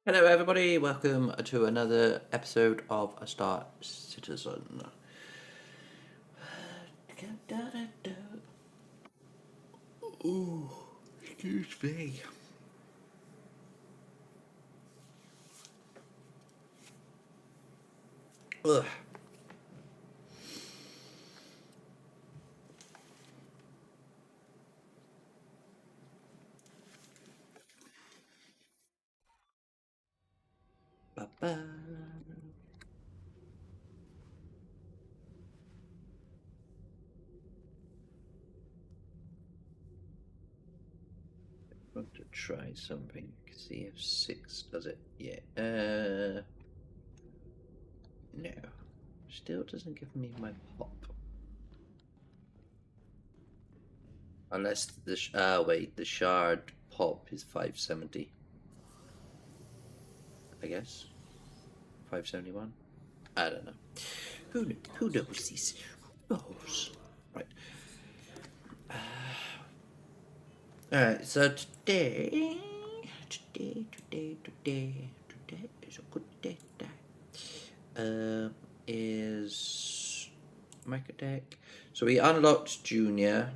Hello everybody, welcome to another episode of A Star Citizen. Ooh, excuse me. Ugh. Ba-ba. I want to try something. See if 6 does it. Yeah. No. Still doesn't give me my pop. Unless the wait, the shard pop is 570. I guess. 571. I don't know. Who knows these? Who knows? Right. Alright, so today is a good day today. Is Microdeck. So we unlocked Junior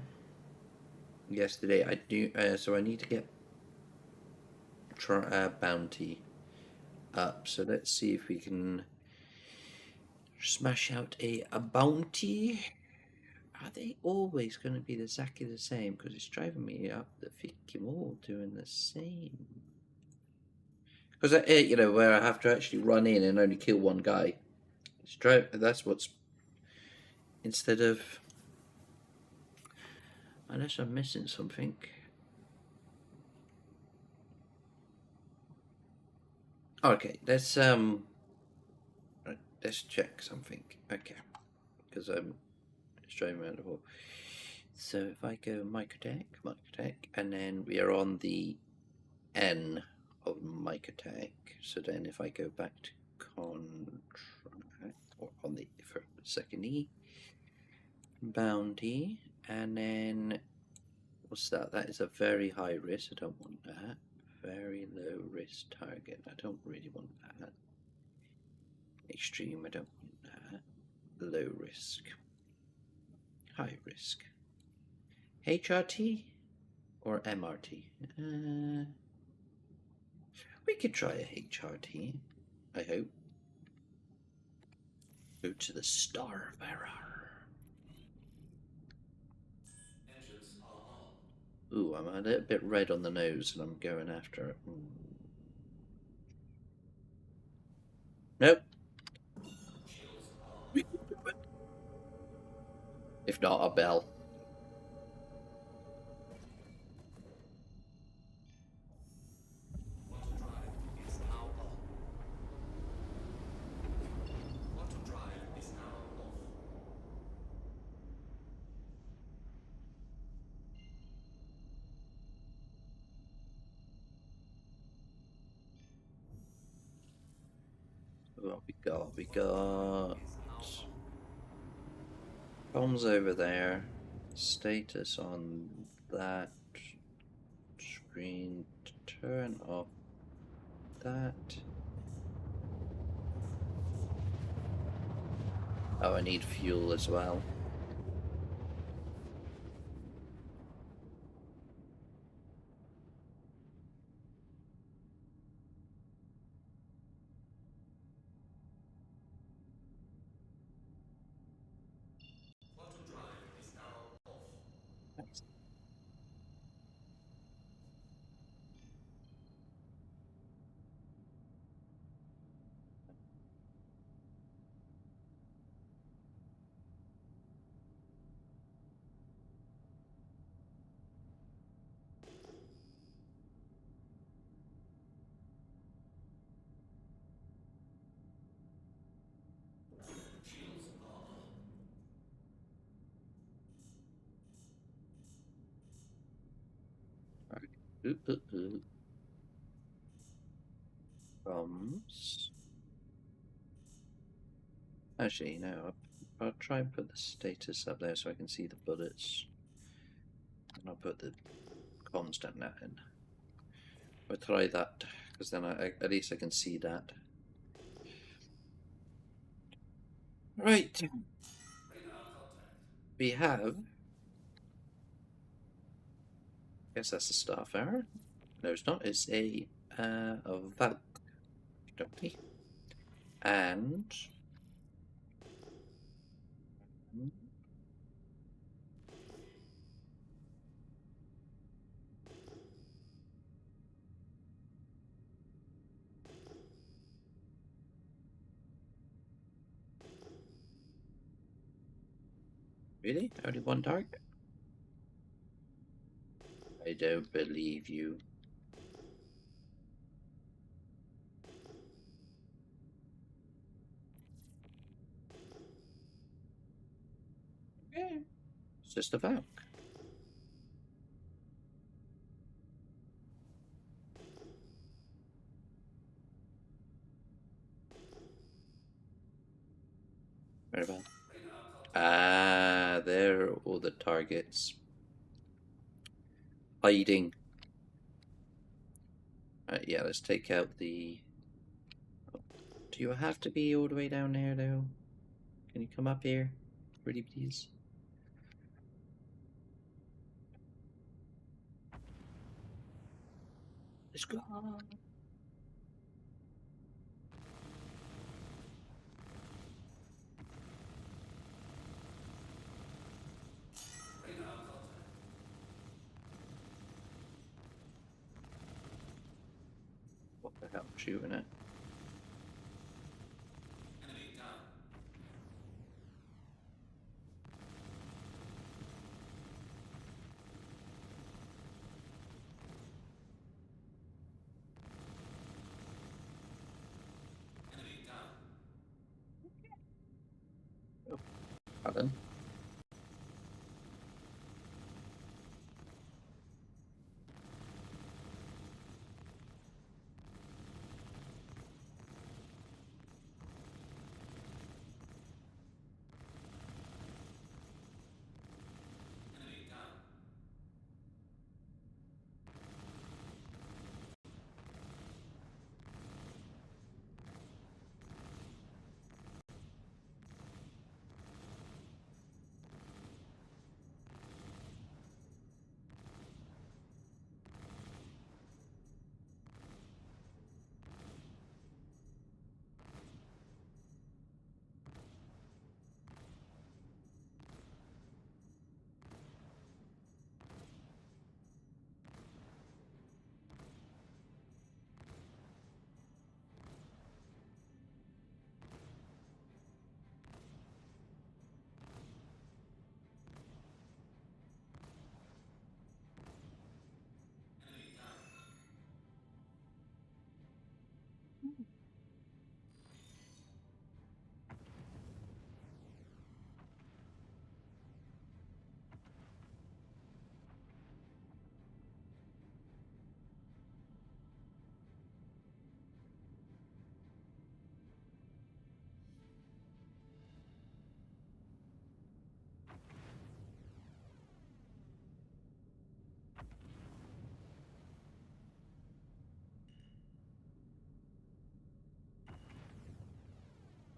yesterday. I do so I need to get bounty up. So let's see if we can smash out a bounty. Are they always going to be exactly the same? Because it's driving me up the freaking wall doing the same. Because you know, where I have to actually run in and only kill one guy. That's what's instead of, unless I'm missing something. Okay, let's check something. Okay, because I'm just driving around the wall. So if I go Microdeck, and then we are on the N of Microdeck. So then if I go back to contract, or on the second E, bounty, and then what's that? That is a very high risk. I don't want that. Very low risk target. I don't really want that. Extreme. I don't want that. Low risk. High risk. HRT or MRT? We could try a HRT, I hope. Go to the STARFARER. Ooh, I'm a little bit red on the nose and I'm going after it. Nope. If not, a bell. What we got bombs over there, status on that screen, turn off that. Oh, I need fuel as well. Bombs. Actually, no, I'll try and put the status up there so I can see the bullets. And I'll put the constant net in. We'll try that because then at least I can see that. Right. We have. Guess that's a Starfarer. No, it's not. It's a Valk. And really? Only one target? I don't believe you. Okay. It's just a Valk. Right about. Ah, there are all the targets. Hiding. Yeah, let's take out the... Do you have to be all the way down there, though? Can you come up here? Pretty please. Let's go. What the hell? I'm shooting at? Oh, pardon.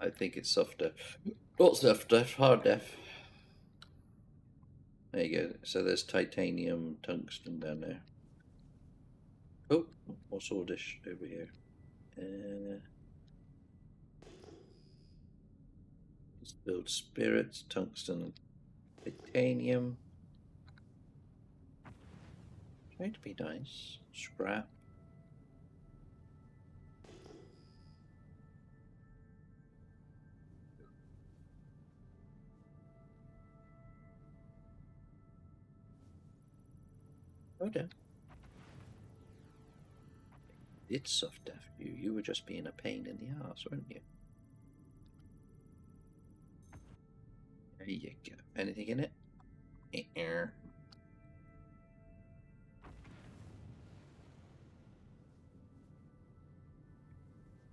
I think it's soft def. Not soft def, hard def. There you go. So there's titanium, tungsten down there. Oh, what's all this over here? Let's build spirits, tungsten, titanium. Trying to be nice. Scrap. Okay. It's soft def. You were just being a pain in the ass, weren't you? There you go. Anything in it?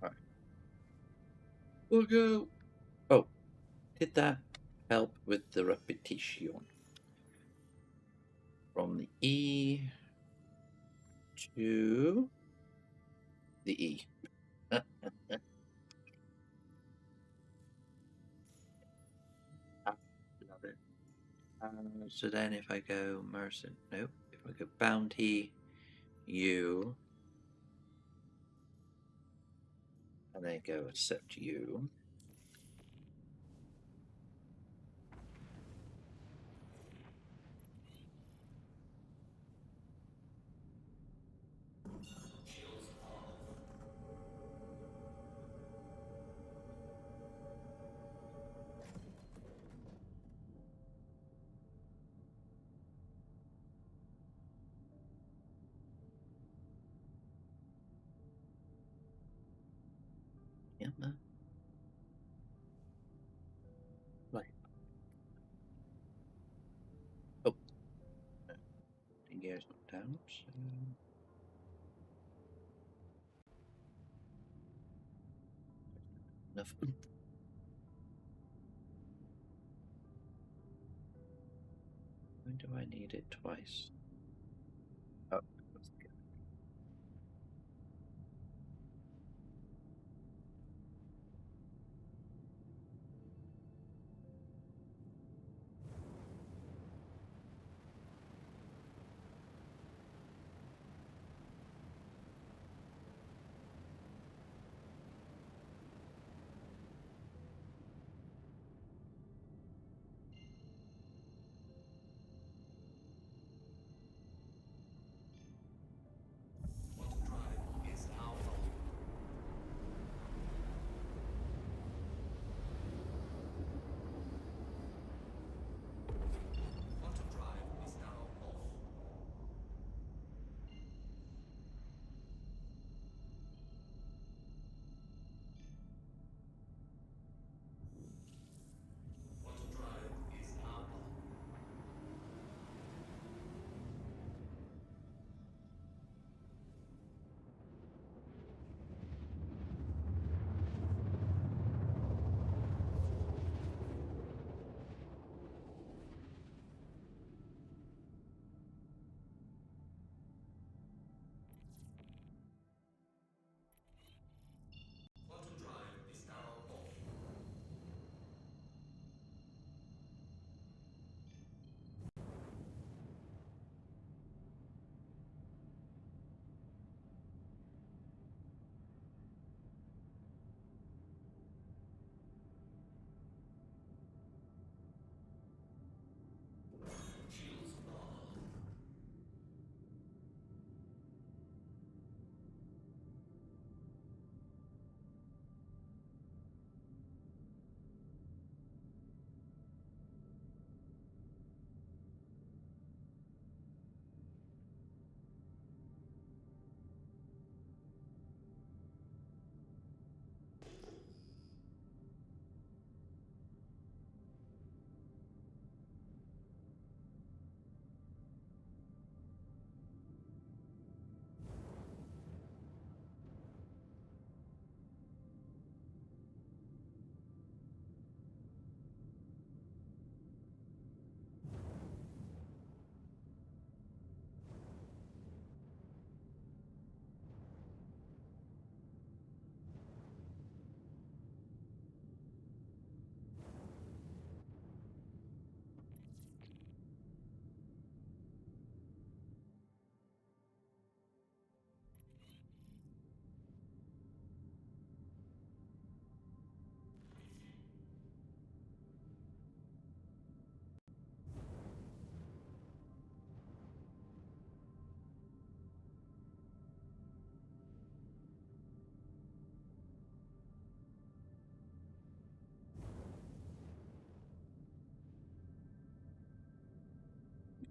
Alright. We'll go. Oh, did that help with the repetition? From the E to the E. Love it. So then if I go merchant, nope. If I go bounty, you, and then go accept you. Yeah, no. Right. Oh, the gear's not down, so nothing. When do I need it twice? Oh, that's good.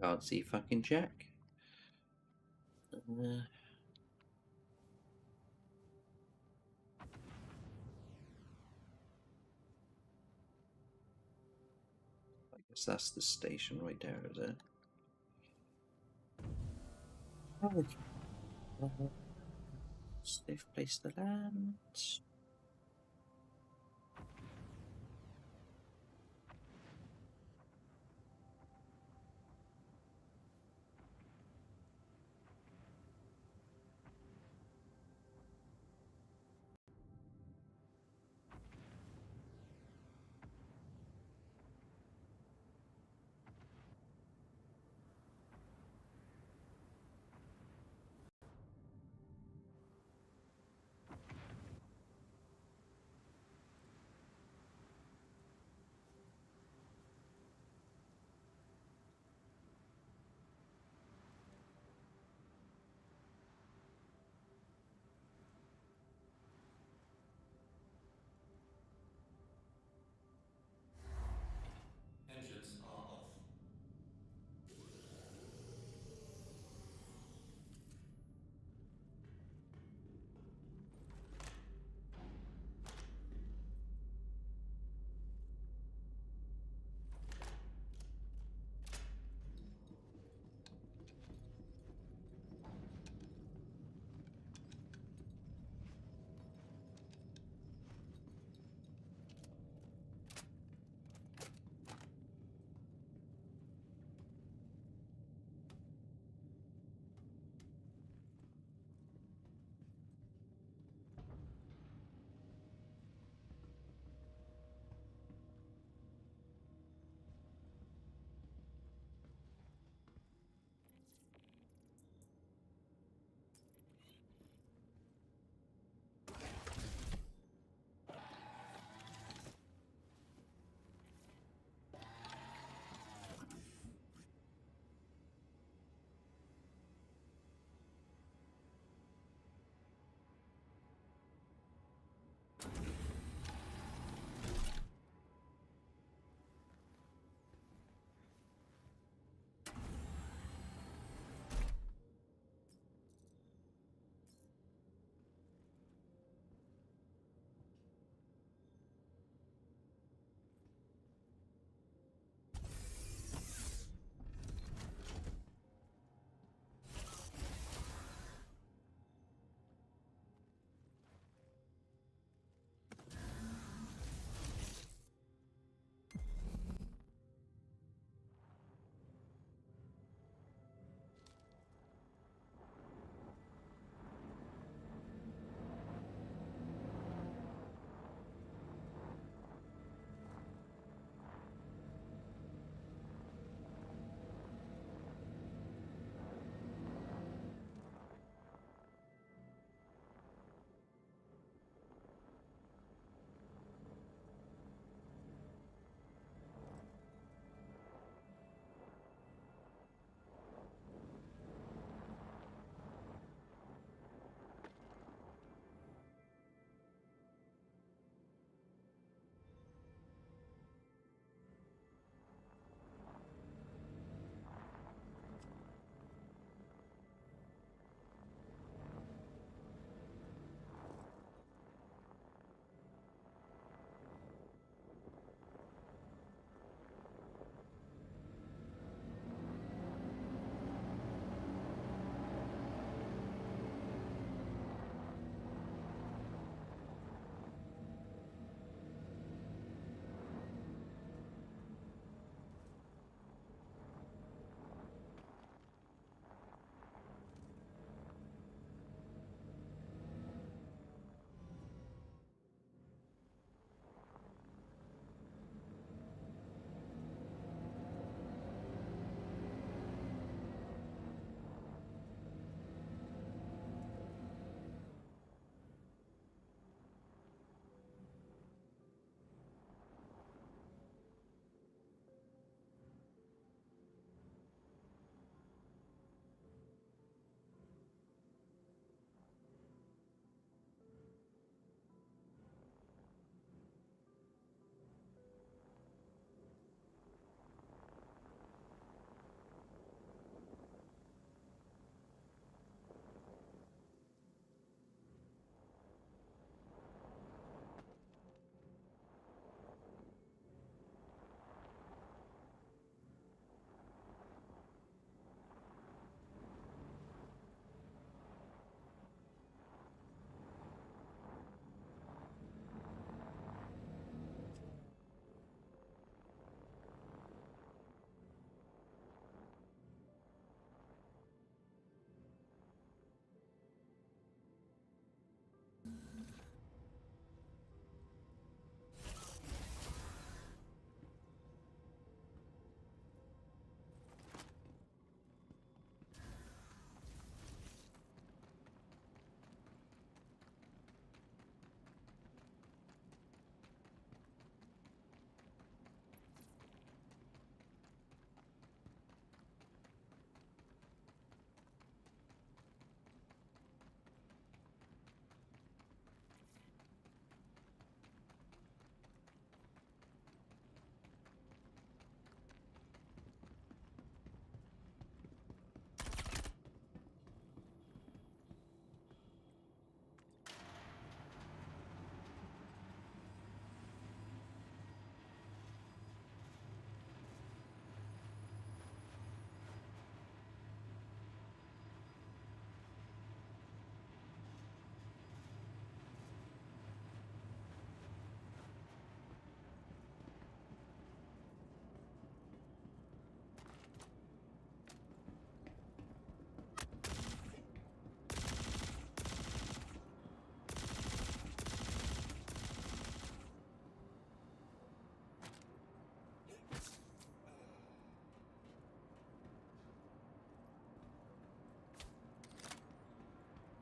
Can't see fucking Jack. I guess that's the station right there, is it? Safe place to land.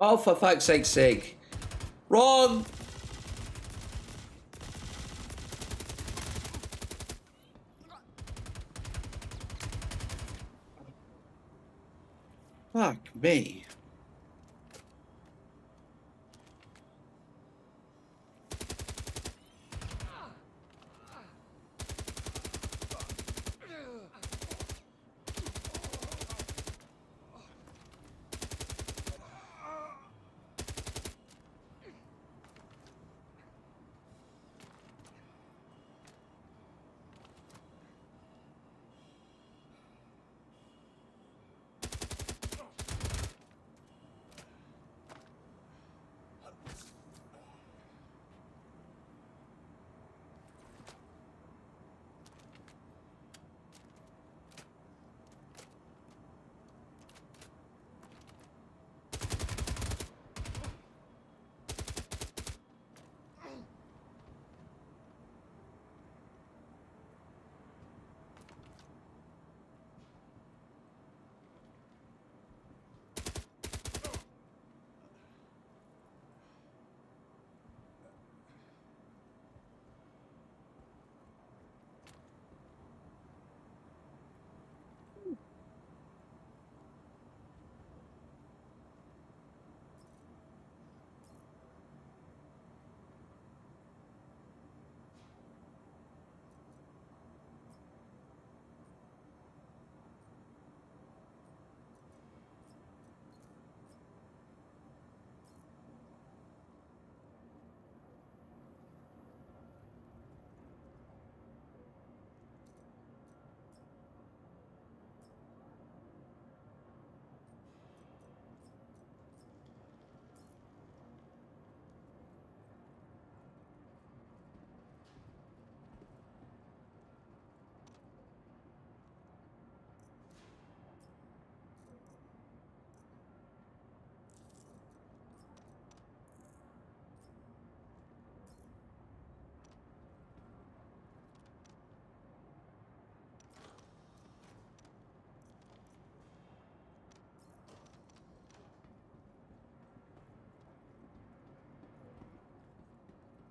Oh, for fuck's sake, Sig. Wrong! Fuck me.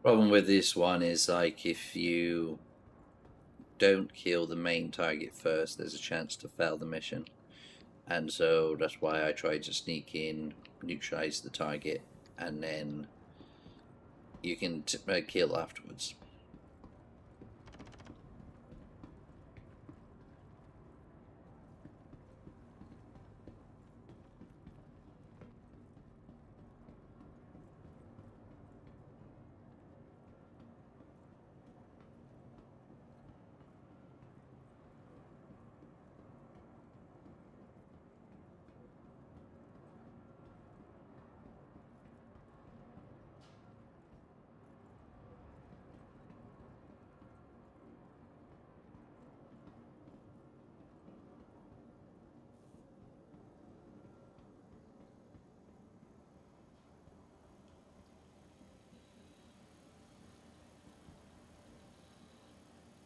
Problem with this one is, like, if you don't kill the main target first, there's a chance to fail the mission. And so that's why I try to sneak in, neutralize the target, and then you can kill afterwards.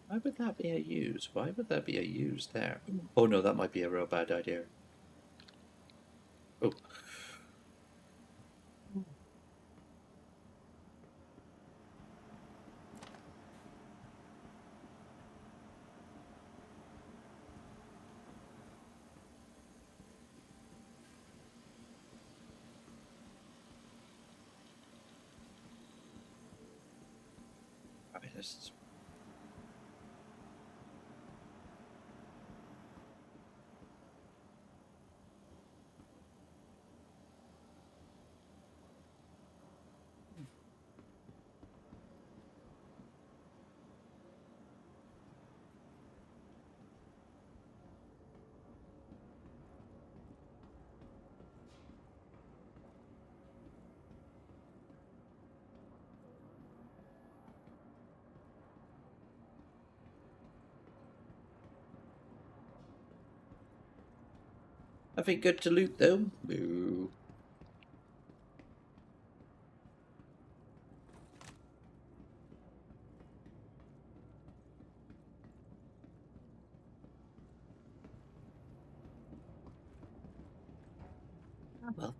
Why would that be a use? Why would that be a use there? Oh no, that might be a real bad idea. Oh. I mean, this is... Nothing good to loot though. Boo. Ah, well.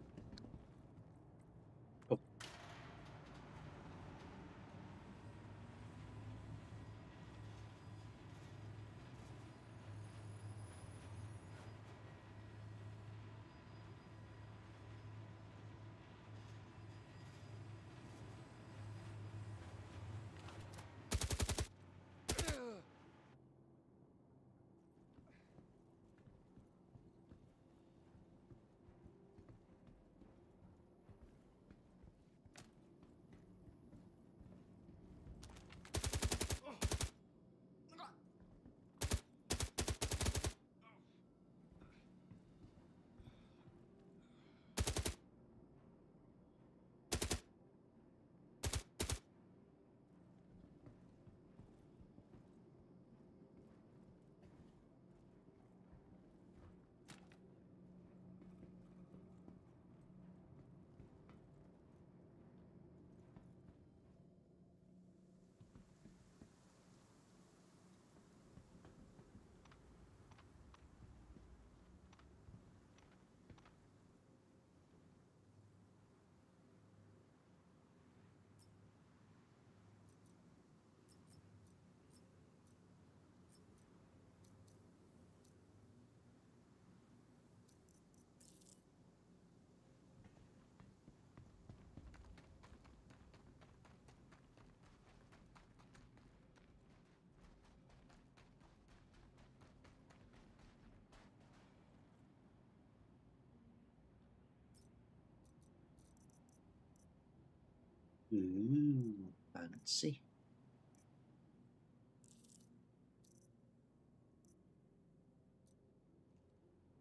Ooh, fancy.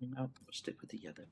No, I'll stick with the yellow.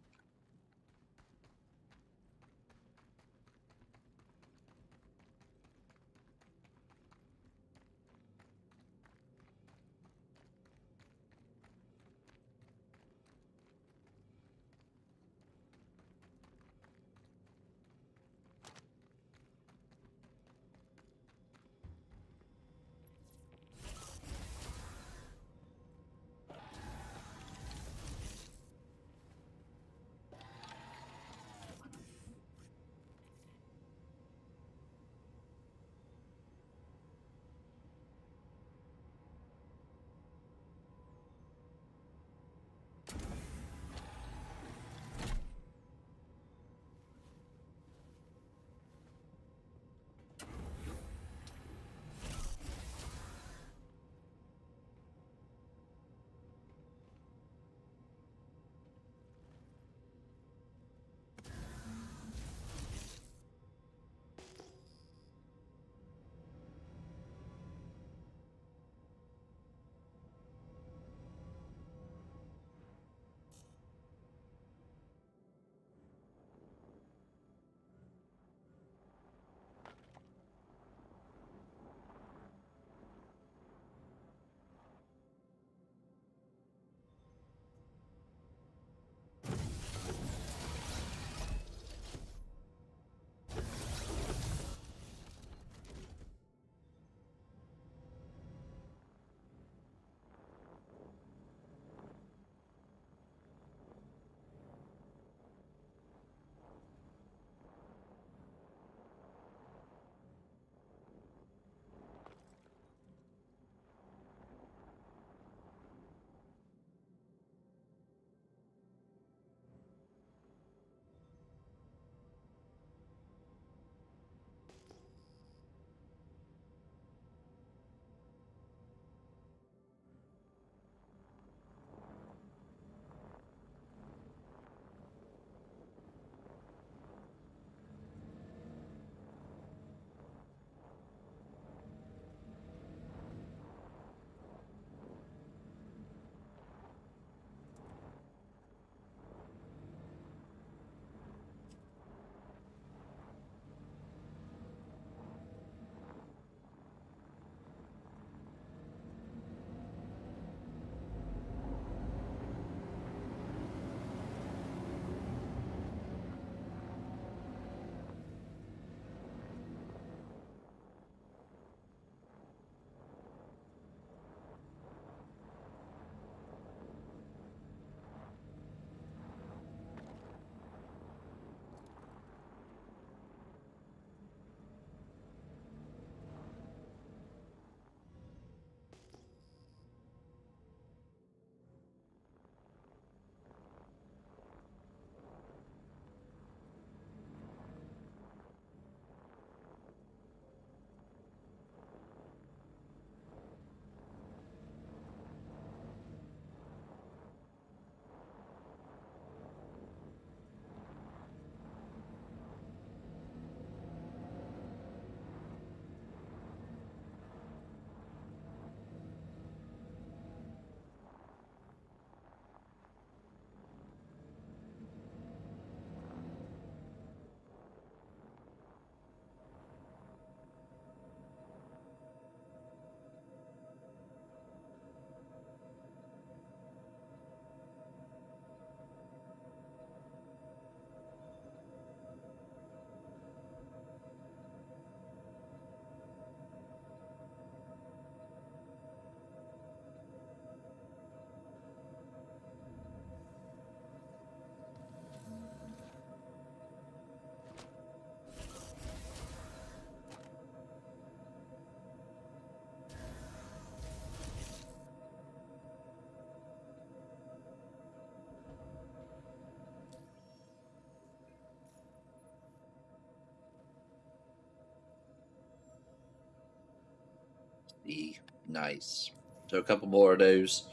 Nice. So a couple more of those,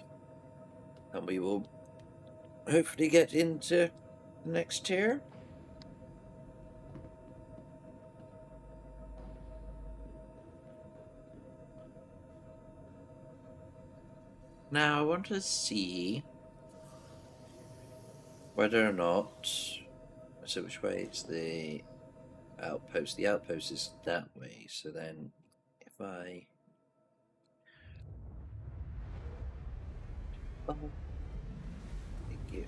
and we will hopefully get into the next tier. Now I want to see whether or not. So which way is the outpost? The outpost is that way. So then, if I. Oh, thank you.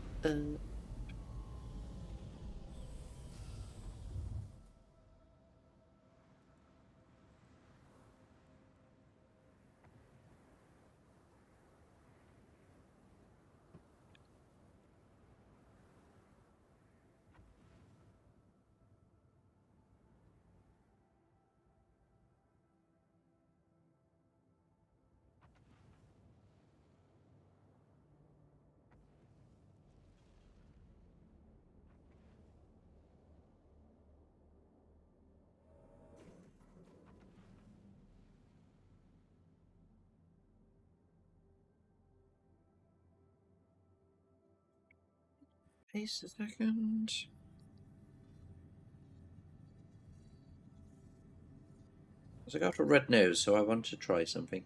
Just a second. I got a red nose, so I want to try something.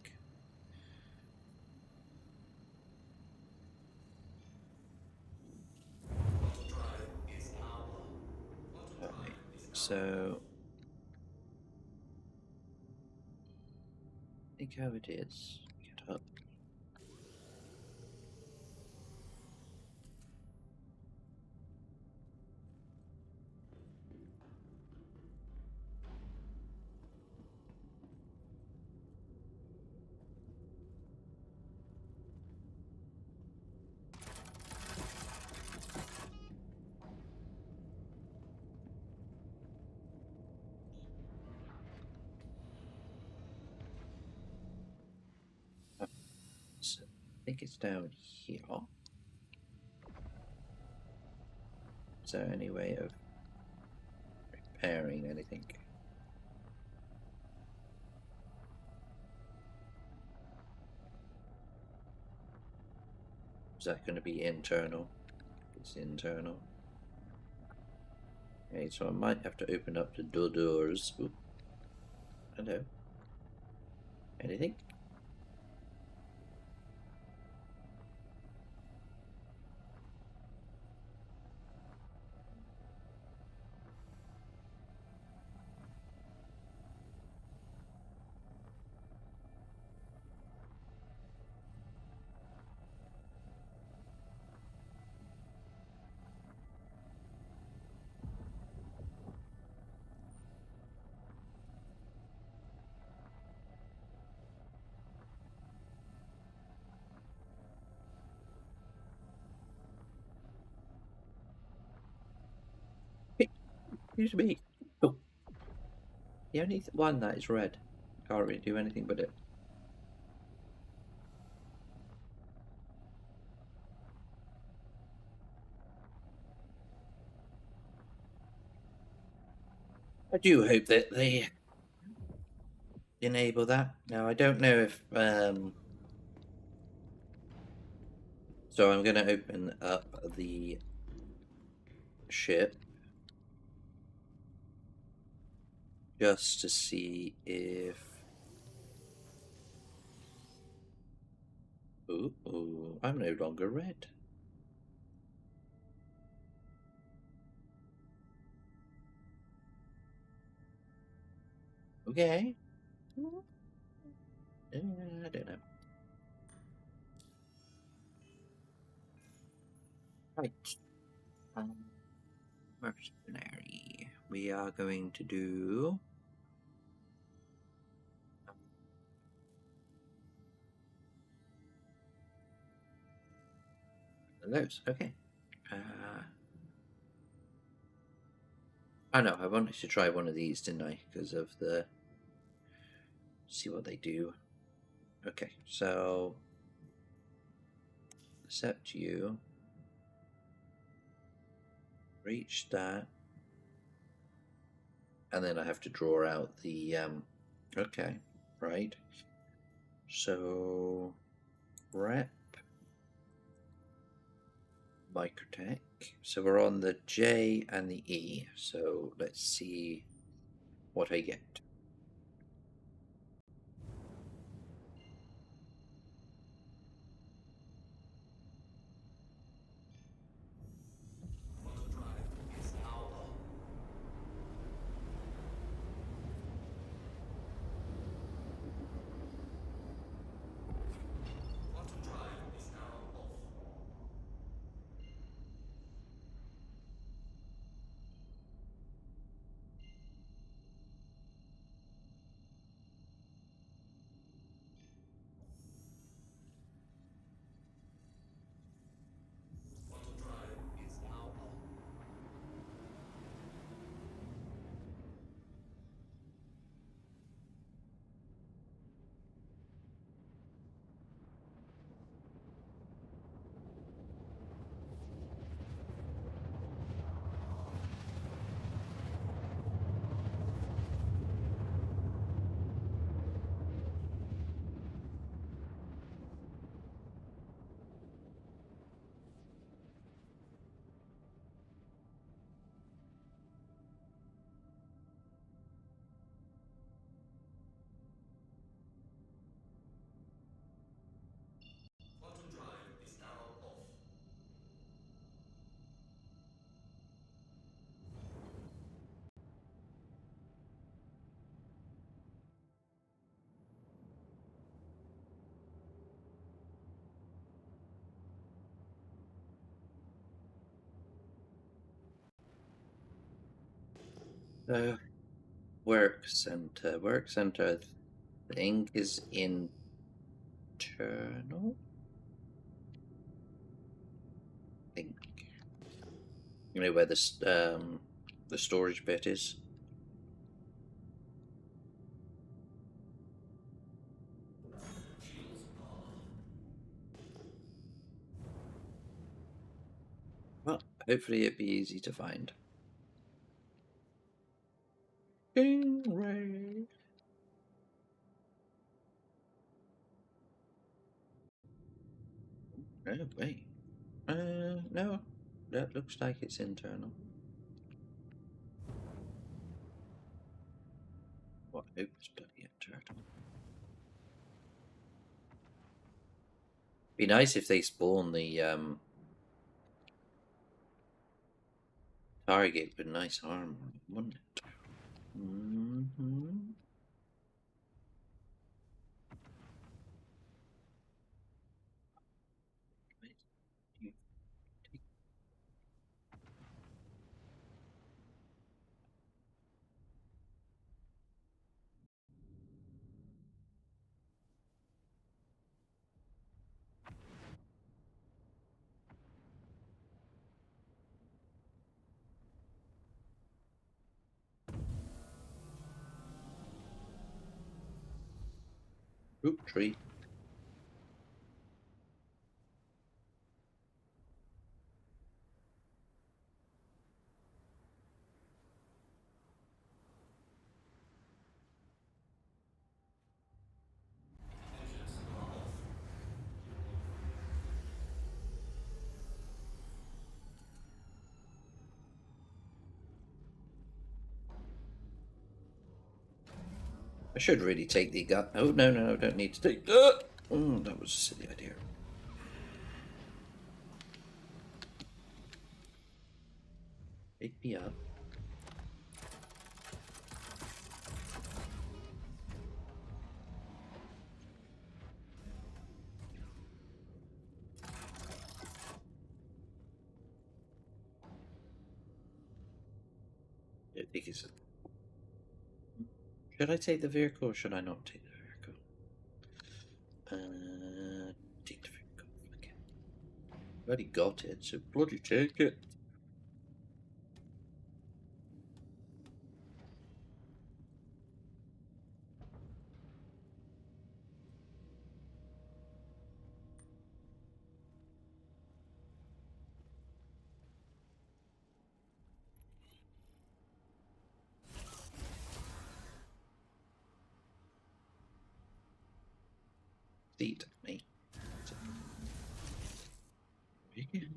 Right, so I think how it is. Get up. So I think it's down here. Is there any way of repairing anything? Is that going to be internal? It's internal. Okay, so I might have to open up the doors. Oop. Hello. Anything? Excuse me. Oh, the only one that is red. Can't really do anything but it. I do hope that they enable that. Now I don't know if so I'm gonna open up the ship just to see if ooh, I'm no longer red. Okay. I don't know. Right. Mercenary. We are going to do those. Okay. I know. I wanted to try one of these, didn't I? Because of the see what they do. Okay, so accept you. Reach that. And then I have to draw out the okay, right. So rep microtech. So we're on the J and the E. So let's see what I get. Work center. Work center, I think, is internal. I think. You know where the storage bit is. Well, hopefully it'd be easy to find. Stingray. Oh, wait. No. That looks like it's internal. What? I hope it's bloody internal. Be nice if they spawn the target with nice armor, wouldn't it? Mm-hmm. Oop, tree. I should really take the gun. Oh, no, no, I don't need to take that. Oh, that was a silly idea. Pick me up. I think it's. Should I take the vehicle or should I not take the vehicle? Take the vehicle. Okay. Already got it, so bloody take it. Seat me. Again.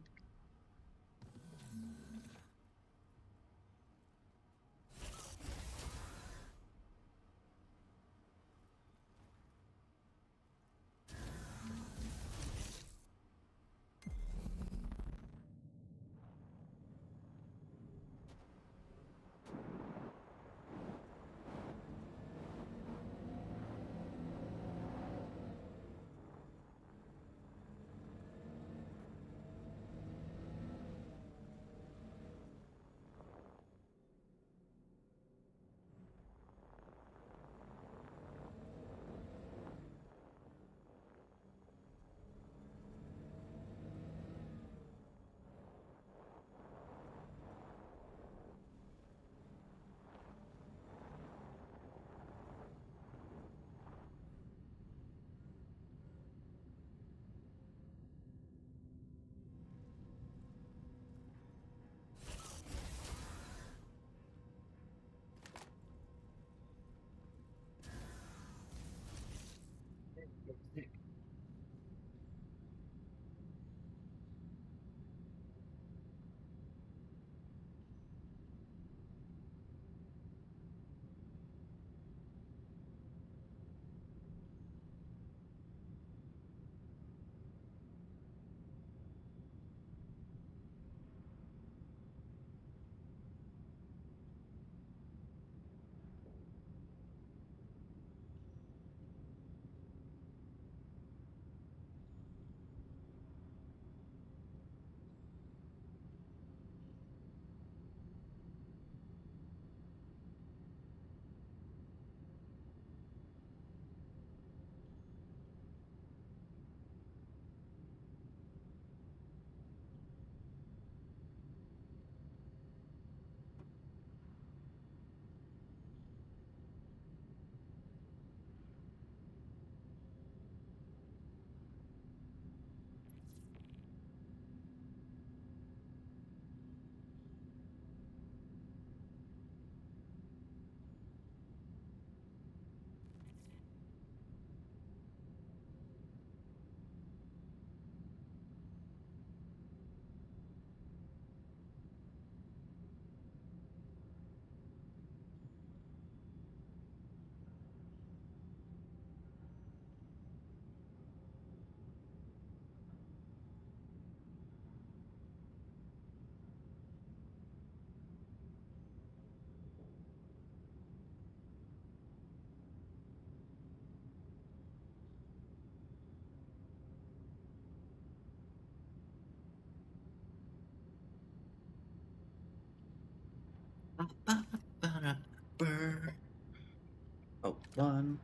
Oh, one.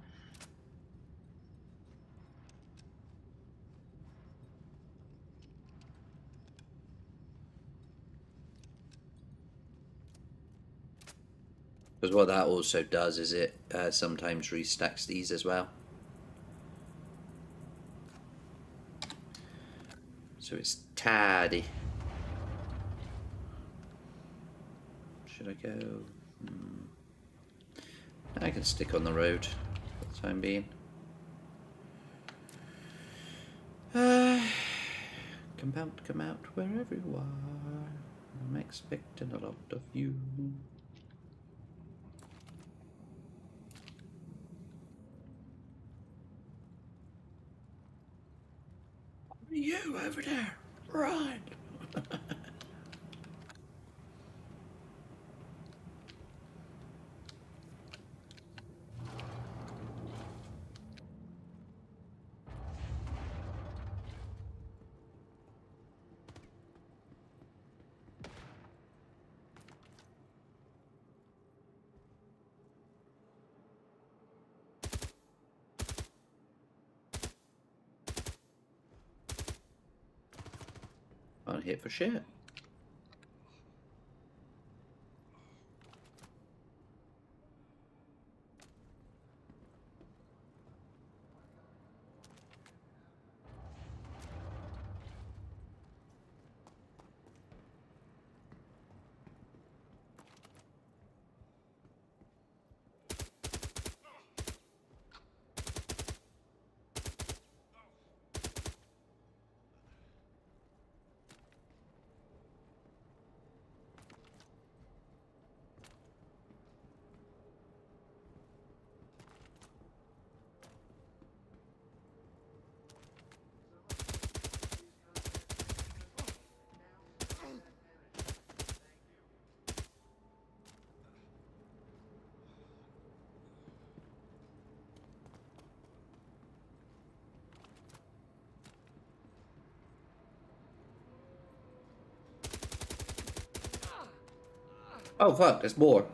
Because what that also does is it sometimes restacks these as well. So it's tidy. Should I go? I can stick on the road for the time being. Come out wherever you are. I'm expecting a lot of you. What are you over there? Run! Can't hit for shit. Oh fuck, there's more.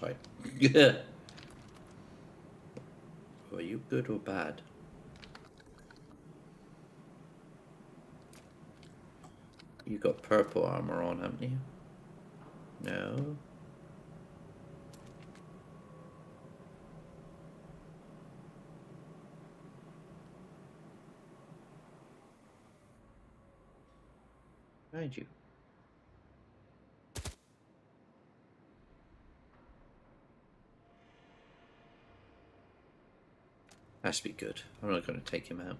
fine. Yeah. Are you good or bad? You got purple armor on, haven't you? No. Behind you. Has to be good. I'm not going to take him out.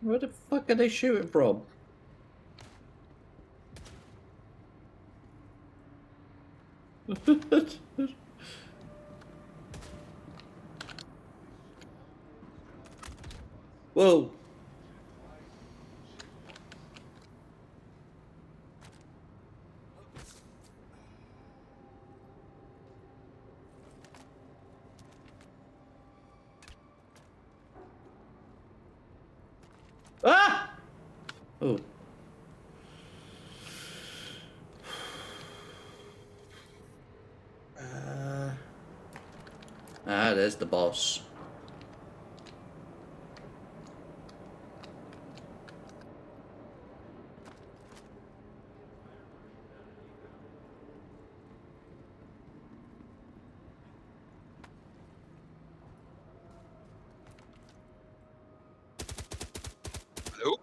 Where the fuck are they shooting from? Whoa! Ah! Oh. There's the boss. Hello?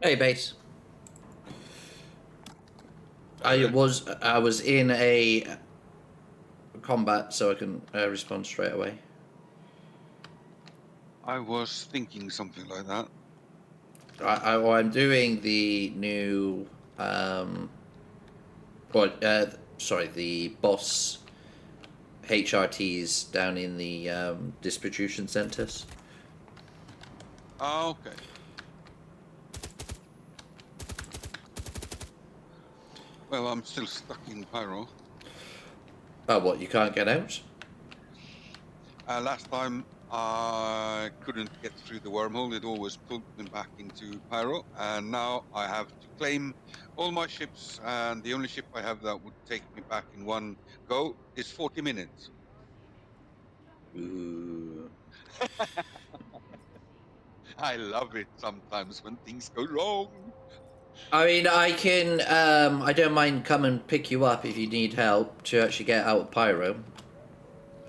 Hey, base. Hello there. I was in a combat, so I can respond straight away. I was thinking something like that. I'm doing the new, sorry, the boss HRTs down in the distribution centers. Ah, okay. Well, I'm still stuck in Pyro. Oh, what? You can't get out? Last time I couldn't get through the wormhole. It always pulled me back into Pyro. And now I have to claim all my ships. And the only ship I have that would take me back in one go is 40 minutes. Ooh. I love it sometimes when things go wrong. I mean, I can. I don't mind come and pick you up if you need help to actually get out of Pyro.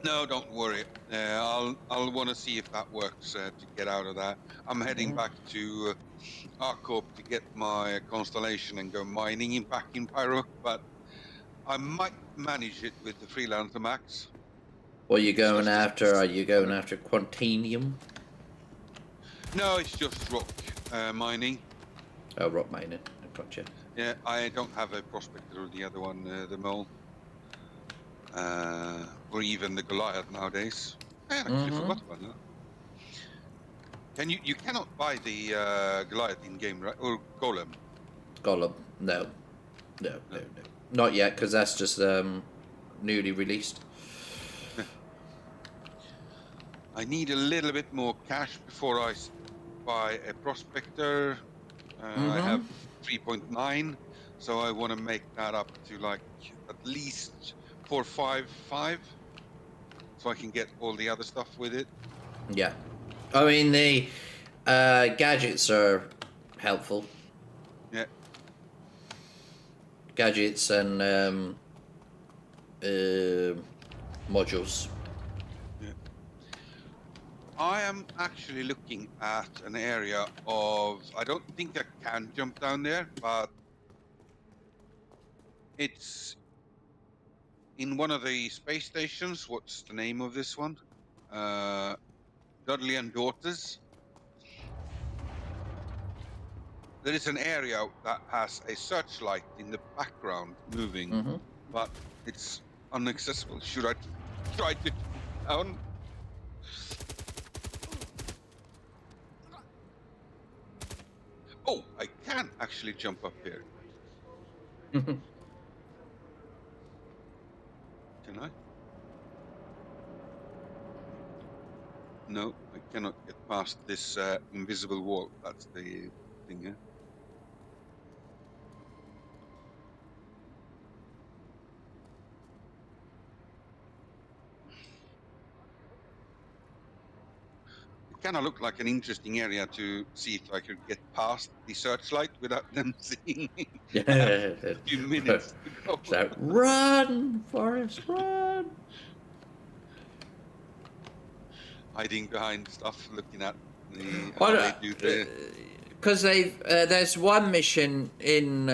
No, don't worry. I'll want to see if that works to get out of that. I'm heading back to Argo to get my constellation and go mining back in Pyro, but I might manage it with the Freelancer Max. What are you It's going just after? Are you going after Quantanium? no, it's just rock mining. Oh, rock mining. Gotcha. Yeah, I don't have a prospector or the other one, the mole, or even the Goliath nowadays. I actually forgot about that. You cannot buy the Goliath in game, right? Or Golem? Golem. No. Not yet, because that's just newly released. I need a little bit more cash before I buy a prospector. I have 3.9, so I want to make that up to like at least 455, so I can get all the other stuff with it. Yeah. I mean, the gadgets are helpful. Yeah. Gadgets and modules. Yeah. I am actually looking at an area of, I don't think I can jump down there, but it's in one of the space stations. What's the name of this one? Dudley and Daughters. There is an area that has a searchlight in the background moving, but it's inaccessible. Should I try to jump down? Oh, I can actually jump up here. Can I? No, I cannot get past this invisible wall. That's the thing, yeah? kind of looked like an interesting area to see if I could get past the searchlight without them seeing me. I have a few minutes to go. So run, Forrest, run! Hiding behind stuff, looking at how they do the... Because there's one mission in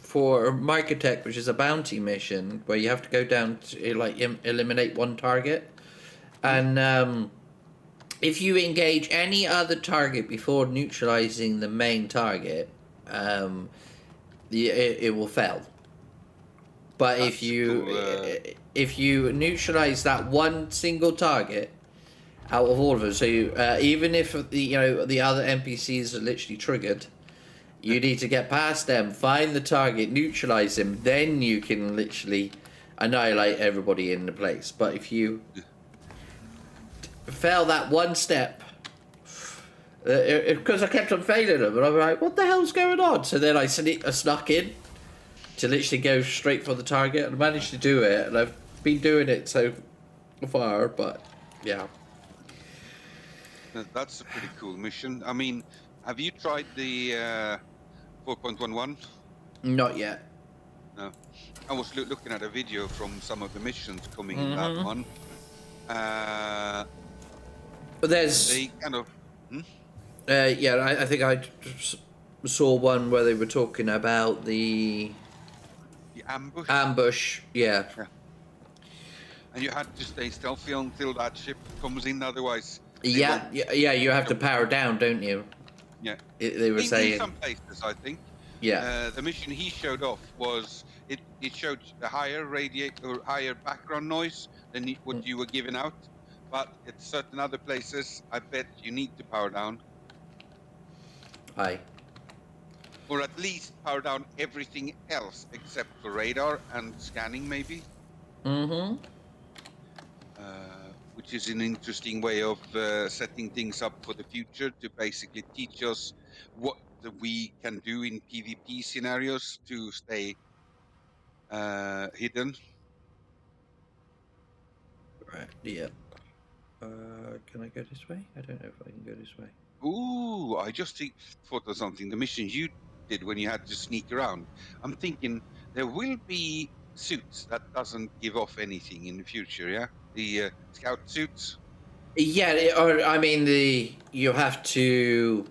for Microtech, which is a bounty mission where you have to go down to like eliminate one target, and if you engage any other target before neutralizing the main target, it will fail. But That's if you neutralize that one single target out of all of them, so even if the other NPCs are literally triggered, you need to get past them, find the target, neutralize them, then you can literally annihilate everybody in the place. But if you fail that one step, because I kept on failing them, and I'm like, what the hell's going on? So then I snuck in to literally go straight for the target, and I managed to do it, and I've been doing it so far, but yeah. That's a pretty cool mission. I mean, have you tried the 4.11? Not yet. No. I was looking at a video from some of the missions coming in that one. But there's... They kind of... yeah, I think I saw one where they were talking about the ambush? Ambush, yeah. And you had to stay stealthy until that ship comes in, otherwise... Yeah, you have to power down, don't you? Yeah. They were saying... In some places, I think. Yeah. The mission he showed off was... It showed a higher higher background noise than what you were giving out. But at certain other places, I bet you need to power down. Aye. Or at least power down everything else except for radar and scanning, maybe. Which is an interesting way of setting things up for the future to basically teach us what we can do in PvP scenarios to stay hidden. Right, yeah. Can I go this way? I don't know if I can go this way. Ooh, I just thought of something. The missions you did when you had to sneak around. I'm thinking there will be suits that doesn't give off anything in the future, yeah? The scout suits? Yeah, or I mean, you have to...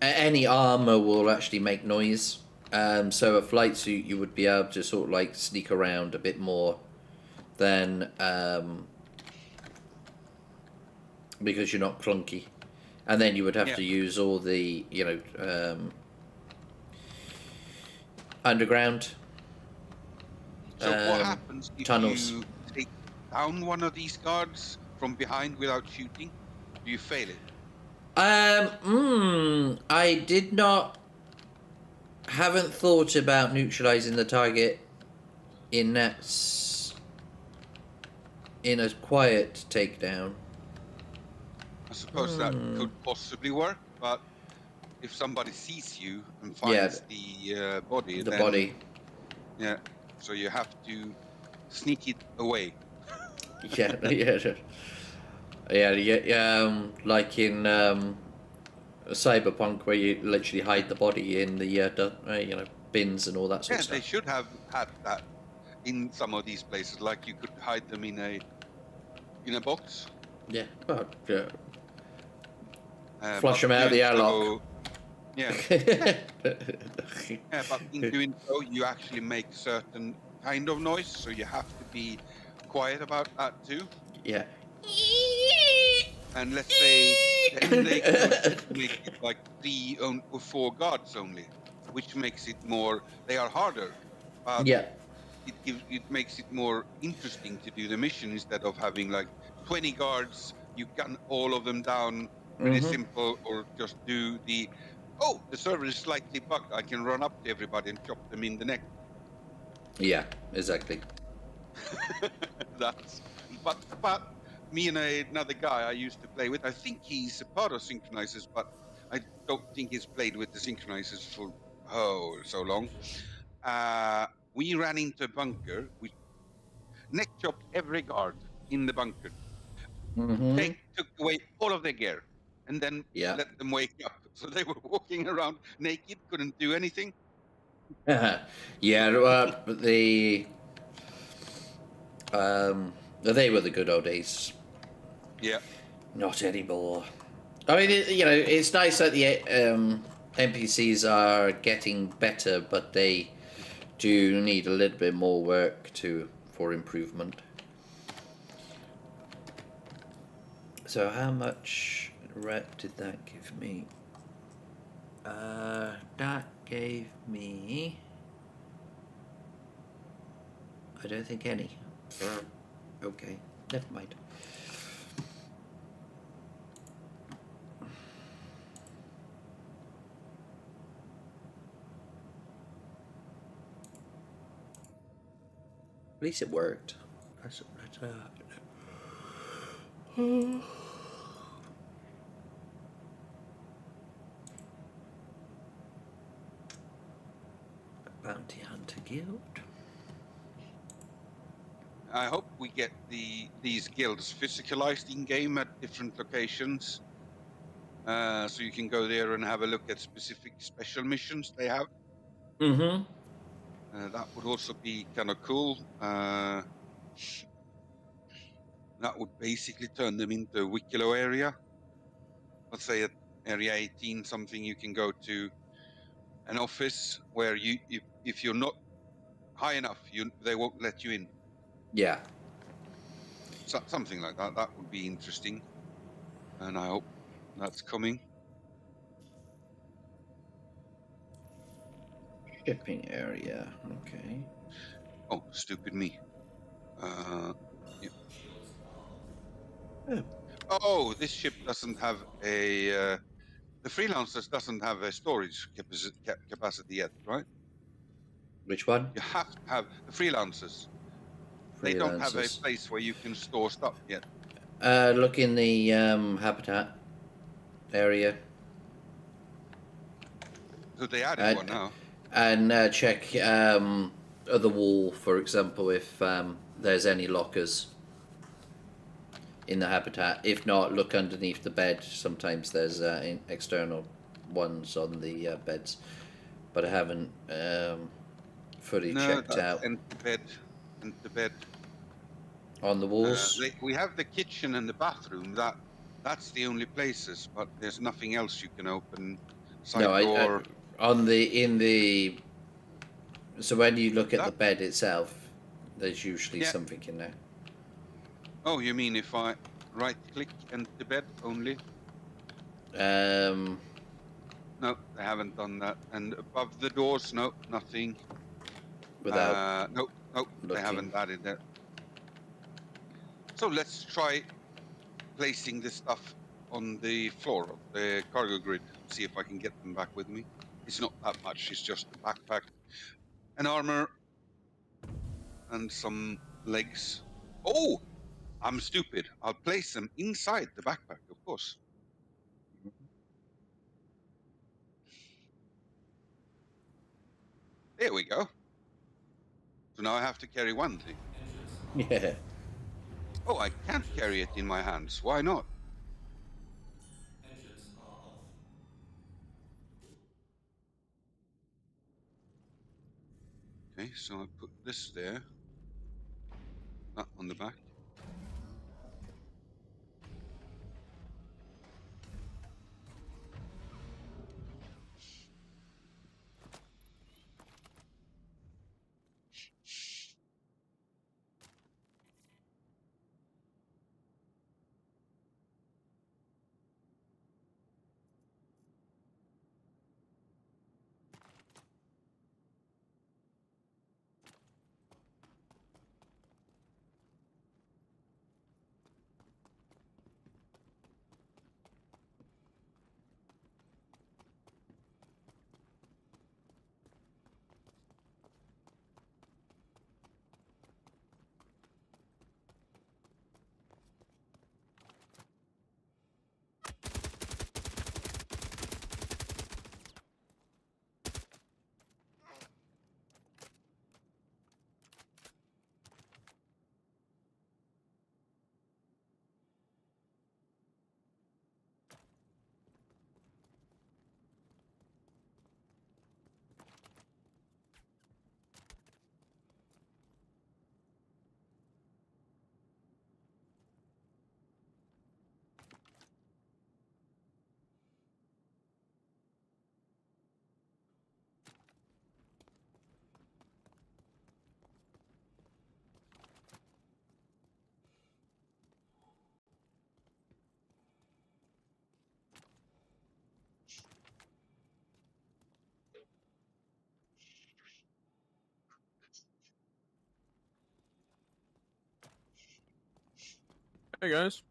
Any armor will actually make noise. So a flight suit, you would be able to sort of like sneak around a bit more than... because you're not clunky. And then you would have to use all the, underground So what happens if tunnels. you take down one of these guards from behind without shooting? Do you fail it? I did not... haven't thought about neutralizing the target in a quiet takedown. I suppose that could possibly work, but if somebody sees you and finds the body, then... Yeah, so you have to sneak it away. Yeah, like in Cyberpunk, where you literally hide the body in the bins and all that sort of stuff. Yeah, they should have had that in some of these places. Like you could hide them in a box. Yeah, well, flush them out of the airlock. Yeah. Yeah, but in doing so, you actually make certain kind of noise, so you have to be quiet about that too. Yeah. And let's say then they could make it like 3 or 4 guards only, which makes it more... They are harder. Yeah. It makes it more interesting to do the mission instead of having like 20 guards. You gun all of them down. Pretty simple, or just do the... Oh, the server is slightly bugged. I can run up to everybody and chop them in the neck. Yeah, exactly. But me and another guy I used to play with, I think he's a part of synchronizers, but I don't think he's played with the synchronizers for so long. We ran into a bunker. We neck chopped every guard in the bunker. took away all of their gear, and then Yeah. let them wake up. So they were walking around naked, couldn't do anything. Yeah, they were the good old days. Yeah. Not anymore. I mean, it's nice that the NPCs are getting better, but they do need a little bit more work for improvement. So how much rep did that give me? That gave me... I don't think any. Okay, never mind. At least it worked. That's Bounty Hunter Guild. I hope we get these guilds physicalized in game at different locations, so you can go there and have a look at specific special missions they have. Mm-hmm. That would also be kind of cool. That would basically turn them into a Wicklow area. Let's say at area 18 something, you can go to an office where if you're not high enough, they won't let you in. Yeah. So, something like that. That would be interesting, and I hope that's coming. Shipping area. Okay. Oh, stupid me. Yeah. Oh. Oh, this ship doesn't have a. The freelancers doesn't have a storage capacity yet, right? Which one? You have to have the freelancers. They don't have a Freelancers. place where you can store stuff yet. Look in the habitat area. So they added one now. And check the wall, for example, if there's any lockers in the habitat. If not, look underneath the bed. Sometimes there's external ones on the beds, but I haven't fully checked out. And the bed On the walls. we have the kitchen and the bathroom. That's the only places, but there's nothing else you can open. Side No, door. in the. So when you look at the bed itself, there's usually something in there. Oh, you mean if I right click and the bed only? No, they haven't done that. And above the doors, no, nothing. Without nope, they haven't added that. So let's try placing this stuff on the floor of the cargo grid. See if I can get them back with me. It's not that much. It's just a backpack, an armor, and some legs. Oh, I'm stupid. I'll place them inside the backpack, of course. There we go. So now I have to carry one thing. Yeah. Oh, I can't carry it in my hands. Why not? Okay, so I put this there. That on the back. Hey guys,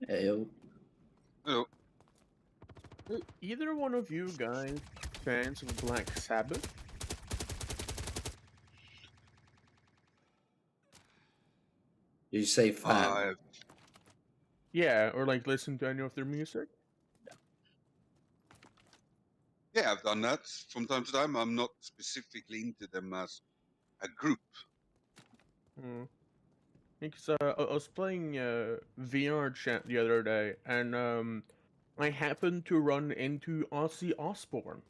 Ayo. Hello. are either one of you guys fans of Black Sabbath? Did you say fan? I've Yeah, or like listen to any of their music? Yeah, I've done that from time to time. I'm not specifically into them as a group. Hmm. Because I was playing VR chat the other day, and I happened to run into Ozzy Osbourne.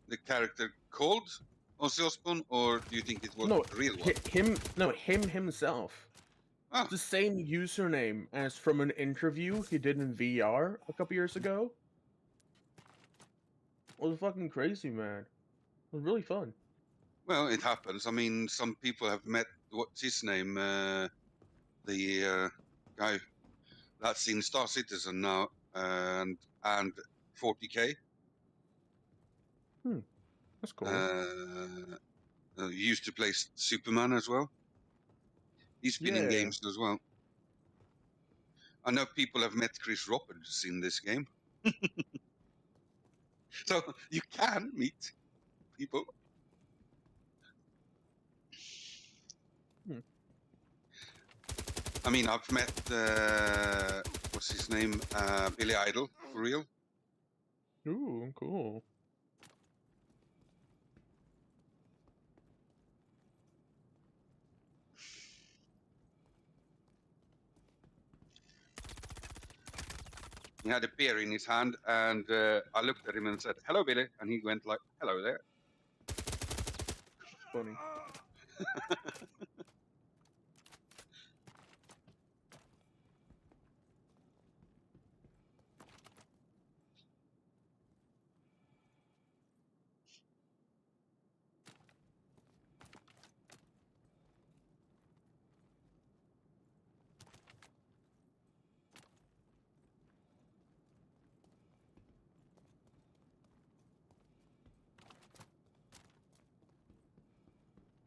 The character called Ozzy Osbourne, or do you think it was No, the real one? him himself. Ah, It's the same username as from an interview he did in VR a couple years ago. It was fucking crazy, man. It was really fun. well, it happens. I mean, some people have met, what's his name? The guy that's in Star Citizen now, and 40K. That's cool. Used to play Superman as well. He's been in Yeah. games as well. I know people have met Chris Roberts in this game. So you can meet people. Hmm. I mean, I've met, what's his name? Billy Idol, for real. Ooh, cool. He had a beer in his hand, and I looked at him and said, "Hello, Billy," and he went like, "Hello there." Funny.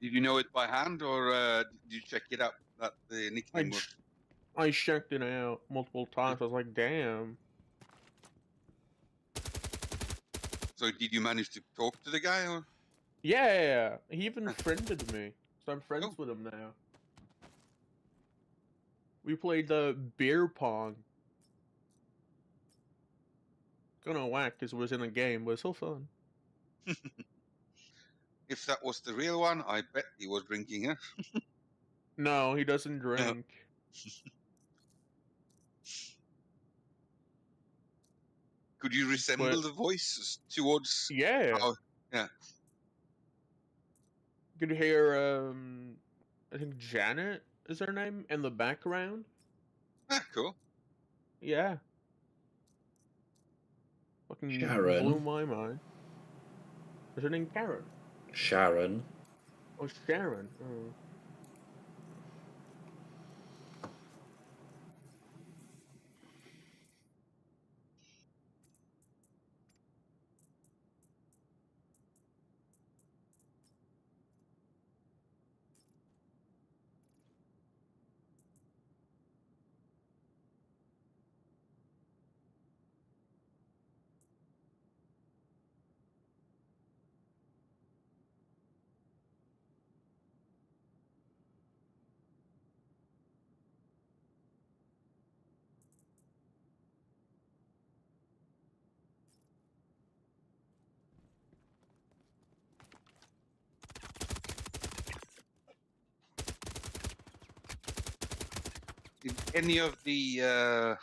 Did you know it by hand, or did you check it out that the nickname was? I checked it out multiple times. I was like, damn. So did you manage to talk to the guy, or? Yeah, he even friended me. So I'm friends Oh, with him now. We played the beer pong. Gonna whack because it was in a game, but it's still fun. if that was the real one, I bet he was drinking it. No, he doesn't No. drink. Could you resemble But the voice towards yeah, how? Yeah. you could hear I think Janet is her name in the background. Ah, cool. Yeah, fucking blew Sharon. my mind. Is her name Karen? Sharon. Oh, Sharon. Oh. Did any of the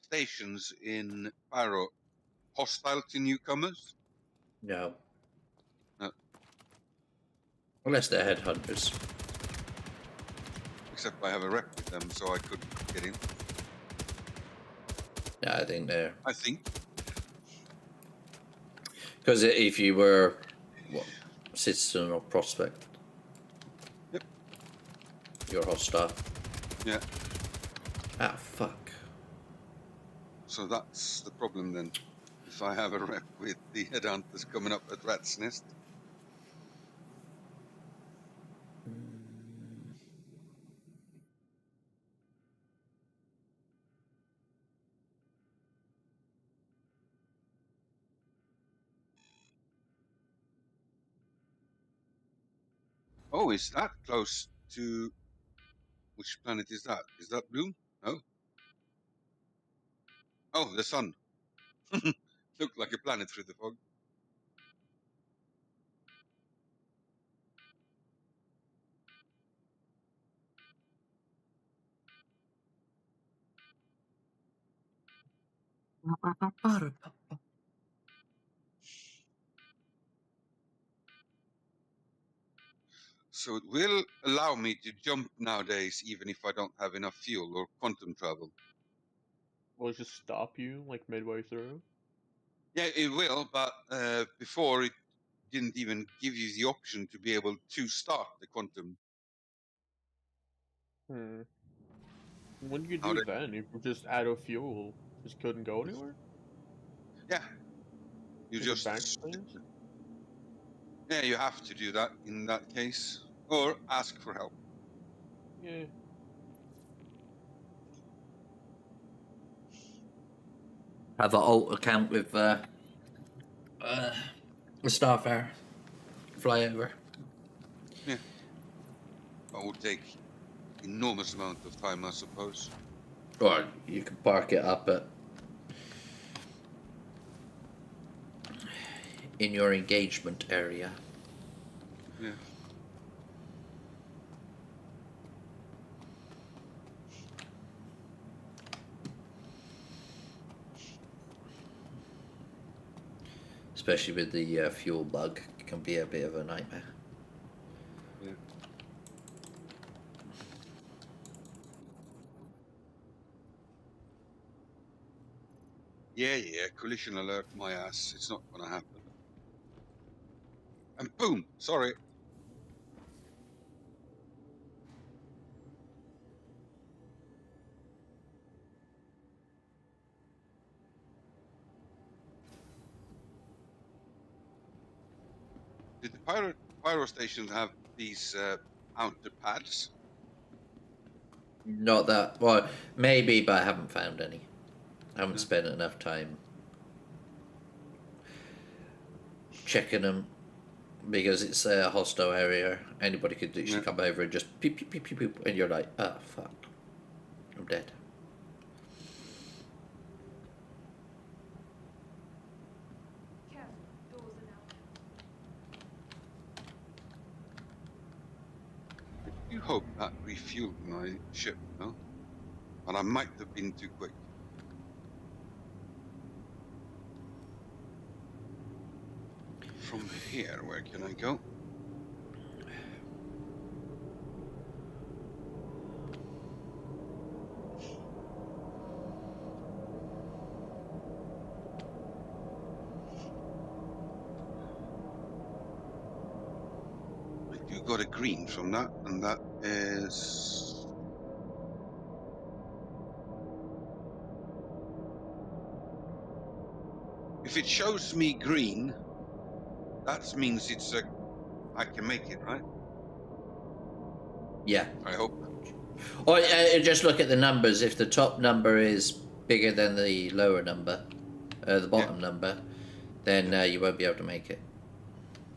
stations in Pyro hostile to newcomers? No. No, Unless they're headhunters. except I have a rep with them, so I could get in. Yeah, I think they're. I think. Because if you were, what, citizen or prospect, Yep. you're hostile. Yeah. Ah, fuck. So that's the problem then. If I have a rep with the headhunters coming up at Rat's Nest. Oh, is that close to... Which planet is that? Is that blue? No. Oh, the sun. Looked like a planet through the fog. So it will allow me to jump nowadays, even if I don't have enough fuel or quantum travel. Will it just stop you like midway through? Yeah, it will, but before it didn't even give you the option to be able to start the quantum. Hmm. What do you How do then? If you're just out of fuel, just couldn't go anywhere? Yeah, you Hit the just... backspace? Yeah, you have to do that in that case. Or ask for help. Yeah. Have an alt account with Starfarer. Fly over. Yeah. That would take enormous amount of time, I suppose. Or you can park it up at in your engagement area. Yeah. Especially with the fuel bug, it can be a bit of a nightmare. Yeah. Yeah, collision alert, my ass. It's not gonna happen. And boom! Sorry. Did the pyro station have these outer pads? Not that, well, maybe, but I haven't found any. I haven't No. spent enough time checking them because it's a hostile area. Anybody could literally Yeah. come over and just peep, peep, peep, peep, peep, and you're like, oh, fuck. I'm dead. I do hope that refueled my ship, no? And I might have been too quick. From here, where can I go? I do got a green from that, and that is... If it shows me green, that means it's a... I can make it, right? Yeah. I hope. Or just look at the numbers. If the top number is bigger than the lower number, the bottom number, then you won't be able to make it.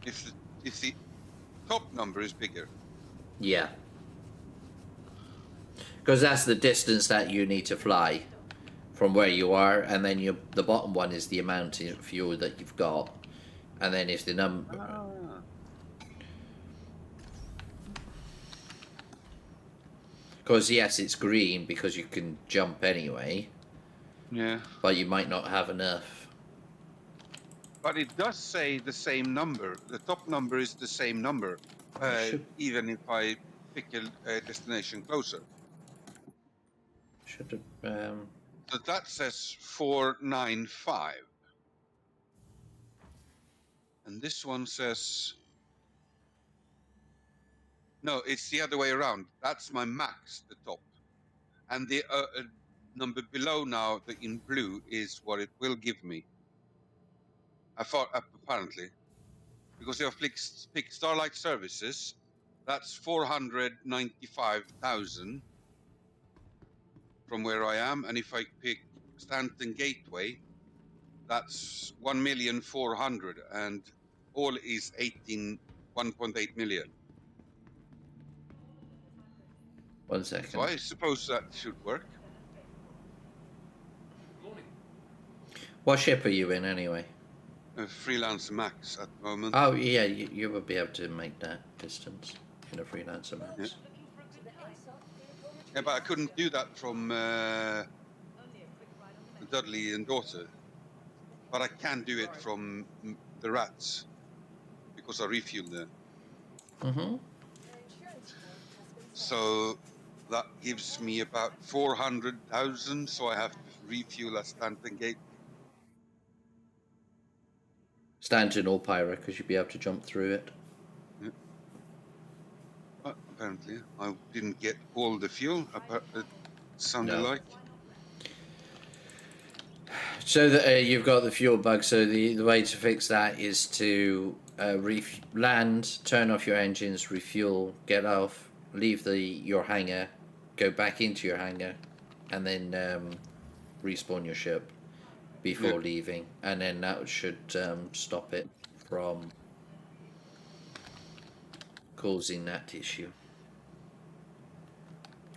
If the top number is bigger. Yeah. Because that's the distance that you need to fly from where you are, and then the bottom one is the amount of fuel that you've got. And then if the number... Because yes, it's green because you can jump anyway. Yeah. But you might not have enough. But it does say the same number. The top number is the same number, even if I pick a destination closer. Should have... So that says 495. And this one says... No, it's the other way around. That's my max, the top. And the number below now, the in blue, is what it will give me. I thought, apparently. Because if I pick Starlight Services, that's 495,000 from where I am. And if I pick Stanton Gateway, that's 1,400,000, and all is 1.8 million. 1 second. So I suppose that should work. What ship are you in anyway? Freelancer max at the moment. Oh yeah, you will be able to make that distance in a freelancer max. Yeah. Yeah, but I couldn't do that from Dudley and Daughter. But I can do it from the Rats because I refueled there. Mm-hmm. So that gives me about 400,000. So I have to refuel at Stanton Gate. Stanton or Pyra, because you'd be able to jump through it. Yeah. But apparently, I didn't get all the fuel. It sounded like. So that you've got the fuel bug. So the way to fix that is to land, turn off your engines, refuel, get off, leave your hangar, go back into your hangar, and then respawn your ship before leaving, and then that should stop it from causing that issue,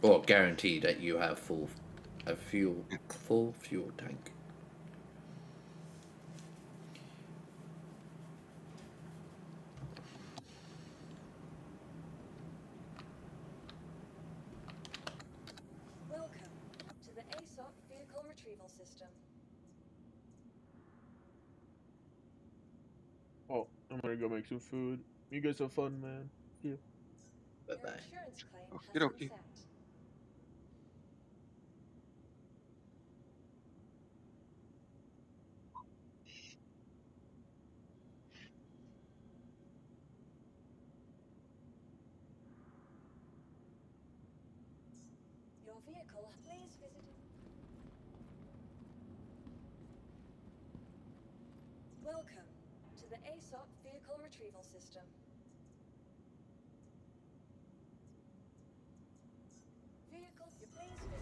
or guarantee that you have full fuel tank. Welcome to the ASOC vehicle retrieval system. Oh, I'm gonna go make some food. You guys have fun, man. See ya. Bye Your bye. insurance claim has Okey-dokey. been set. Your vehicle, please visit. Welcome to the ASOC vehicle retrieval system. Vehicle, you please visit.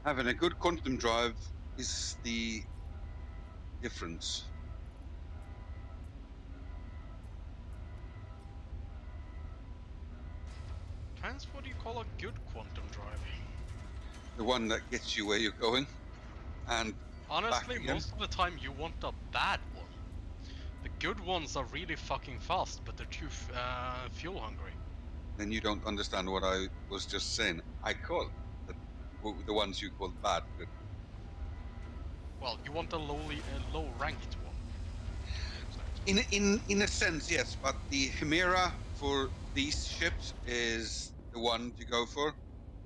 Having a good quantum drive is the difference. Depends what you call a good quantum drive. The one that gets you where you're going. And Honestly, again. most of the time you want a bad one. The good ones are really fucking fast, but they're too fuel hungry. then you don't understand what I was just saying. I call the ones you call bad good. Well, you want a low ranked one. In a sense, yes, but the Chimera for these ships is the one to go for.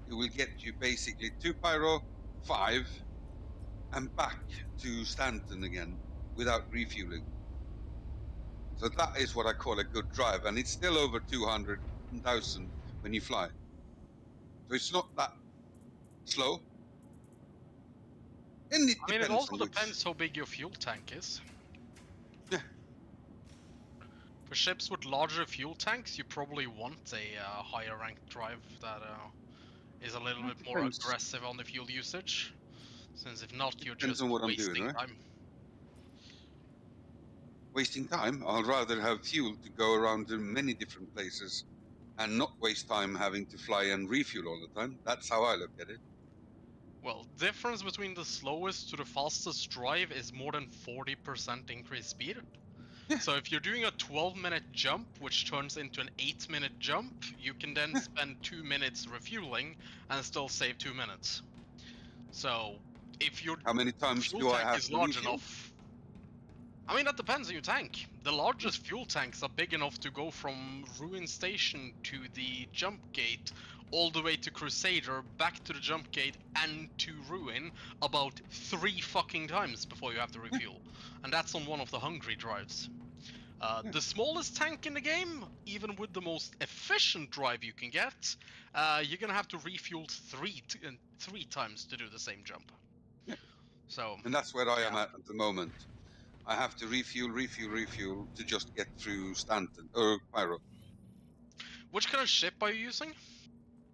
It will get you basically 2 pyro, 5, and back to Stanton again without refueling. So that is what I call a good drive, and it's still over 200,000 when you fly. So it's not that slow. And I mean, it also depends how big your fuel tank is. Yeah. For ships with larger fuel tanks, you probably want a higher ranked drive that is a little bit more depends. aggressive on the fuel usage. Since if not, you're Depends just on what I'm wasting doing, right? time. Wasting time. I'll rather have fuel to go around to many different places and not waste time having to fly and refuel all the time. That's how I look at it. Well, difference between the slowest to the fastest drive is more than 40% increased speed. Yeah. So if you're doing a 12-minute jump, which turns into an 8-minute jump, you can then spend 2 minutes refueling and still save 2 minutes. So if your How many times fuel do I tank have is to large refuel? enough, I mean, that depends on your tank. The largest fuel tanks are big enough to go from Ruin Station to the jump gate, all the way to Crusader, back to the jump gate, and to Ruin about 3 fucking times before you have to refuel. And that's on one of the hungry drives. The smallest tank in the game, even with the most efficient drive you can get, you're gonna have to refuel three times to do the same jump. Yeah. So. And that's where I am Yeah. at the moment. I have to refuel to just get through Stanton or Pyro. Which kind of ship are you using?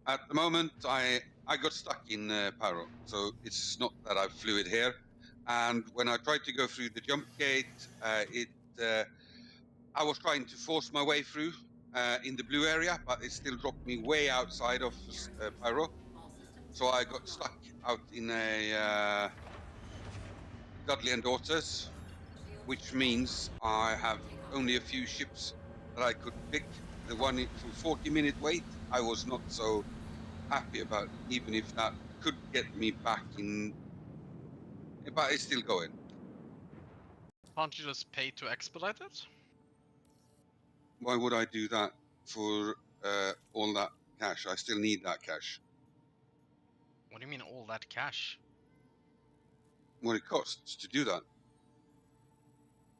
At the moment, I got stuck in Pyro, so it's not that I flew it here. And when I tried to go through the jump gate, I was trying to force my way through in the blue area, but it still dropped me way outside of Pyro. So I got stuck out in a Dudley and Daughters, which means I have only a few ships that I could pick. The one for 40-minute wait, I was not so happy about, even if that could get me back in, but it's still going. Can't you just pay to expedite it? Why would I do that for all that cash? I still need that cash. What do you mean all that cash? What it costs to do that?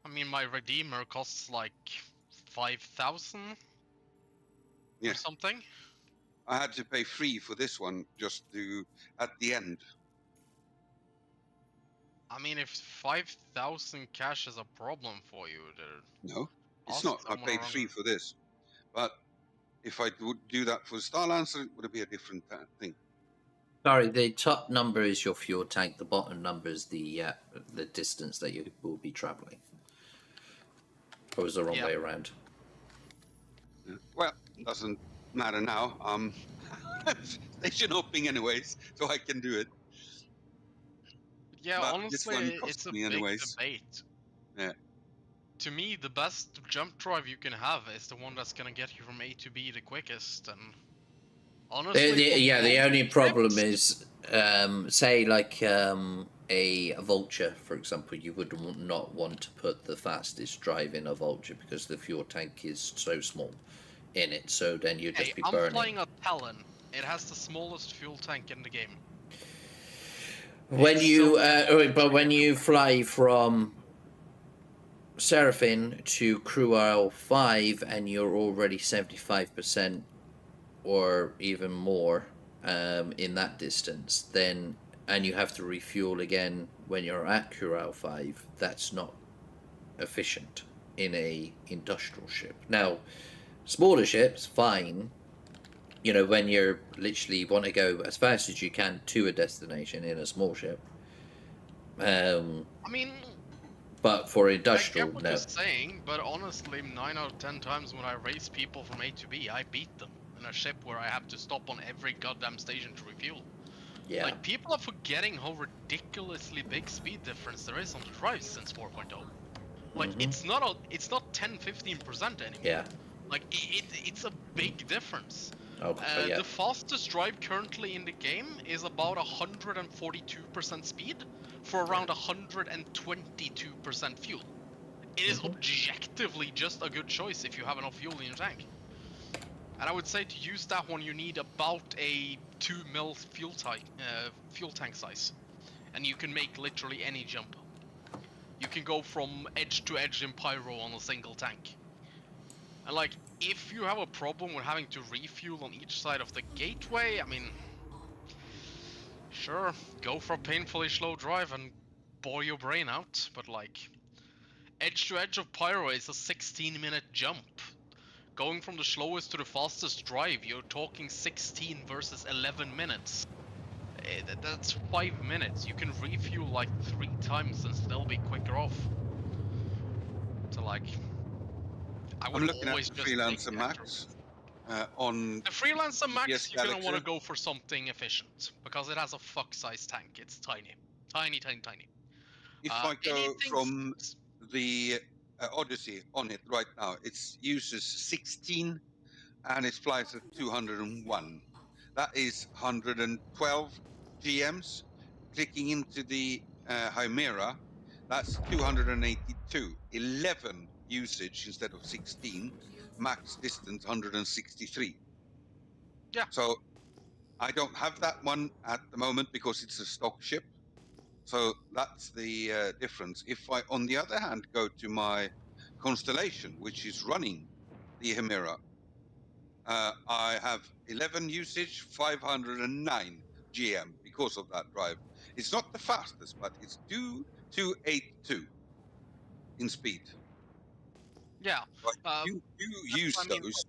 I mean, my Redeemer costs like 5,000 Yeah. or something. I had to pay free for this one just to at the end. I mean, if 5,000 cash is a problem for you, No, it's ask not. I someone paid around free here. for this, but if I would do that for StarLancer, it would be a different thing. Sorry, the top number is your fuel tank. The bottom number is the distance that you will be traveling. Or was the wrong way around? Yeah. Well, doesn't matter now. Station hopping anyways, so I can do it. Yeah, But this one honestly, cost it's a me big anyways. debate. Yeah. To me, the best jump drive you can have is the one that's gonna get you from A to B the quickest. And honestly, The only problem ships- is, say like a Vulture, for example, you would not want to put the fastest drive in a Vulture because the fuel tank is so small in it. So then you'd just Hey, be I'm burning. flying a Talon. It has the smallest fuel tank in the game. When It's you, so but when you fly from Seraphim to Crucible 5 and you're already 75% or even more in that distance, then and you have to refuel again when you're at Crucible 5, that's not efficient in a industrial ship. Now, smaller ships, fine. You know, when you're literally want to go as fast as you can to a destination in a small ship. I mean, But for I industrial, get what no. you're saying, but honestly, 9 out of 10 times when I race people from A to B, I beat them in a ship where I have to stop on every goddamn station to refuel. Yeah. Like, people are forgetting how ridiculously big speed difference there is on the drives since 4.0. Like, it's not 10-15% anymore. Yeah. Like, it's a big difference. Okay, yeah. The fastest drive currently in the game is about 142% speed for around 122% fuel. It is objectively just a good choice if you have enough fuel in your tank. And I would say to use that one, you need about a 2 mil fuel tank size. And you can make literally any jump. You can go from edge to edge in Pyro on a single tank. And like, if you have a problem with having to refuel on each side of the gateway, I mean, sure, go for a painfully slow drive and bore your brain out, but like, edge to edge of Pyro is a 16-minute jump. Going from the slowest to the fastest drive, you're talking 16 versus 11 minutes. That's 5 minutes. You can refuel like 3 times and still be quicker off. So like, I'm looking at the Freelancer Max on the Freelancer Max, yes, you're gonna want to Galaxy. go for something efficient because it has a fuck-size tank. It's tiny, tiny. If I go anything from the Odyssey on it right now, it uses 16 and it flies at 201. That is 112 GMs. Clicking into the Chimera, that's 282. 11 usage instead of 16. Max distance 163. Yeah. So I don't have that one at the moment because it's a stock ship. So that's the difference. If I, on the other hand, go to my constellation, which is running the Hemera, I have 11 usage, 509 GM because of that drive. It's not the fastest, but it's 2282 in speed. Yeah. But you use I mean, those.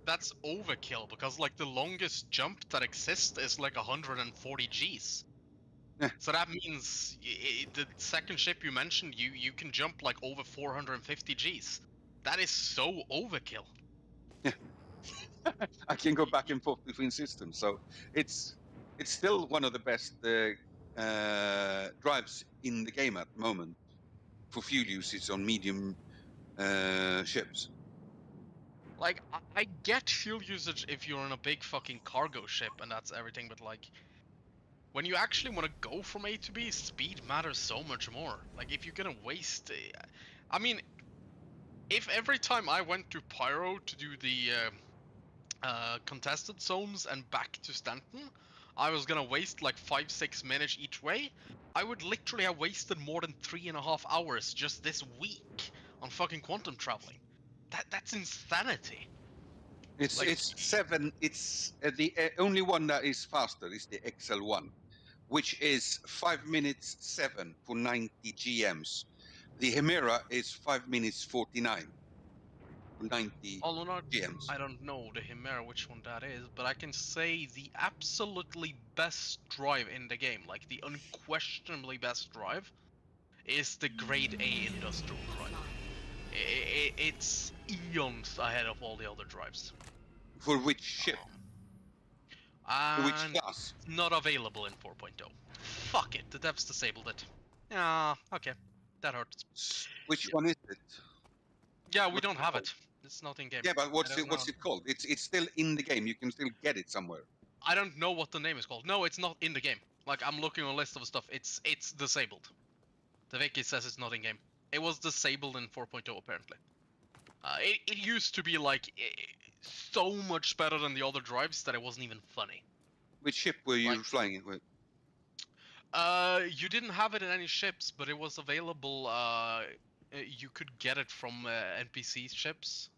that's overkill because like the longest jump that exists is like 140 Gs. Yeah. So that means the second ship you mentioned, you can jump like over 450 Gs. That is so overkill. Yeah. I can go back and forth between systems, so it's still one of the best drives in the game at the moment for fuel usage on medium ships. Like, I get fuel usage if you're on a big fucking cargo ship and that's everything, but like, when you actually want to go from A to B, speed matters so much more. Like, if you're gonna waste... I mean, if every time I went to Pyro to do the contested zones and back to Stanton, I was gonna waste like 5-6 minutes each way, I would literally have wasted more than 3.5 hours just this week on fucking quantum traveling. That's insanity. It's Like- it's 7. It's the only one that is faster is the XL1, which is 5 minutes 7 for 90 GMs. The Hemera is 5 minutes 49 for 90 Although not, GMs. I don't know the Hemera which one that is, but I can say the absolutely best drive in the game, like the unquestionably best drive, is the Grade A industrial drive. It's eons ahead of all the other drives. For which ship? For which And class? it's not available in 4.0. Fuck it, the devs disabled it. Yeah, okay. That hurts. Which one is it? Yeah, we What's don't it have called? it. It's not in game. Yeah, but what's I don't it know. called? It's still in the game. You can still get it somewhere. I don't know what the name is called. No, it's not in the game. Like, I'm looking on a list of stuff. It's disabled. The wiki says it's not in game. It was disabled in 4.0 apparently. It used to be like so much better than the other drives that it wasn't even funny. Which ship were you Like- flying it with? You didn't have it in any ships, but it was available. You could get it from NPC ships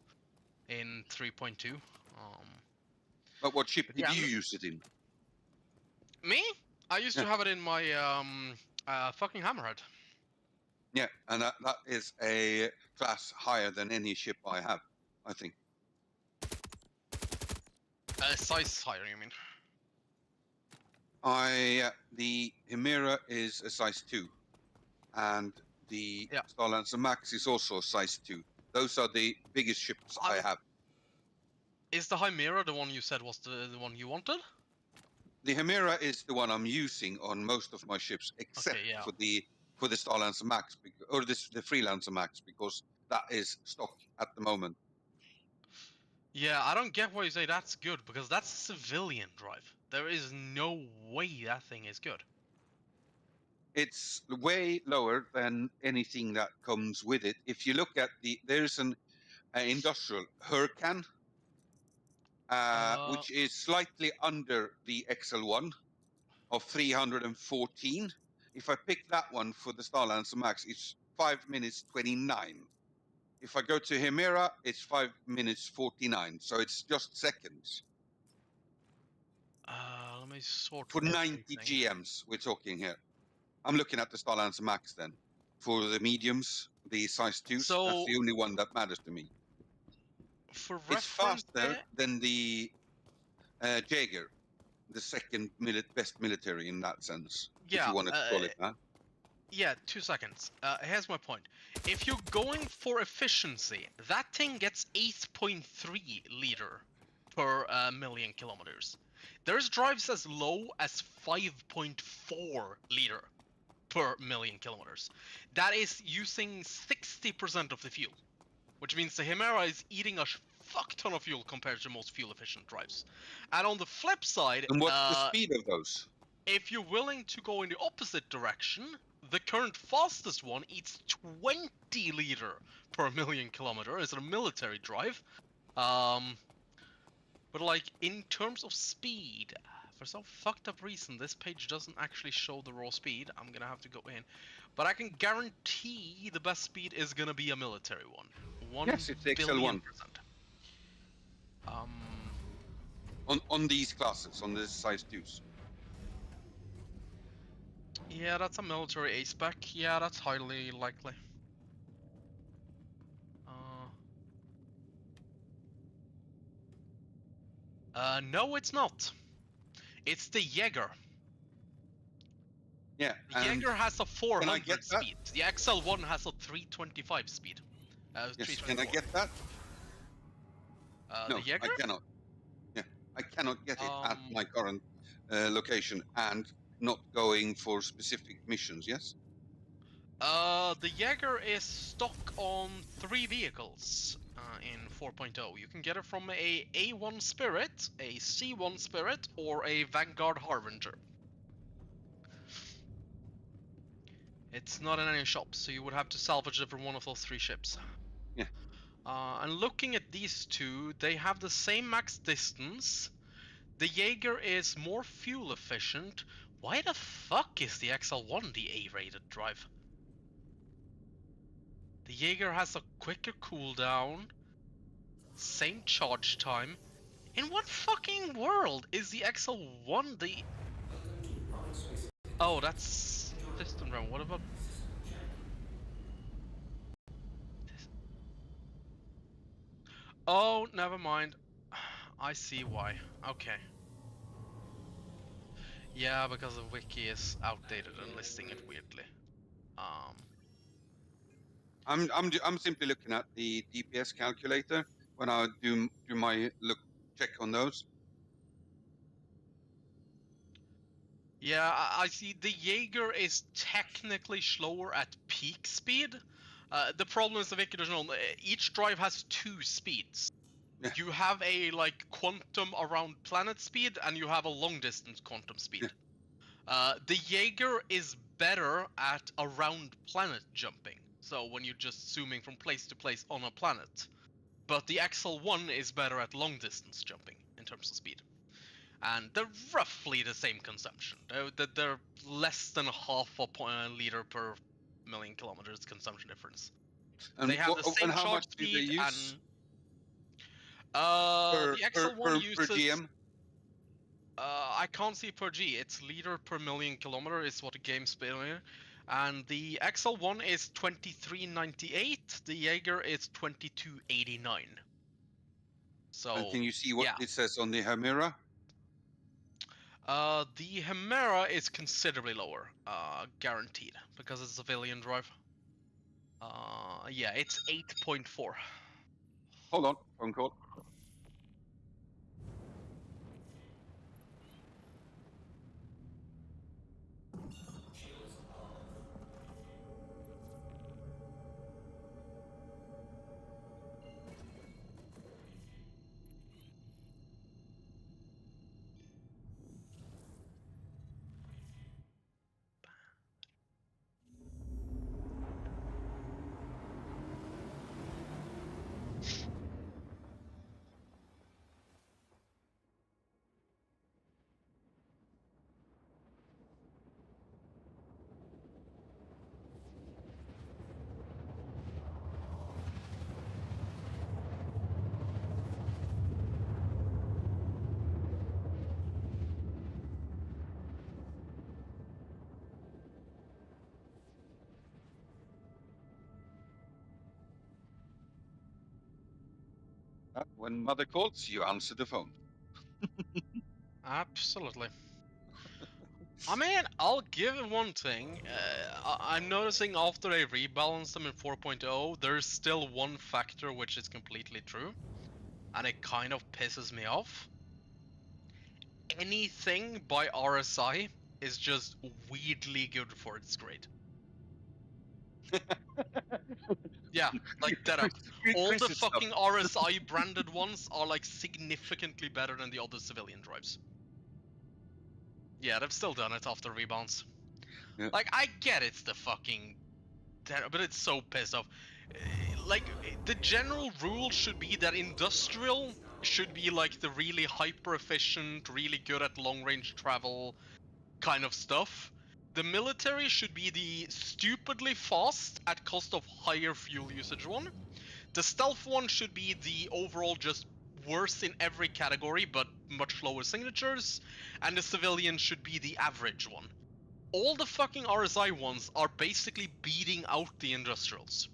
in 3.2. But what ship did yeah, you use it in? Me? I used to Yeah. have it in my fucking Hammerhead. Yeah, and that is a class higher than any ship I have, I think. Size higher, you mean? The Hemera is a size 2, and the Yeah. Starlancer Max is also a size 2. Those are the biggest ships I have. Is the Chimera the one you said was the one you wanted? The Hemera is the one I'm using on most of my ships, except yeah. for the Starlancer Max, or the Freelancer Max, because that is stock at the moment. Yeah, I don't get why you say that's good, because that's civilian drive. There is no way that thing is good. It's way lower than anything that comes with it. If you look at there's an industrial Hurcan, which is slightly under the XL1 of 314. If I pick that one for the Starlancer Max, it's 5 minutes 29. If I go to Hemera, it's 5 minutes 49. So it's just seconds. Let me sort For 90 everything. GMs, we're talking here. I'm looking at the Starlancer Max then. For the mediums, the size 2s, So- that's the only one that matters to me. For It's reference, faster than the Jaeger, the second best military in that sense, if Yeah, you want to call it that. yeah, 2 seconds. Here's my point. If you're going for efficiency, that thing gets 8.3 liter per million kilometers. There's drives as low as 5.4 liter per million kilometers. That is using 60% of the fuel, which means the Hemera is eating a fuck ton of fuel compared to most fuel efficient drives. And on the flip side, And what's the speed of those? if you're willing to go in the opposite direction, the current fastest one eats 20 liter per million kilometer. It's a military drive. But like in terms of speed, For some fucked up reason, this page doesn't actually show the raw speed. I'm gonna have to go in. But I can guarantee the best speed is gonna be a military one. 1 Yes, it's the billion XL1. percent. On these classes, on the size 2s. Yeah, that's a military A-spec. Yeah, that's highly likely. No, it's not. It's the Jaeger. Yeah. The Jaeger has a get 400 that? speed. The XL1 has a 325 speed. Yes. Can I 324. get that? No, the Jaeger? I cannot. Yeah, I cannot get it at Um, my current location and not going for specific missions. Yes. The Jaeger is stock on 3 vehicles in 4.0. You can get it from a A1 Spirit, a C1 Spirit, or a Vanguard Harbinger. It's not in any shops, so you would have to salvage it from one of those 3 ships. Yeah. And looking at these two, they have the same max distance. The Jaeger is more fuel efficient. Why the fuck is the XL1 the A-rated drive? The Jaeger has a quicker cooldown, same charge time. In what fucking world is the XL1 the... Oh, that's system RAM. What about... Oh, never mind. I see why. Okay. Yeah, because the wiki is outdated and listing it weirdly. I'm simply looking at the DPS calculator when I do my check on those. Yeah, I see the Jaeger is technically slower at peak speed. The problem is the wiki doesn't know. Each drive has 2 speeds. Yeah. You have a like quantum around planet speed, and you have a long distance quantum speed. Yeah. The Jaeger is better at around planet jumping. So when you're just zooming from place to place on a planet. But the XL1 is better at long distance jumping in terms of speed. And they're roughly the same consumption. They're less than half a liter per million kilometers consumption difference. And they have the same and how charge much do they speed use? and the XL1 uses per GM? I can't see per G. It's liter per million kilometer is what the game's spelling. And the XL1 is 2398. The Jaeger is 2289. So. And can you see what it says on the Hemera? The Hemera is considerably lower, guaranteed, because it's a civilian drive. Yeah, it's 8.4. Hold on, phone call. When mother calls, you answer the phone. Absolutely. I mean, I'll give it one thing. I'm noticing after I rebalance them in 4.0, there's still one factor which is completely true. And it kind of pisses me off. Anything by RSI is just weirdly good for its grade. Yeah, like that up. All the fucking RSI branded ones are like significantly better than the other civilian drives. Yeah, they've still done it after rebounds. Yeah. Like, I get it's the fucking... but it's so pissed off. Like, the general rule should be that industrial should be like the really hyper efficient, really good at long range travel kind of stuff. The military should be the stupidly fast at cost of higher fuel usage one. The stealth one should be the overall just worse in every category but much lower signatures. And the civilian should be the average one. All the fucking RSI ones are basically beating out the industrials.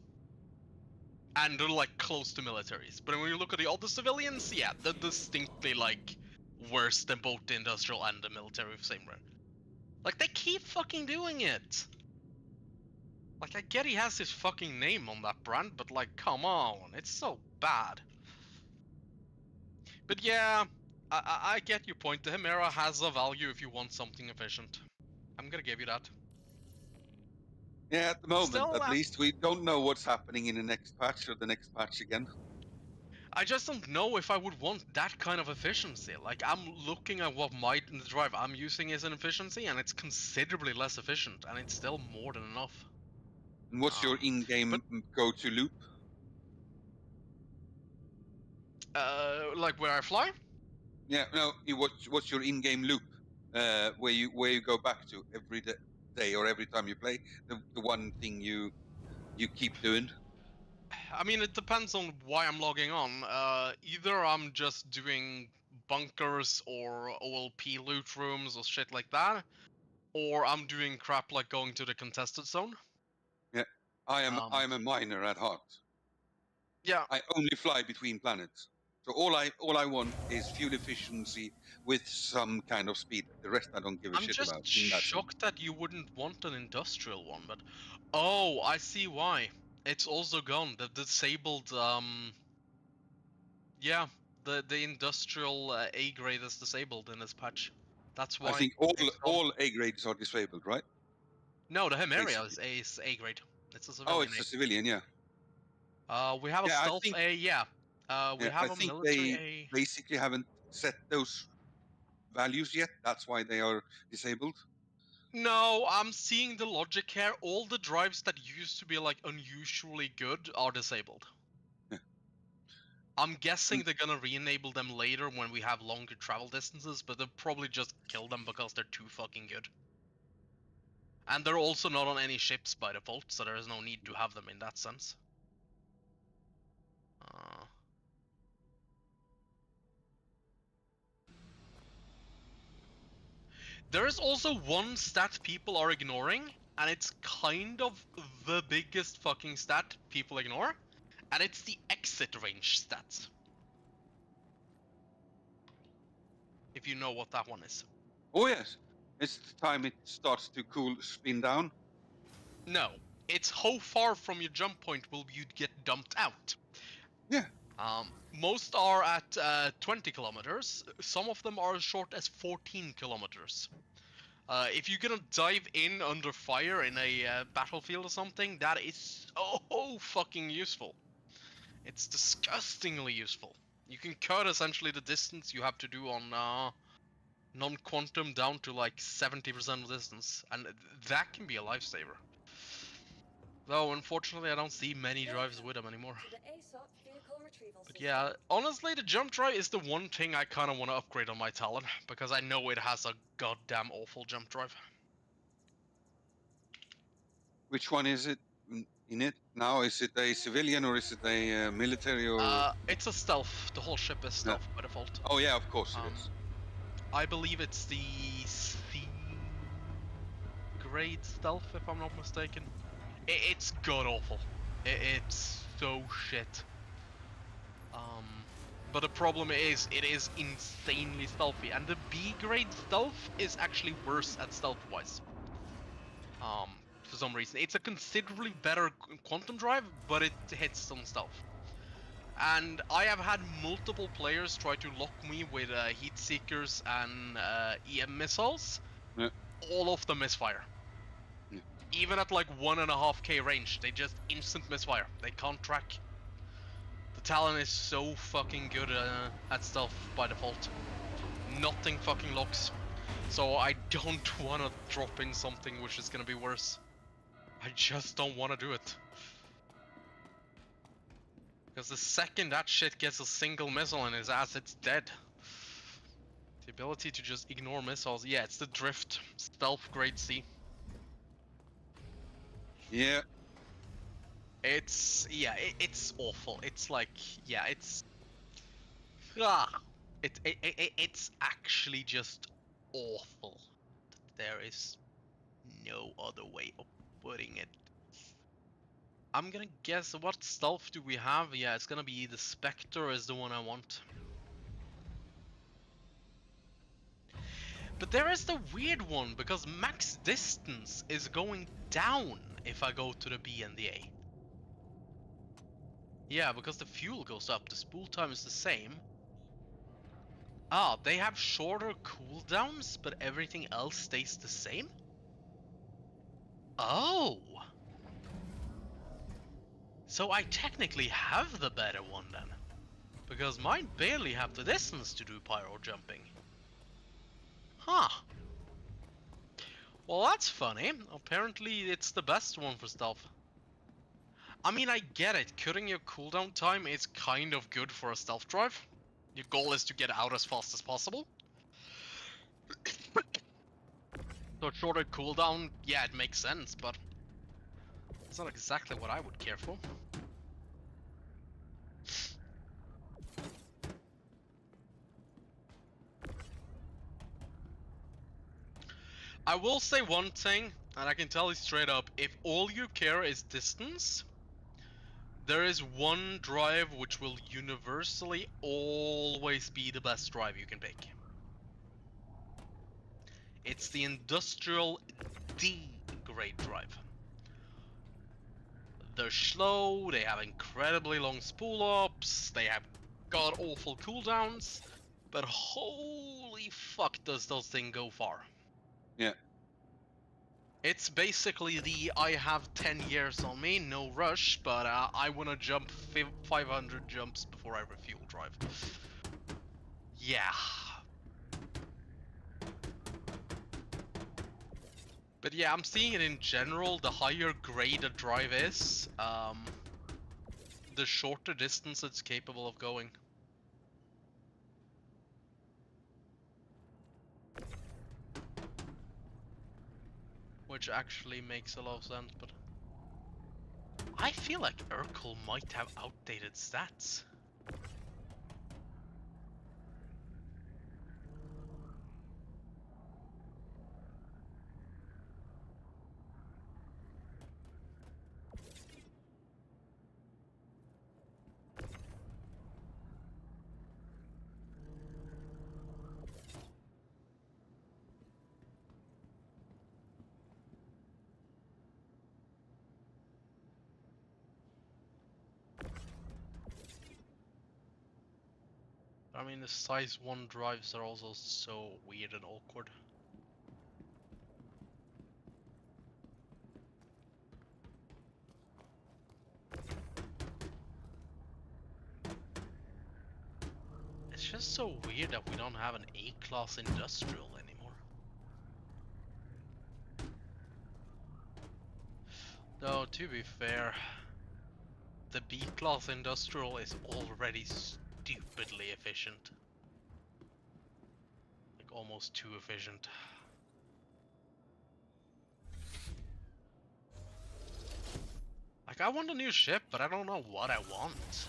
And they're like close to militaries. But when you look at the other civilians, yeah, they're distinctly like worse than both the industrial and the military with same rate. Like they keep fucking doing it. Like I get he has his fucking name on that brand, but like come on, it's so bad. But yeah, I get your point. The Chimera has a value if you want something efficient. I'm gonna give you that. Yeah, at the moment, Still, at least, we don't know what's happening in the next patch or the next patch again. I just don't know if I would want that kind of efficiency. Like, I'm looking at what the drive I'm using is an efficiency, and it's considerably less efficient, and it's still more than enough. And what's your in-game go-to loop? Like where I fly? Yeah, no. What's your in-game loop? Where you go back to every day or every time you play? The one thing you keep doing. I mean, it depends on why I'm logging on. Either I'm just doing bunkers or OLP loot rooms or shit like that, or I'm doing crap like going to the contested zone. Yeah, I am a miner at heart. Yeah, I only fly between planets. So all I want is fuel efficiency with some kind of speed. The rest I don't give a I'm shit just about. shocked that you wouldn't want an industrial one, but oh, I see why. It's also gone. The disabled yeah, the industrial A grade is disabled in this patch. That's why. I think all A grades are disabled, right? No, the Chimera Basically. is A grade. It's a Oh, civilian it's a civilian, yeah. We have a Yeah, I stealth think- A, yeah. We Yeah, have I a think military they A. basically haven't set those values yet. That's why they are disabled. No, I'm seeing the logic here. All the drives that used to be like unusually good are disabled. Yeah. I'm guessing they're gonna re-enable them later when we have longer travel distances, but they'll probably just kill them because they're too fucking good. And they're also not on any ships by default, so there is no need to have them in that sense. There is also one stat people are ignoring, and it's kind of the biggest fucking stat people ignore, and it's the exit range stats. If you know what that one is. Oh yes, it's the time it starts to spin down. No, it's how far from your jump point will you get dumped out. Yeah. Most are at 20 kilometers. Some of them are as short as 14 kilometers. If you're gonna dive in under fire in a battlefield or something, that is so fucking useful. It's disgustingly useful. You can cut essentially the distance you have to do on non-quantum down to like 70% of distance, and that can be a lifesaver. Though, unfortunately, I don't see many drives with them anymore. To the ASOP vehicle retrieval But system. yeah, honestly, the jump drive is the one thing I kind of want to upgrade on my Talon, because I know it has a goddamn awful jump drive. Which one is it in it now? Is it a civilian or is it a military or? It's a stealth. The whole ship is stealth by default. Oh yeah, of course it is. I believe it's the C grade stealth, if I'm not mistaken. It's god awful. It's so shit. But the problem is, it is insanely stealthy, and the B grade stealth is actually worse at stealth-wise. For some reason, it's a considerably better quantum drive, but it hits on stealth. And I have had multiple players try to lock me with heat seekers and EM missiles. Yeah. All of them misfire. Yeah. Even at like 1.5k range, they just instant misfire. They can't track. The Talon is so fucking good at stealth by default. Nothing fucking locks. So I don't want to drop in something which is gonna be worse. I just don't want to do it. Because the second that shit gets a single missile in his ass, it's dead. The ability to just ignore missiles. Yeah, it's the drift. Stealth grade C. Yeah. It's it's awful. It's like it's it's actually just awful. There is no other way of putting it. I'm gonna guess, what stealth do we have? Yeah, it's gonna be the Spectre is the one I want. But there is the weird one, because max distance is going down if I go to the B and the A. Yeah, because the fuel goes up, the spool time is the same. Ah, they have shorter cooldowns, but everything else stays the same? Oh! So I technically have the better one then. Because mine barely have the distance to do pyro jumping. Huh. Well, that's funny. Apparently it's the best one for stealth. I mean, I get it. Cutting your cooldown time is kind of good for a stealth drive. Your goal is to get out as fast as possible. So shorter cooldown, yeah, it makes sense, but it's not exactly what I would care for. I will say one thing, and I can tell you straight up, if all you care is distance, there is one drive which will universally always be the best drive you can pick. It's the industrial D grade drive. They're slow, they have incredibly long spool ups, they have god awful cooldowns, but holy fuck does those things go far. Yeah. It's basically the I have 10 years on me, no rush, but I want to jump 500 jumps before I refuel drive. Yeah. But yeah, I'm seeing it in general. The higher grade a drive is, the shorter distance it's capable of going. Which actually makes a lot of sense, but I feel like Urkel might have outdated stats. I mean, the size 1 drives are also so weird and awkward. It's just so weird that we don't have an A-class industrial anymore. Though, to be fair, the B-class industrial is already stupidly efficient. Like, almost too efficient. Like, I want a new ship, but I don't know what I want.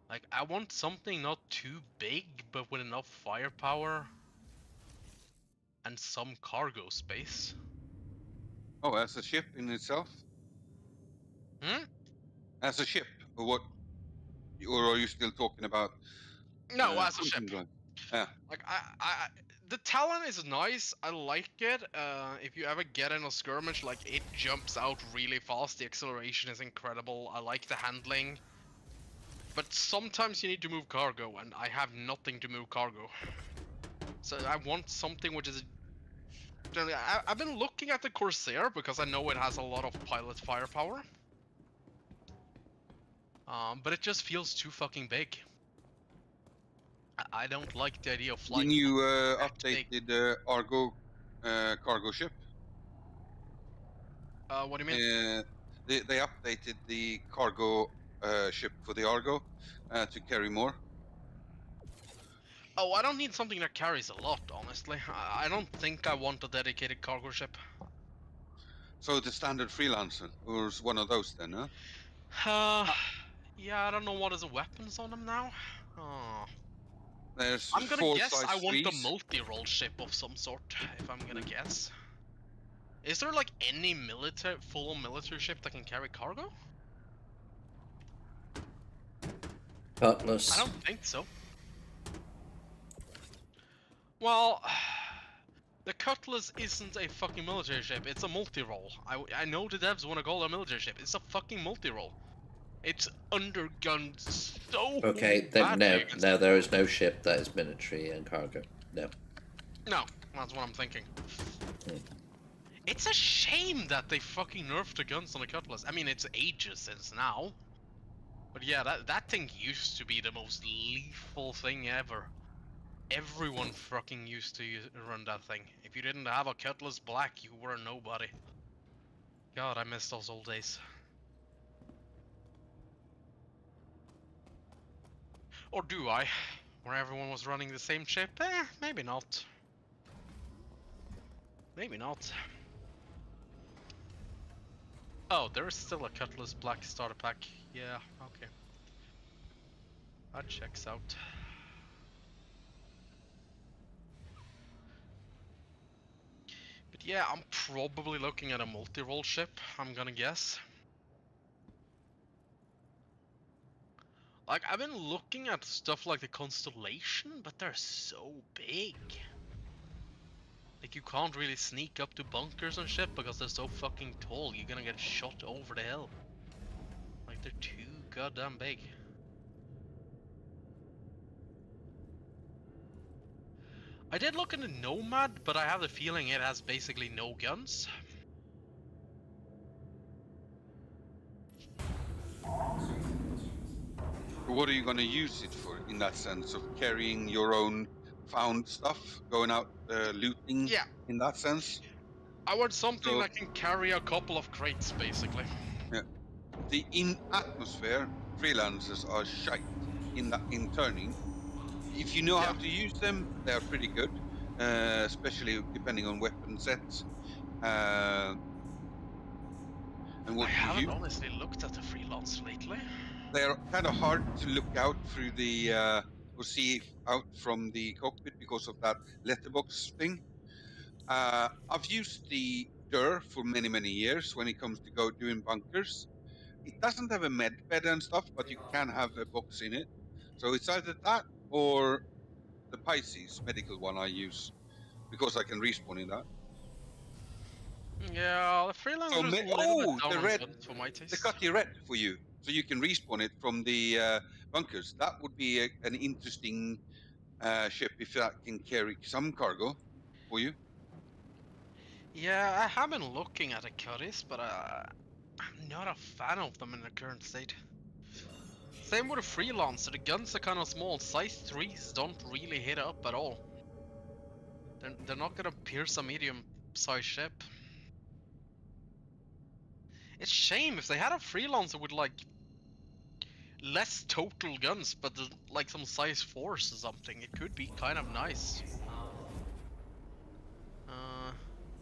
Like, I want something not too big, but with enough firepower and some cargo space. Oh, as a ship in itself? Hmm? As a ship, or what? Or are you still talking about? No, as a ship. Yeah. Like, the Talon is nice. I like it. If you ever get in a skirmish, like, it jumps out really fast. The acceleration is incredible. I like the handling. But sometimes you need to move cargo, and I have nothing to move cargo. So I want something which is... I've been looking at the Corsair because I know it has a lot of pilot firepower. But it just feels too fucking big. I don't like the idea of flying. The new updated Argo cargo ship. What do you mean? They updated the cargo ship for the Argo to carry more. Oh, I don't need something that carries a lot, honestly. I don't think I want a dedicated cargo ship. So the standard freelancer, or one of those then, huh? Yeah, I don't know what is the weapons on them now. Oh. There's I'm gonna 4 guess size I want a 3s. multi-role ship of some sort, if I'm gonna guess. Is there like any full military ship that can carry cargo? Cutlass. I don't think so. Well, the Cutlass isn't a fucking military ship, it's a multi-role. I know the devs want to call it a military ship, it's a fucking multi-role. It's undergunned so Okay, then badly no, against no, there is no ship that is military and cargo. No. No, that's what I'm thinking. Hmm. It's a shame that they fucking nerfed the guns on the Cutlass. I mean, it's ages since now. But yeah, that thing used to be the most lethal thing ever. Everyone fucking used to run that thing. If you didn't have a Cutlass Black, you were a nobody. God, I miss those old days. Or do I? Where everyone was running the same ship? Maybe not. Maybe not. Oh, there is still a Cutlass Black starter pack. Yeah, okay. That checks out. But yeah, I'm probably looking at a multi-role ship, I'm gonna guess. Like, I've been looking at stuff like the Constellation, but they're so big. Like, you can't really sneak up to bunkers and shit because they're so fucking tall, you're gonna get shot over the hill. Like, they're too goddamn big. I did look at the Nomad, but I have the feeling it has basically no guns. What are you going to use it for in that sense of carrying your own found stuff, going out looting Yeah, in that sense? I want something So, that can carry a couple of crates, basically. yeah. The in-atmosphere freelancers are shite in turning. If you know how Yeah. to use them, they are pretty good, especially depending on weapon sets and I what you haven't use. honestly looked at the freelance lately. They're kind of hard to look out through the or see out from the cockpit because of that letterbox thing. I've used the DUR for many years when it comes to go doing bunkers. It doesn't have a med bed and stuff, but you can have a box in it. So it's either that or the Pisces medical one I use because I can respawn in that. Yeah, the So freelancer's a little bit down the on red, guns for my the taste. cutty red for you, so you can respawn it from the bunkers. That would be an interesting ship if that can carry some cargo for you. Yeah, I have been looking at the Cutties, but I'm not a fan of them in the current state. Same with a freelancer, the guns are kind of small, size 3s don't really hit up at all. They're not gonna pierce a medium sized ship. It's a shame if they had a freelancer with like less total guns, but like some size 4s or something, it could be kind of nice.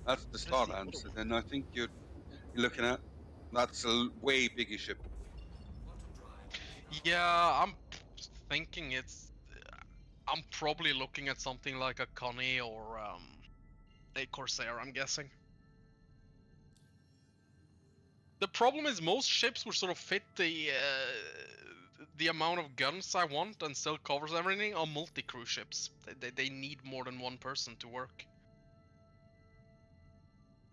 That's the Let's see. STARLINER. Then I think you're looking at that's a way bigger ship. Yeah, I'm thinking it's. I'm probably looking at something like a Connie or a Corsair, I'm guessing. The problem is most ships would sort of fit the amount of guns I want and still covers everything on multi-crew ships. They need more than one person to work.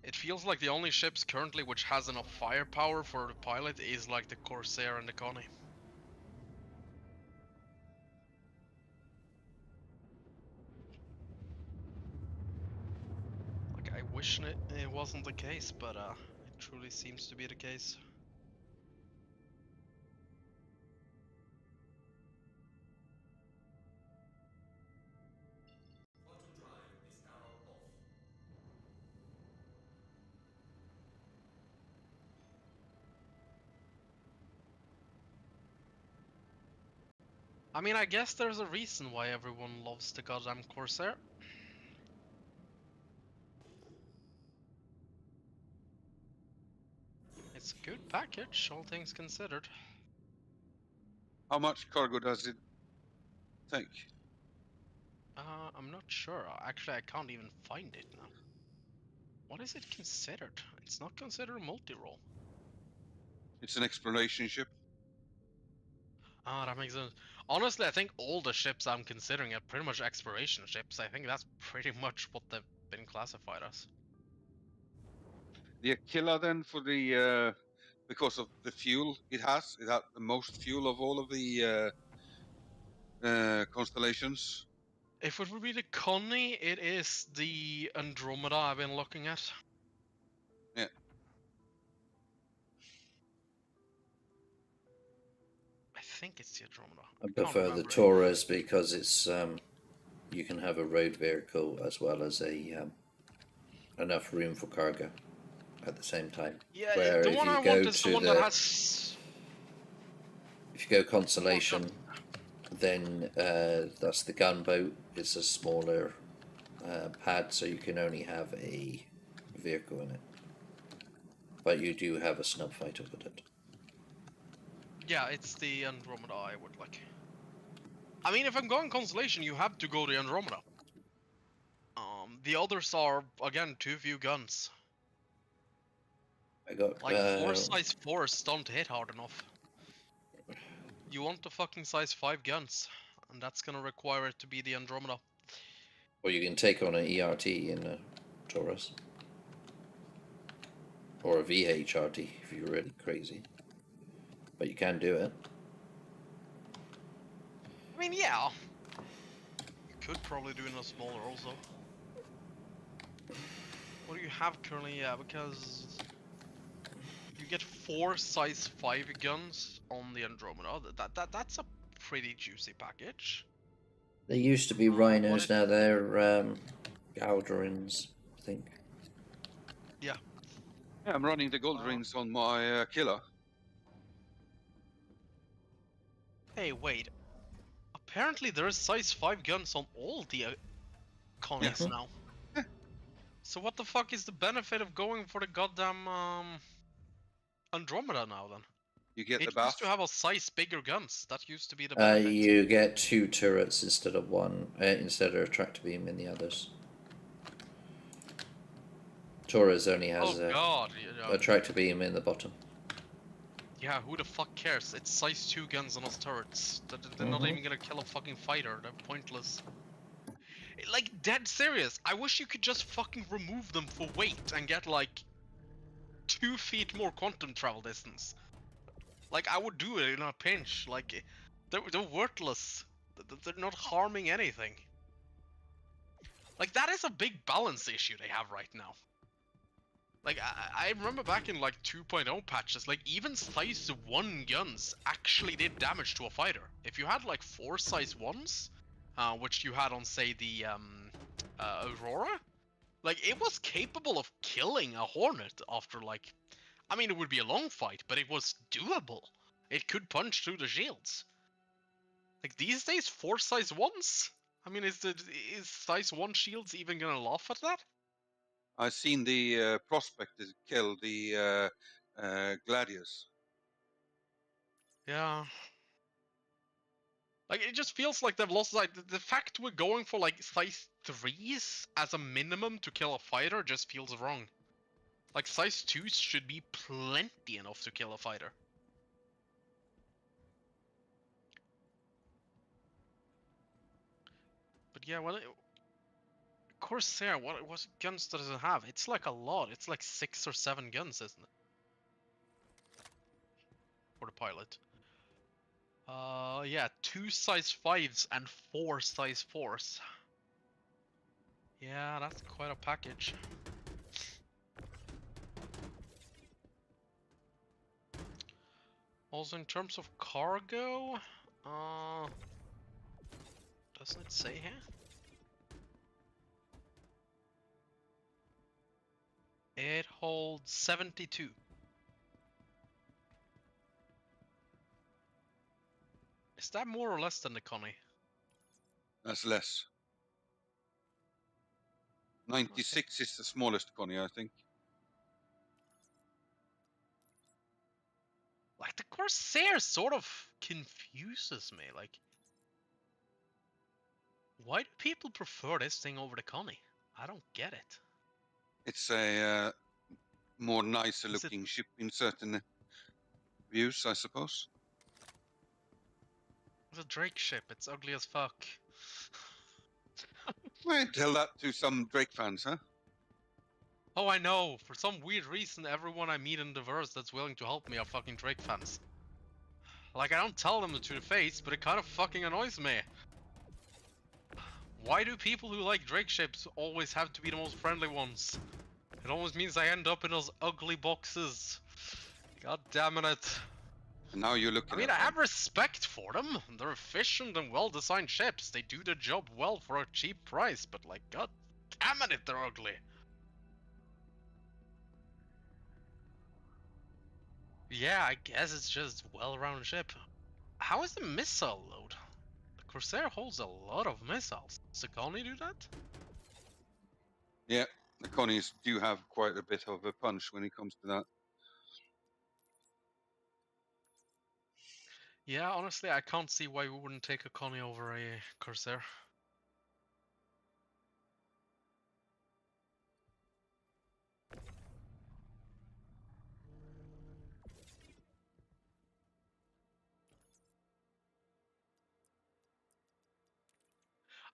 It feels like the only ships currently which has enough firepower for the pilot is like the Corsair and the Connie. Like, I wish it wasn't the case, but it truly seems to be the case. I mean, I guess there's a reason why everyone loves the goddamn Corsair. It's a good package, all things considered. How much cargo does it take? I'm not sure. Actually, I can't even find it now. What is it considered? It's not considered a multi-role. It's an exploration ship. Ah, that makes sense. Honestly, I think all the ships I'm considering are pretty much exploration ships. I think that's pretty much what they've been classified as. The Aquila then, for the because of the fuel it has the most fuel of all of the constellations. If it would be the Connie, it is the Andromeda I've been looking at. Yeah. I think it's the Andromeda. I can't prefer the remember. Taurus because it's you can have a road vehicle as well as a enough room for cargo at the same time. Yeah, Where the if one you I go want is the to one that has. if you go Constellation, then that's the gunboat. It's a smaller pad, so you can only have a vehicle in it. But you do have a snub fighter with it. Yeah, it's the Andromeda I would like. I mean, if I'm going Constellation, you have to go the Andromeda. The others are, again, too few guns. I got Like, 4 size 4s don't hit hard enough. You want the fucking size 5 guns, and that's gonna require it to be the Andromeda. or you can take on an ERT in a Taurus. Or a VHRT if you're really crazy. But you can do it. I mean, yeah. You could probably do it in a smaller also. What do you have currently? Yeah, because you get 4 size 5 guns on the Andromeda. That's a pretty juicy package. They used to be what rhinos, is- now they're Galdorins, I think. Yeah, I'm running the gold rings on my Aquila. Hey, wait. Apparently there is size 5 guns on all the Connies Mhm. now. So what the fuck is the benefit of going for the goddamn Andromeda now then? You get the It buff. used to have a size bigger guns. That used to be the benefit. You get 2 turrets instead of 1, instead of a tractor beam in the others. Taurus only has Oh god, a tractor beam in the bottom. yeah, who the fuck cares? It's size 2 guns on those turrets. They're not even gonna kill a fucking fighter. They're pointless. Like, dead serious. I wish you could just fucking remove them for weight and get like 2 feet more quantum travel distance. Like, I would do it in a pinch. Like, they're worthless. They're not harming anything. Like, that is a big balance issue they have right now. Like, I remember back in, like, 2.0 patches, like, even size 1 guns actually did damage to a fighter. If you had, like, 4 size 1s, which you had on, say, the, Aurora, like, it was capable of killing a Hornet after, like... I mean, it would be a long fight, but it was doable. It could punch through the shields. Like, these days, 4 size 1s? I mean, is size 1 shields even gonna laugh at that? I've seen the prospectors kill the gladius. Yeah. Like, it just feels like they've lost sight. The fact we're going for, like, size 3s as a minimum to kill a fighter just feels wrong. Like, size 2s should be plenty enough to kill a fighter. But yeah, well, Corsair, what guns does it have? It's like a lot. It's like 6 or 7 guns, isn't it? For the pilot. Yeah, 2 size 5s and 4 size 4s. Yeah, that's quite a package. Also, in terms of cargo, doesn't it say here? It holds 72. Is Is that more or less than the Connie? That's less. 96 is the smallest Connie, I think. Like, the Corsair sort of confuses me. Like, why do people prefer this thing over the Connie? I don't get it. It's a more nicer Is it- looking ship in certain views, I suppose. It's a Drake ship. It's ugly as fuck. Well, tell that to some Drake fans, huh? Oh, I know. For some weird reason, everyone I meet in the verse that's willing to help me are fucking Drake fans. Like, I don't tell them to the face, but it kind of fucking annoys me. Why do people who like Drake ships always have to be the most friendly ones? It always means I end up in those ugly boxes. God damn it. And now you're looking I mean, at I them. have respect for them. They're efficient and well-designed ships. They do the job well for a cheap price, but like, god damn it, they're ugly. Yeah, I guess it's just well-rounded ship. How is the missile load? The Corsair holds a lot of missiles. Does the Colony do that? Yeah, the Connies do have quite a bit of a punch when it comes to that. Yeah, honestly, I can't see why we wouldn't take a Connie over a Corsair.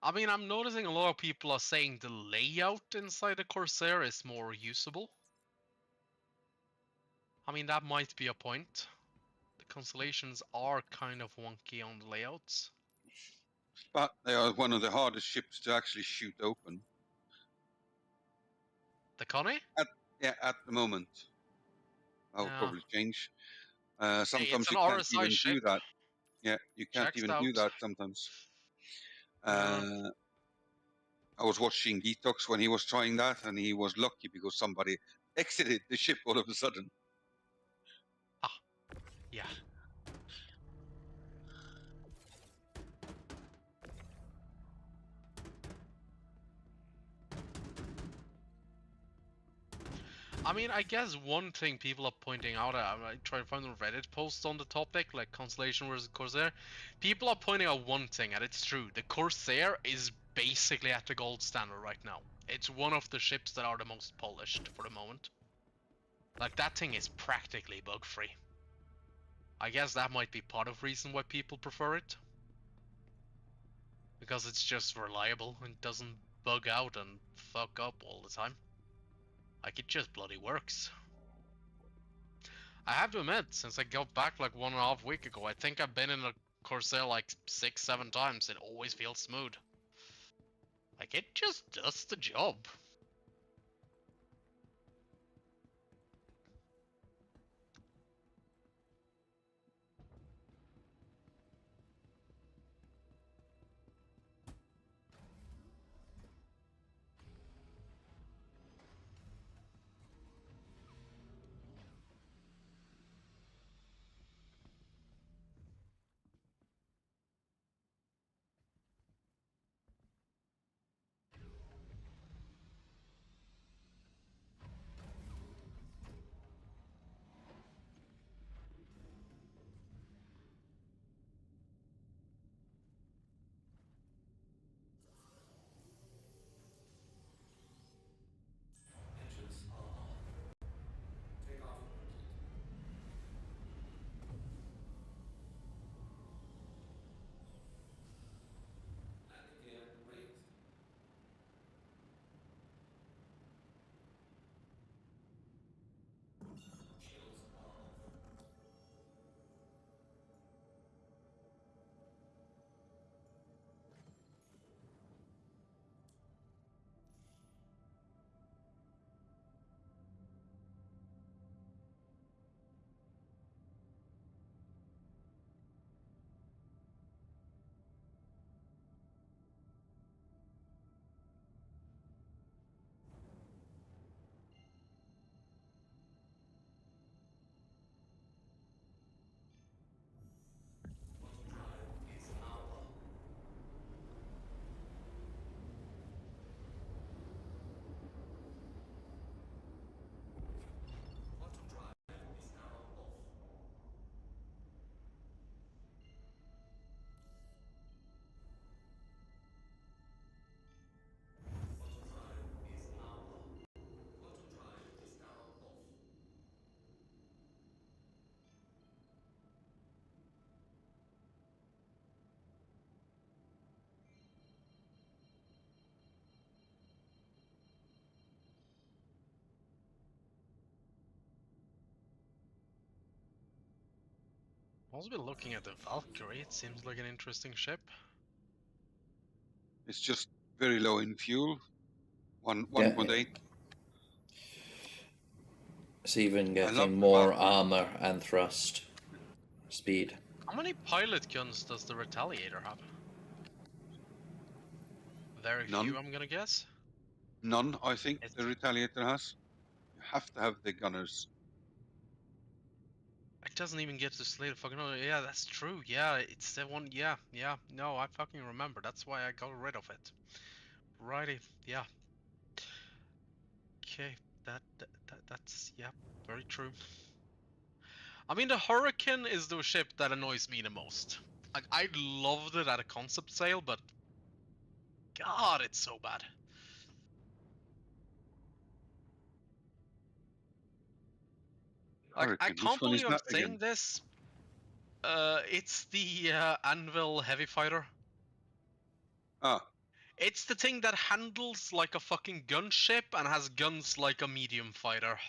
I mean, I'm noticing a lot of people are saying the layout inside the Corsair is more usable. I mean, that might be a point. The constellations are kind of wonky on the layouts. But they are one of the hardest ships to actually shoot open. The Connie? At the moment. I'll Yeah. probably change. Hey, Sometimes it's an you can't RSI even ship. do that. Yeah, you can't Checks even out. do that sometimes. Yeah. I was watching Detox when he was trying that, and he was lucky because somebody exited the ship all of a sudden. Yeah. I mean, I guess one thing people are pointing out, I try to find the Reddit posts on the topic, like Constellation versus Corsair. People are pointing out one thing, and it's true. The Corsair is basically at the gold standard right now. It's one of the ships that are the most polished for the moment. Like, that thing is practically bug-free. I guess that might be part of the reason why people prefer it. Because it's just reliable and doesn't bug out and fuck up all the time. Like, it just bloody works. I have to admit, since I got back like 1.5 weeks ago, I think I've been in a Corsair like 6-7 times. It always feels smooth. Like, it just does the job. Also been looking at the Valkyrie, it seems like an interesting ship. It's just very low in fuel. Yeah. 1.8. It's even love getting the more Valkyrie. armor and thrust speed. How many pilot guns does the Retaliator have? Very None. few, I'm gonna guess. None, I think, It's- the Retaliator has. You have to have the gunners. It doesn't even get to slay the fucking other. Yeah, that's true. Yeah, it's the one. Yeah. No, I fucking remember. That's why I got rid of it. Righty. Yeah. Okay. That's yeah. Very true. I mean, the Hurricane is the ship that annoys me the most. Like, I loved it at a concept sale, but God, it's so bad. Like, I Hurricane, can't which one is believe I'm that saying again? this. It's the Anvil heavy fighter. Ah, It's the thing that handles like a fucking gunship and has guns like a medium fighter.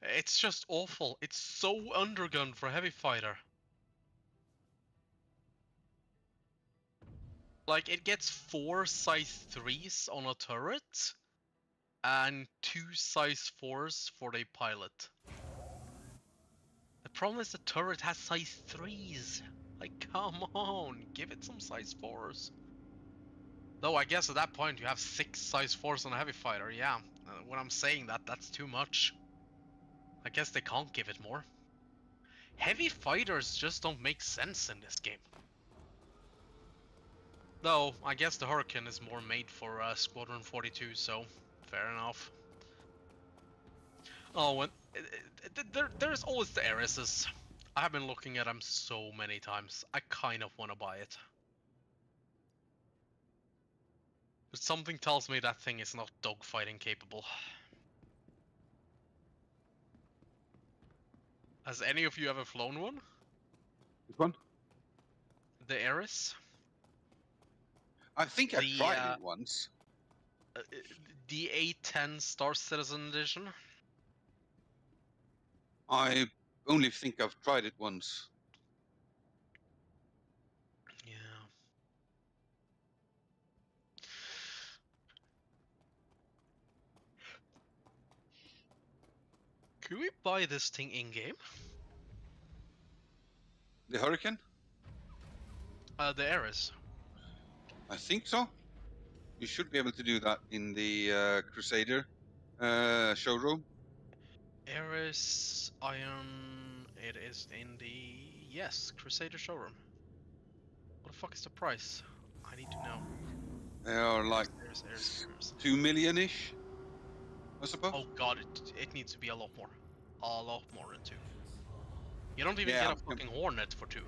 It's just awful. It's so undergunned for a heavy fighter. Like, it gets 4 size 3s on a turret and 2 size 4s for the pilot. The problem is the turret has size 3s. Like, come on, give it some size 4s. Though I guess at that point you have 6 size 4s on a heavy fighter, yeah. When I'm saying that, that's too much. I guess they can't give it more. Heavy fighters just don't make sense in this game. Though, I guess the Hurricane is more made for Squadron 42, so fair enough. Oh, and there's always the Heiresses. I have been looking at them so many times. I kind of want to buy it. But something tells me that thing is not dogfighting capable. Has any of you ever flown one? which one? The Ares? I think I The, tried it once. The A10 Star Citizen Edition? I only think I've tried it once. Yeah. Could we buy this thing in-game? The Hurricane? The Ares. I think so. You should be able to do that in the Crusader showroom. Ares Iron. It is in the Crusader showroom. What the fuck is the price? I need to know. They are like Ares. 2 million-ish, I suppose. Oh god, it needs to be a lot more. A lot more than 2. You don't even Yeah, get a fucking Hornet for 2.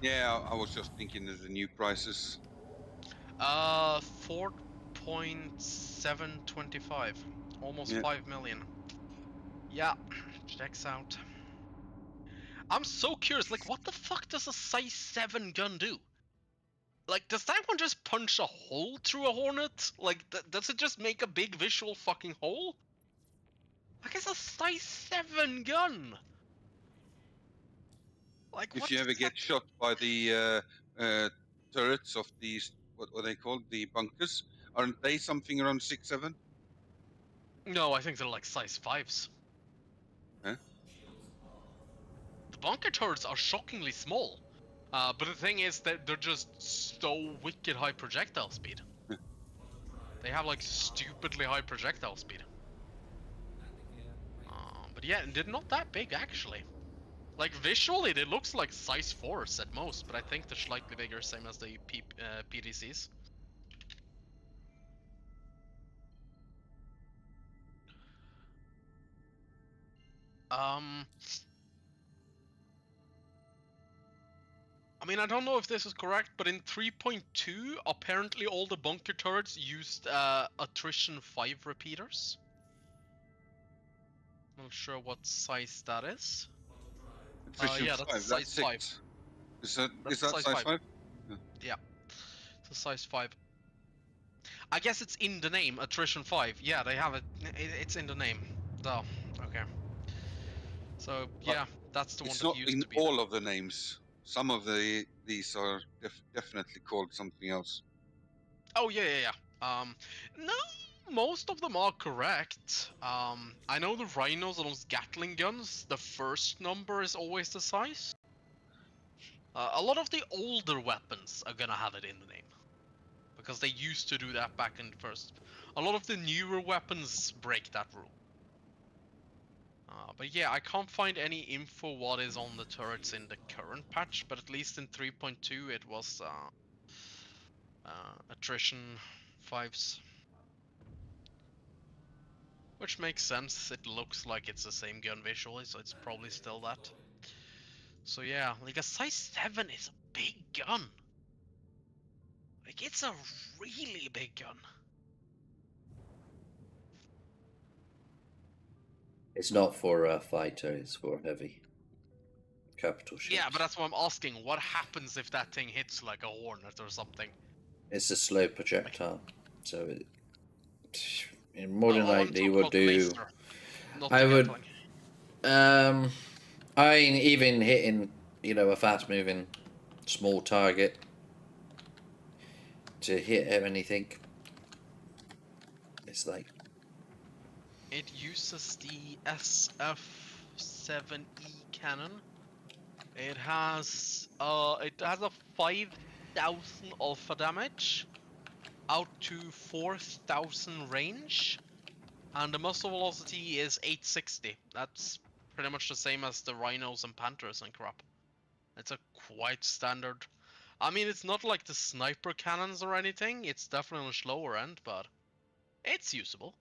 Yeah, I was just thinking of the new prices. 4.725. Almost Yeah. 5 million. Yeah, checks out. I'm so curious, like, what the fuck does a size 7 gun do? Like, does that one just punch a hole through a Hornet? Like, does it just make a big visual fucking hole? Like, it's a size 7 gun! Like, If what you does ever that... get shot by the turrets of these, what are they called? The bunkers? Aren't they something around 6-7? No, I think they're like size 5s. Huh? The bunker turrets are shockingly small. But the thing is that they're just so wicked high projectile speed. They have like stupidly high projectile speed. But yeah, they're not that big actually. Like visually, it looks like size 4s at most, but I think they're slightly bigger, same as the PDCs. I mean, I don't know if this is correct, but in 3.2, apparently all the bunker turrets used attrition 5 repeaters. Not sure what size that is. Attrition yeah, 5, that's size 6. 5. Is that That's size 5? Yeah. So size 5. I guess it's in the name, attrition 5. Yeah, they have it. It's in the name. Duh. Okay. So yeah, that's the one It's that not used in to be all there. of the names. Some of these are definitely called something else. Oh yeah. No, most of them are correct. I know the rhinos and those Gatling guns. The first number is always the size. A lot of the older weapons are gonna have it in the name because they used to do that back in first. A lot of the newer weapons break that rule. But yeah, I can't find any info what is on the turrets in the current patch, but at least in 3.2 it was attrition 5s. Which makes sense, it looks like it's the same gun visually, so it's probably still that. So yeah, like a size 7 is a big gun. Like it's a really big gun. It's not for a fighter, it's for heavy capital ships. Yeah, but that's what I'm asking. What happens if that thing hits like a hornet or something? It's a slow projectile, so it more than I'm likely talking will about the do. laser, not I the would. Gatling. I mean, even hitting, a fast-moving small target to hit anything, it's like. It uses the SF-7E cannon. It has a 5,000 alpha damage, out to 4,000 range, and the muzzle velocity is 860. That's pretty much the same as the rhinos and panthers and crap. It's a quite standard. I mean, it's not like the sniper cannons or anything. It's definitely on the slower end, but it's usable.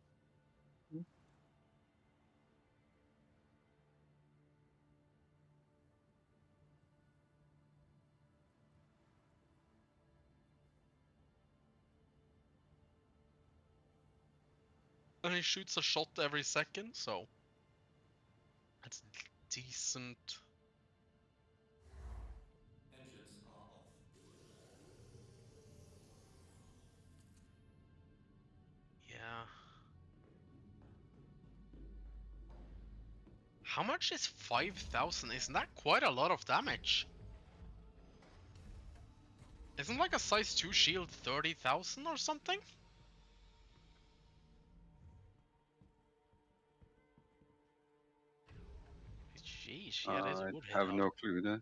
And he shoots a shot every second, so that's decent. Yeah. How much is 5,000? Isn't that quite a lot of damage? Isn't like a size 2 shield 30,000 or something? Jeez, yeah, this I would hit have hard. no clue there.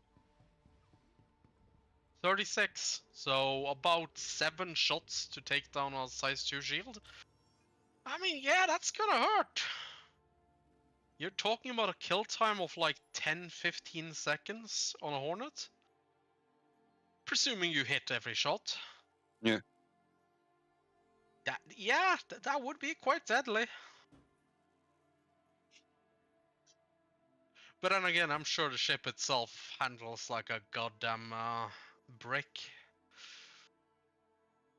36, so about 7 shots to take down a size 2 shield. I mean, yeah, that's gonna hurt. You're talking about a kill time of like 10-15 seconds on a Hornet. Presuming you hit every shot. Yeah. That would be quite deadly. But then again, I'm sure the ship itself handles like a goddamn brick.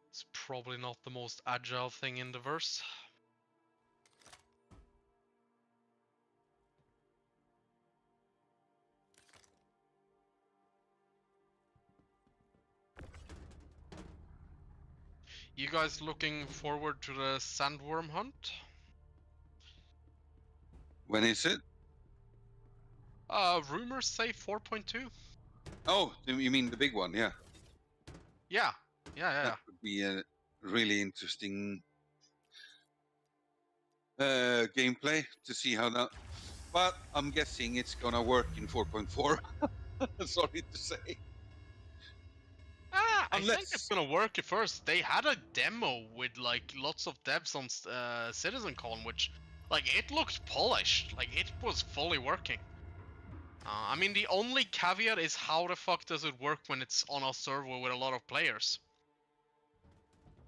It's probably not the most agile thing in the verse. You guys looking forward to the sandworm hunt? When is it? Rumors say 4.2. Oh, you mean the big one? Yeah. Yeah. That would be a really interesting gameplay to see how that. But I'm guessing it's gonna work in 4.4. Sorry to say. I think it's gonna work at first. They had a demo with like lots of devs on CitizenCon, which like it looked polished, like it was fully working. I mean, the only caveat is how the fuck does it work when it's on a server with a lot of players?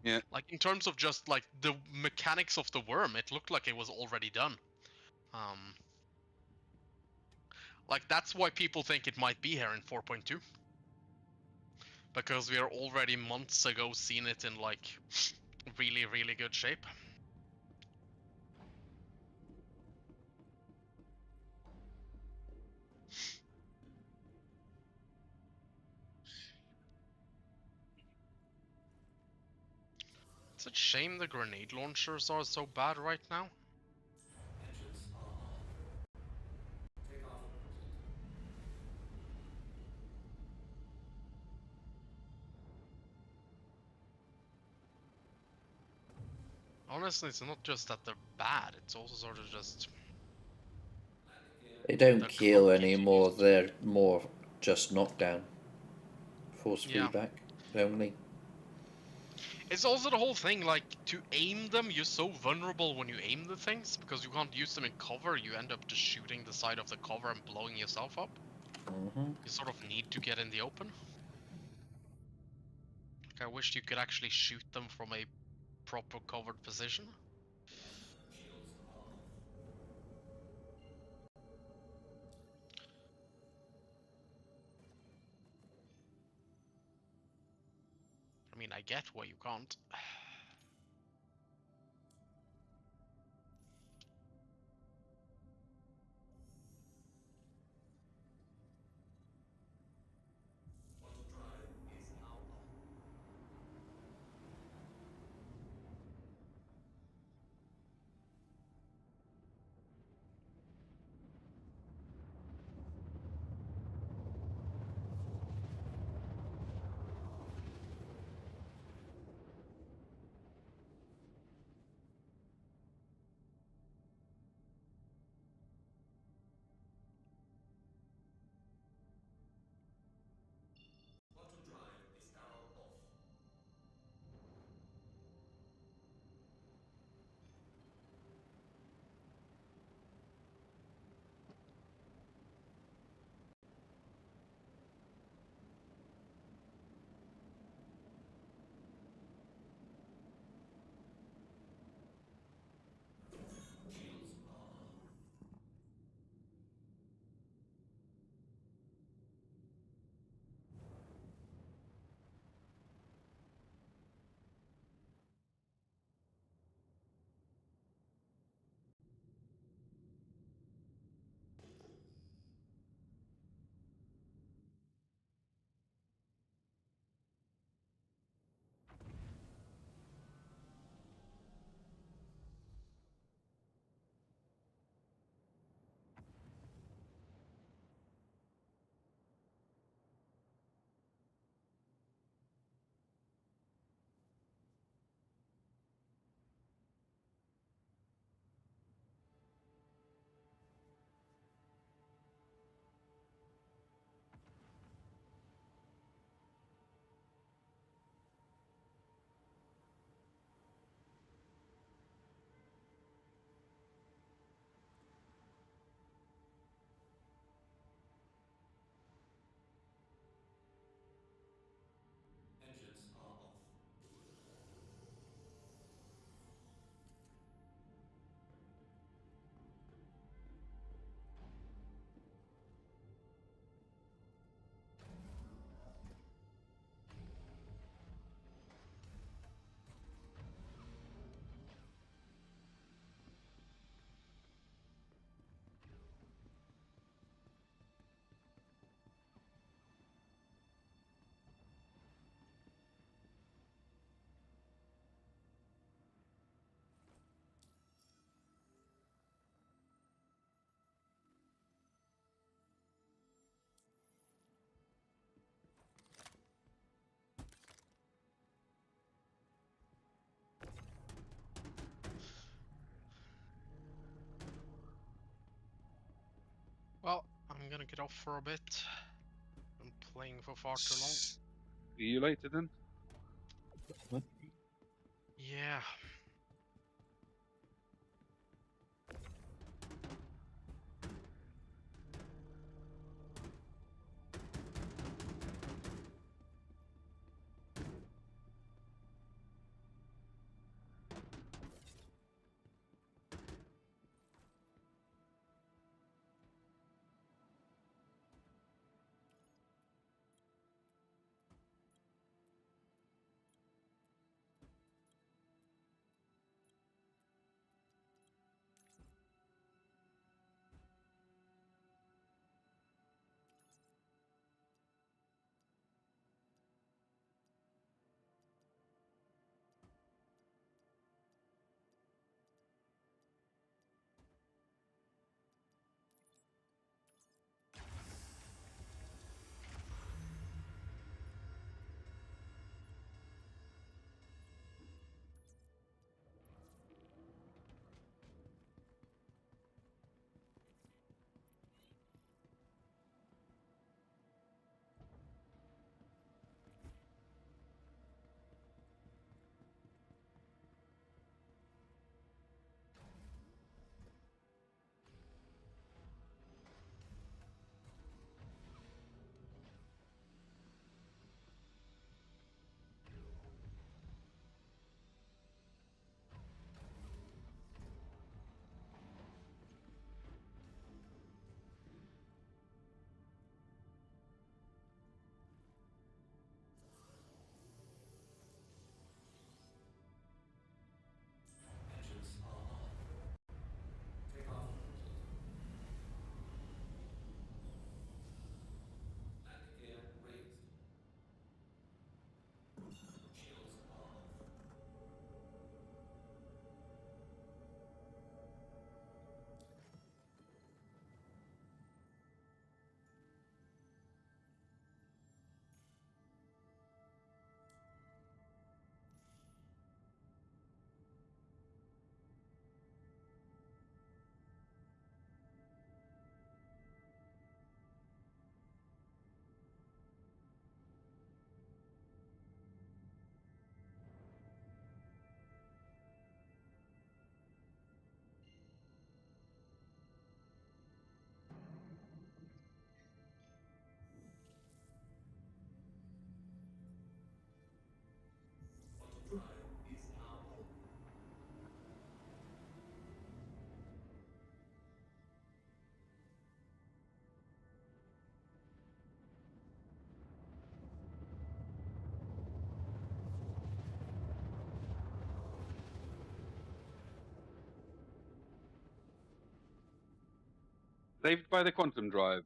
Yeah. Like in terms of just like the mechanics of the worm, it looked like it was already done. Like that's why people think it might be here in 4.2. Because we are already months ago seeing it in like really, really good shape. It's a shame the grenade launchers are so bad right now. honestly, it's not just that they're bad, it's also sort of just... They don't they're kill clunky to anymore, use. they're more just knockdown. Force Yeah. feedback only. It's also the whole thing, like, to aim them, you're so vulnerable when you aim the things, because you can't use them in cover, you end up just shooting the side of the cover and blowing yourself up. Mm-hmm. You sort of need to get in the open. Like, I wish you could actually shoot them from a proper covered position. I mean, I get why you can't. Well, I'm gonna get off for a bit. I'm playing for far too long. See you later then. Yeah. Saved by the quantum drive.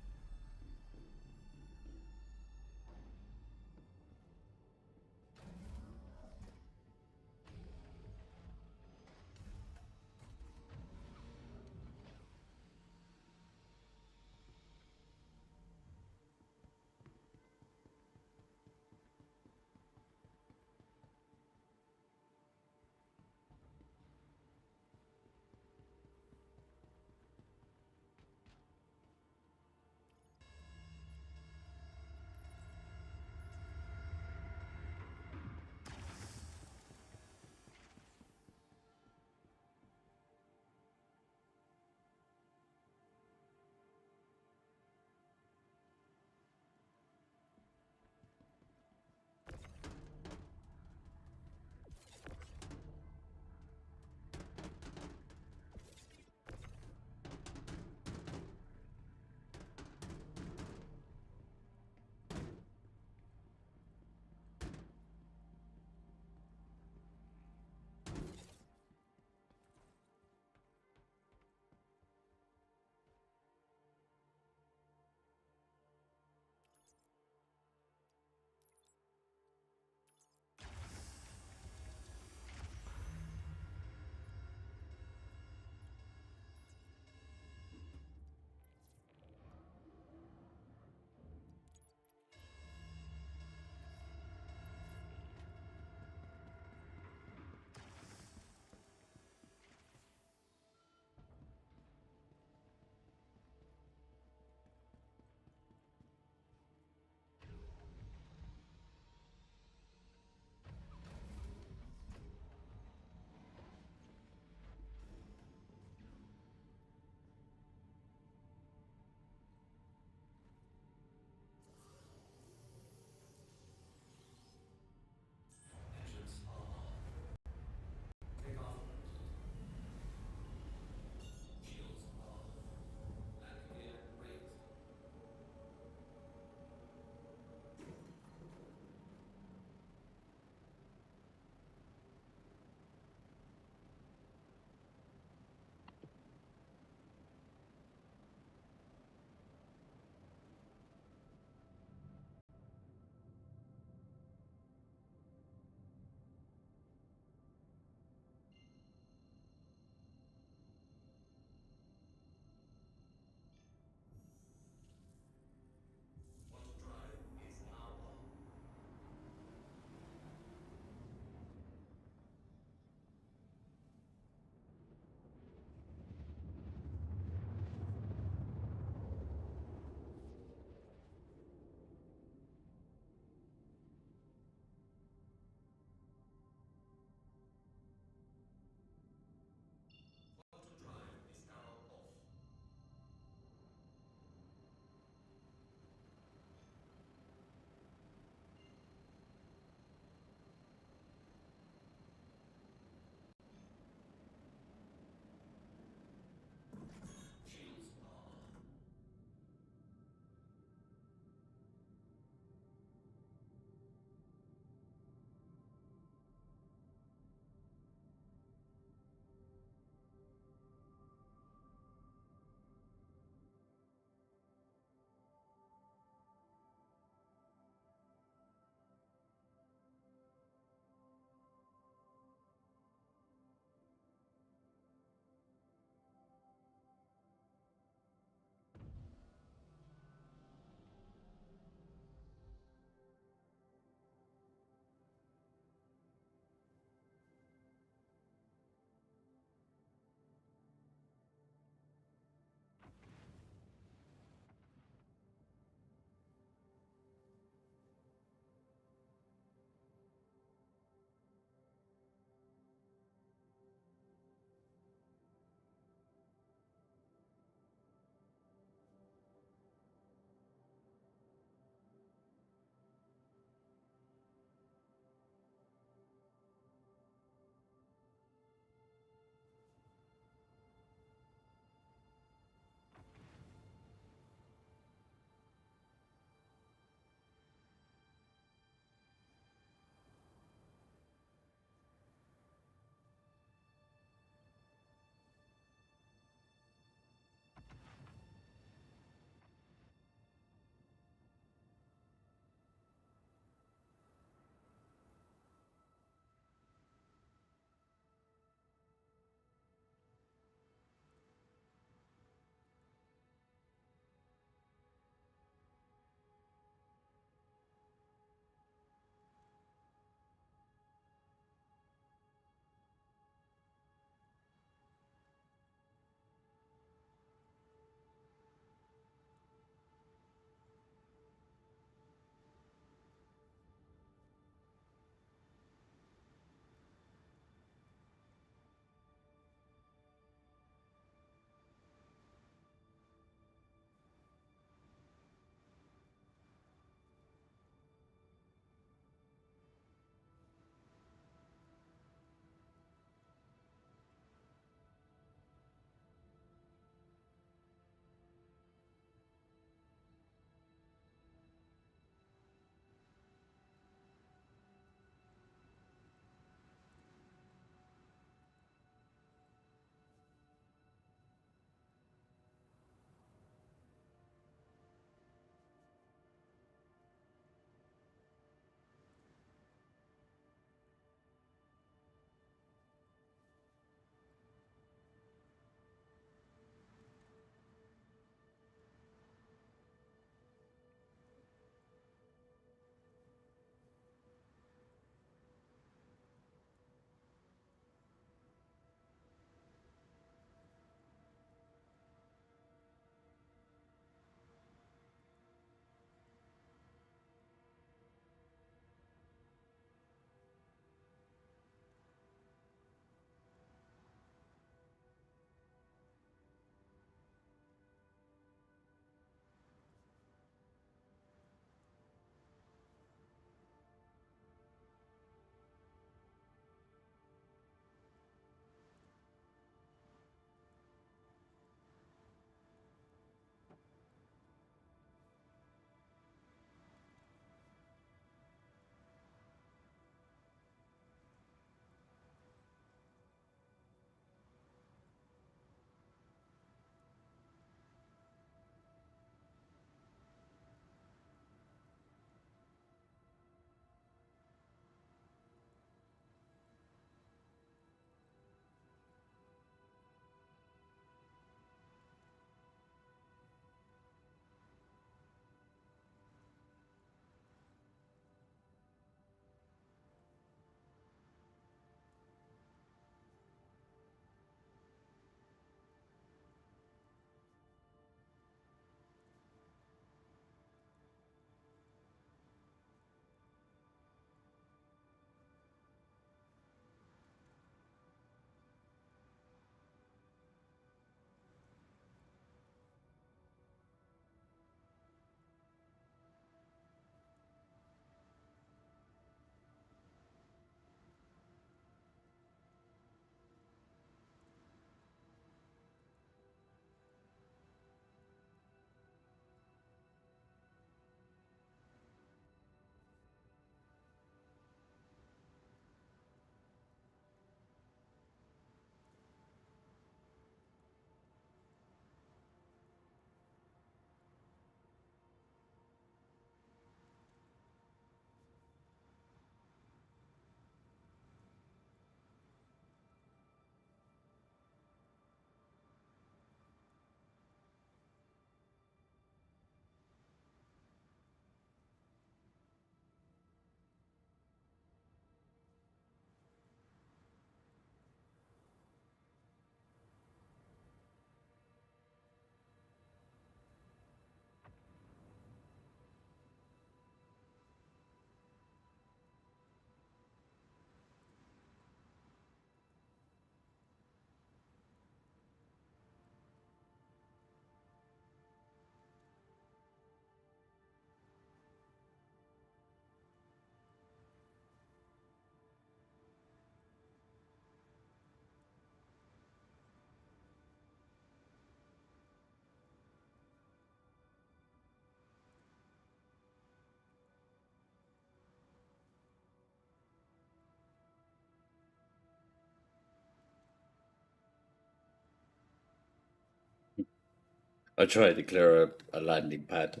I tried to clear a landing pad.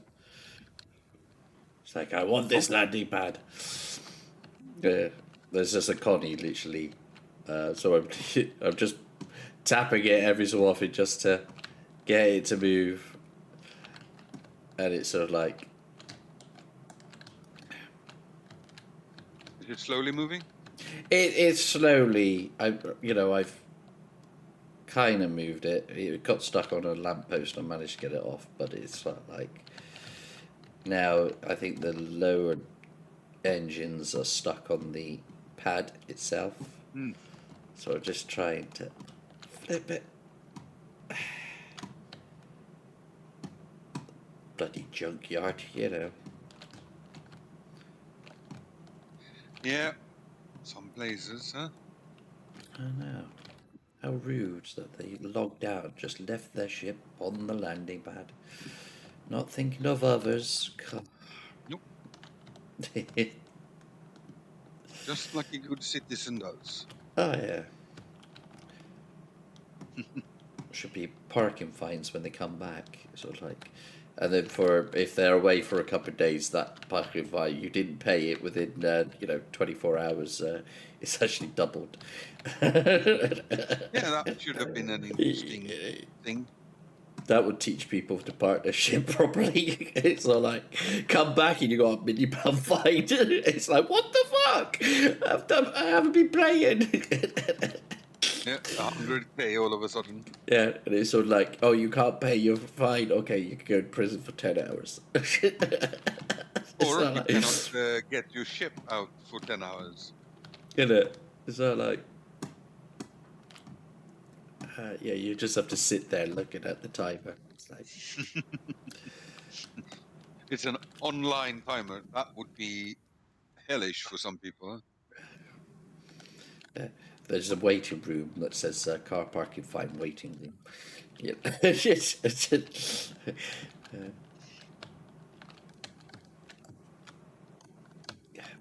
It's like, I want this landing pad. Yeah, there's just a Connie, literally. So I'm just tapping it every so often just to get it to move. And it's sort of like... Is it slowly moving? It's slowly... I've kind of moved it. It got stuck on a lamppost and I managed to get it off. But it's like... Now, I think the lower engines are stuck on the pad itself. So I'm just trying to flip it. Bloody junkyard, you know. Yeah. Some places, huh? I know. How rude that they logged out, just left their ship on the landing pad. Not thinking of others. Nope. Just like a good citizen does. Oh, yeah. Should be parking fines when they come back. Sort of like, and then if they're away for a couple of days, that parking fine, you didn't pay it within 24 hours. It's actually doubled. Yeah, that should have been an interesting thing. That would teach people to park their ship properly. It's all like, come back and you got a £1 million fine. It's like, what the fuck? I haven't been playing. Yeah, 100k all of a sudden. Yeah, and it's sort of like, oh, you can't pay your fine. Okay, you can go to prison for 10 hours. Or you cannot get your ship out for 10 hours. Isn't it? It's not like... yeah, you just have to sit there looking at the timer. It's like... It's an online timer. That would be hellish for some people, huh? There's a waiting room that says car parking fine waiting room. Yeah.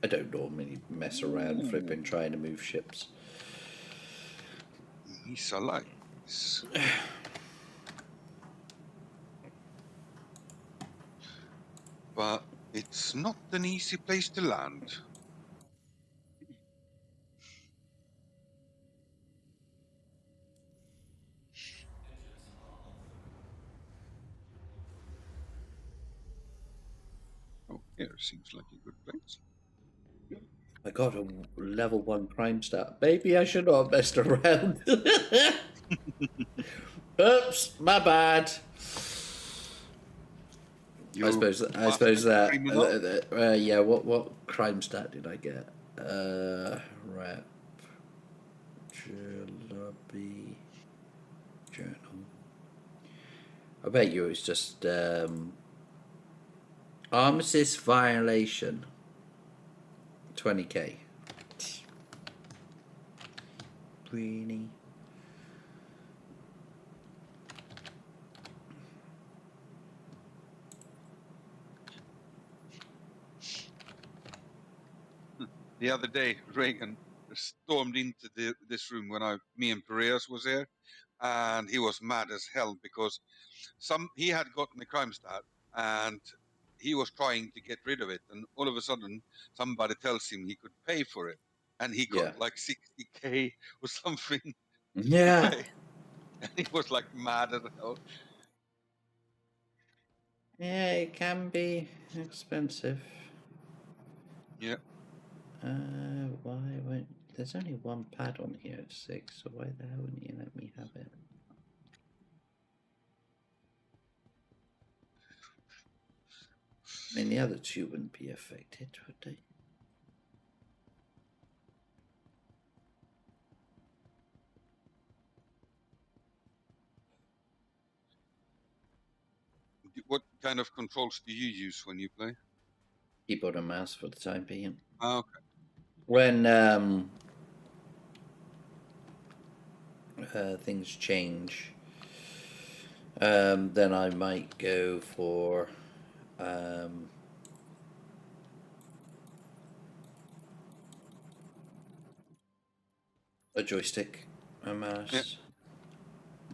I don't normally mess around flipping trying to move ships. He's alive. But it's not an easy place to land. Oh, here seems like a good place. I got a level 1 crime stat. Maybe I should not have messed around. Oops, my bad. I suppose that. Yeah. What crime stat did I get? Rep. Jalopy. Journal. I bet you it was just armistice violation. 20k. Really? The other day, Reagan stormed into this room when me and Perez was there, and he was mad as hell because he had gotten a crime stat and he was trying to get rid of it, and all of a sudden somebody tells him he could pay for it, and he got like 60k or something. Yeah. And he was like mad as hell. Yeah, it can be expensive. Yeah. Why won't... There's only one pad on here at 6, so why the hell wouldn't you let me have it? I mean, the other two wouldn't be affected, would they? What kind of controls do you use when you play? Keyboard and mouse for the time being. Oh, okay. When things change, then I might go for a joystick, a mouse,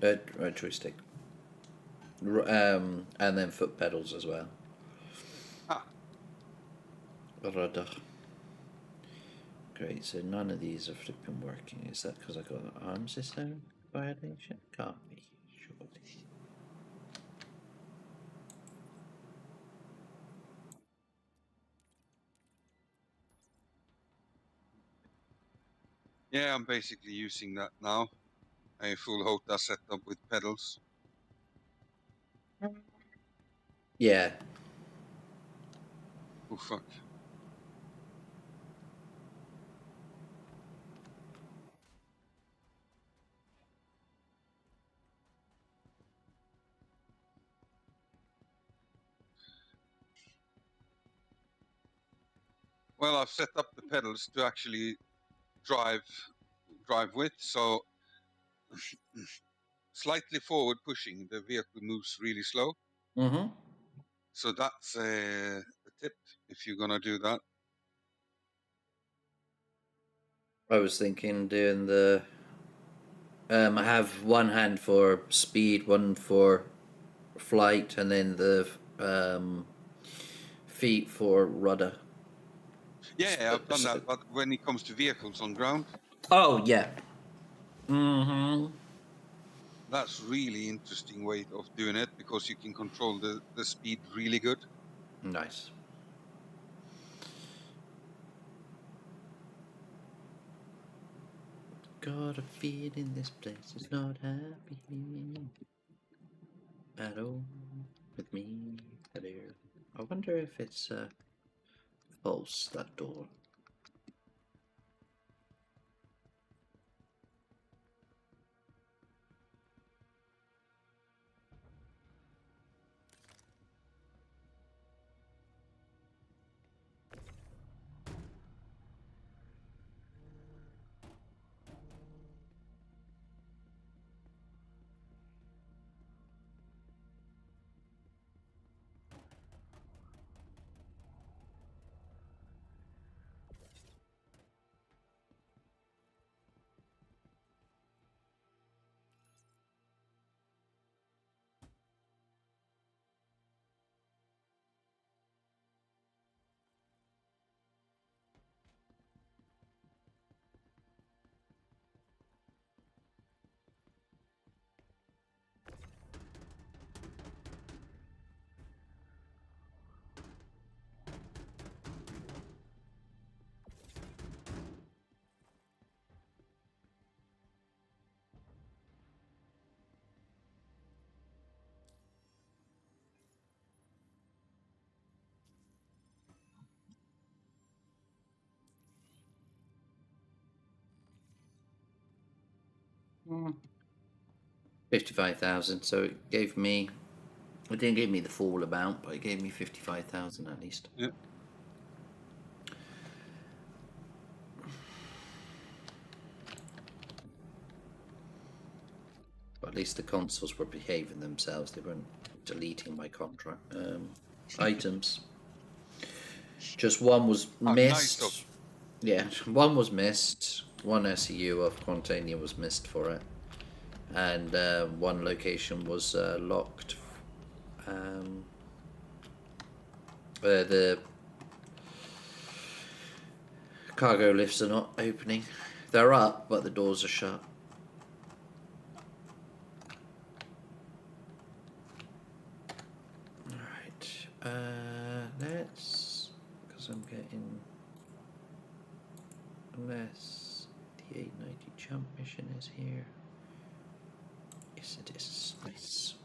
a joystick. And then foot pedals as well. Ah. Rudder. Great, so none of these are flipping working. Is that because I got an arm system violation? Can't be, surely. Yeah, I'm basically using that now. A full HOTA setup with pedals. Yeah. Oh fuck. Well, I've set up the pedals to actually drive with, so slightly forward pushing, the vehicle moves really slow. Mm-hmm. So that's a tip if you're gonna do that. I was thinking doing the. I have one hand for speed, one for flight, and then the feet for rudder. Yeah, I've done that, but when it comes to vehicles on ground, Oh yeah. Mm-hmm. that's really interesting way of doing it because you can control the speed really good. Nice. Got a feeling this place is not happy at all with me. Hello. I wonder if it's false, that door. Mm. 55,000, so it gave me. It didn't give me the full amount, but it gave me 55,000 at least. Yeah. But at least the consoles were behaving themselves. They weren't deleting my contract items. Just one was missed. Nice. Yeah, one was missed. One SEU of Quantania was missed for it, and one location was locked. The cargo lifts are not opening. They're up, but the doors are shut. Alright, let's, because I'm getting, unless the 890 jump mission is here. Yes, it is. Nice.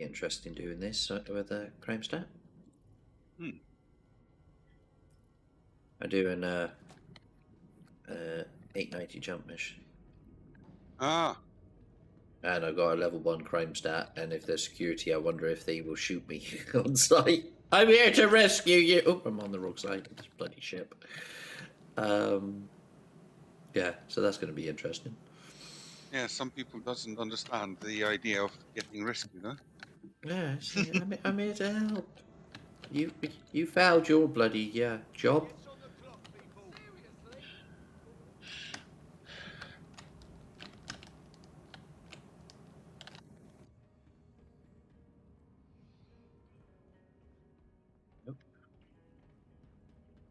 interesting doing this with a crime stat. Hmm. I do an 890 jump mission. Ah, And I've got a level 1 crime stat, and if there's security, I wonder if they will shoot me on sight. I'm here to rescue you! Oh, I'm on the wrong side of this bloody ship. Yeah, so that's going to be interesting. yeah, some people doesn't understand the idea of getting rescued, huh? Yeah, see, I'm here to help. You failed your bloody job.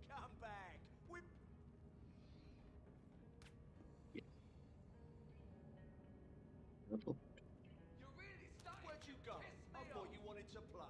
Come back. Oh, You're really stuck. Where'd you go? I thought you wanted to play.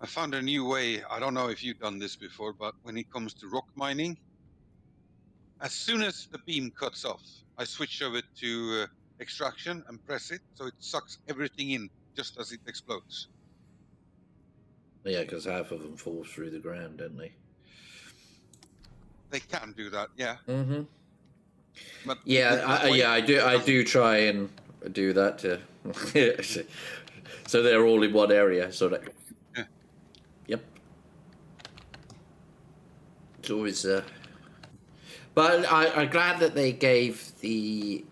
I found a new way. I don't know if you've done this before, but when it comes to rock mining, as soon as the beam cuts off, I switch over to extraction and press it, so it sucks everything in just as it explodes. Yeah, because half of them fall through the ground, don't they? They can do that, yeah. Mm-hmm. But Yeah, I do try and do that to, so they're all in one area. So that, yeah. Yep. It's always, but I'm glad that they gave the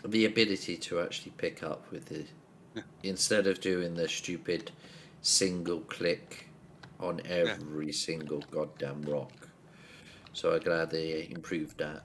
ability to actually pick up with the, instead of doing the stupid single click on every single goddamn rock. So I'm glad they improved that.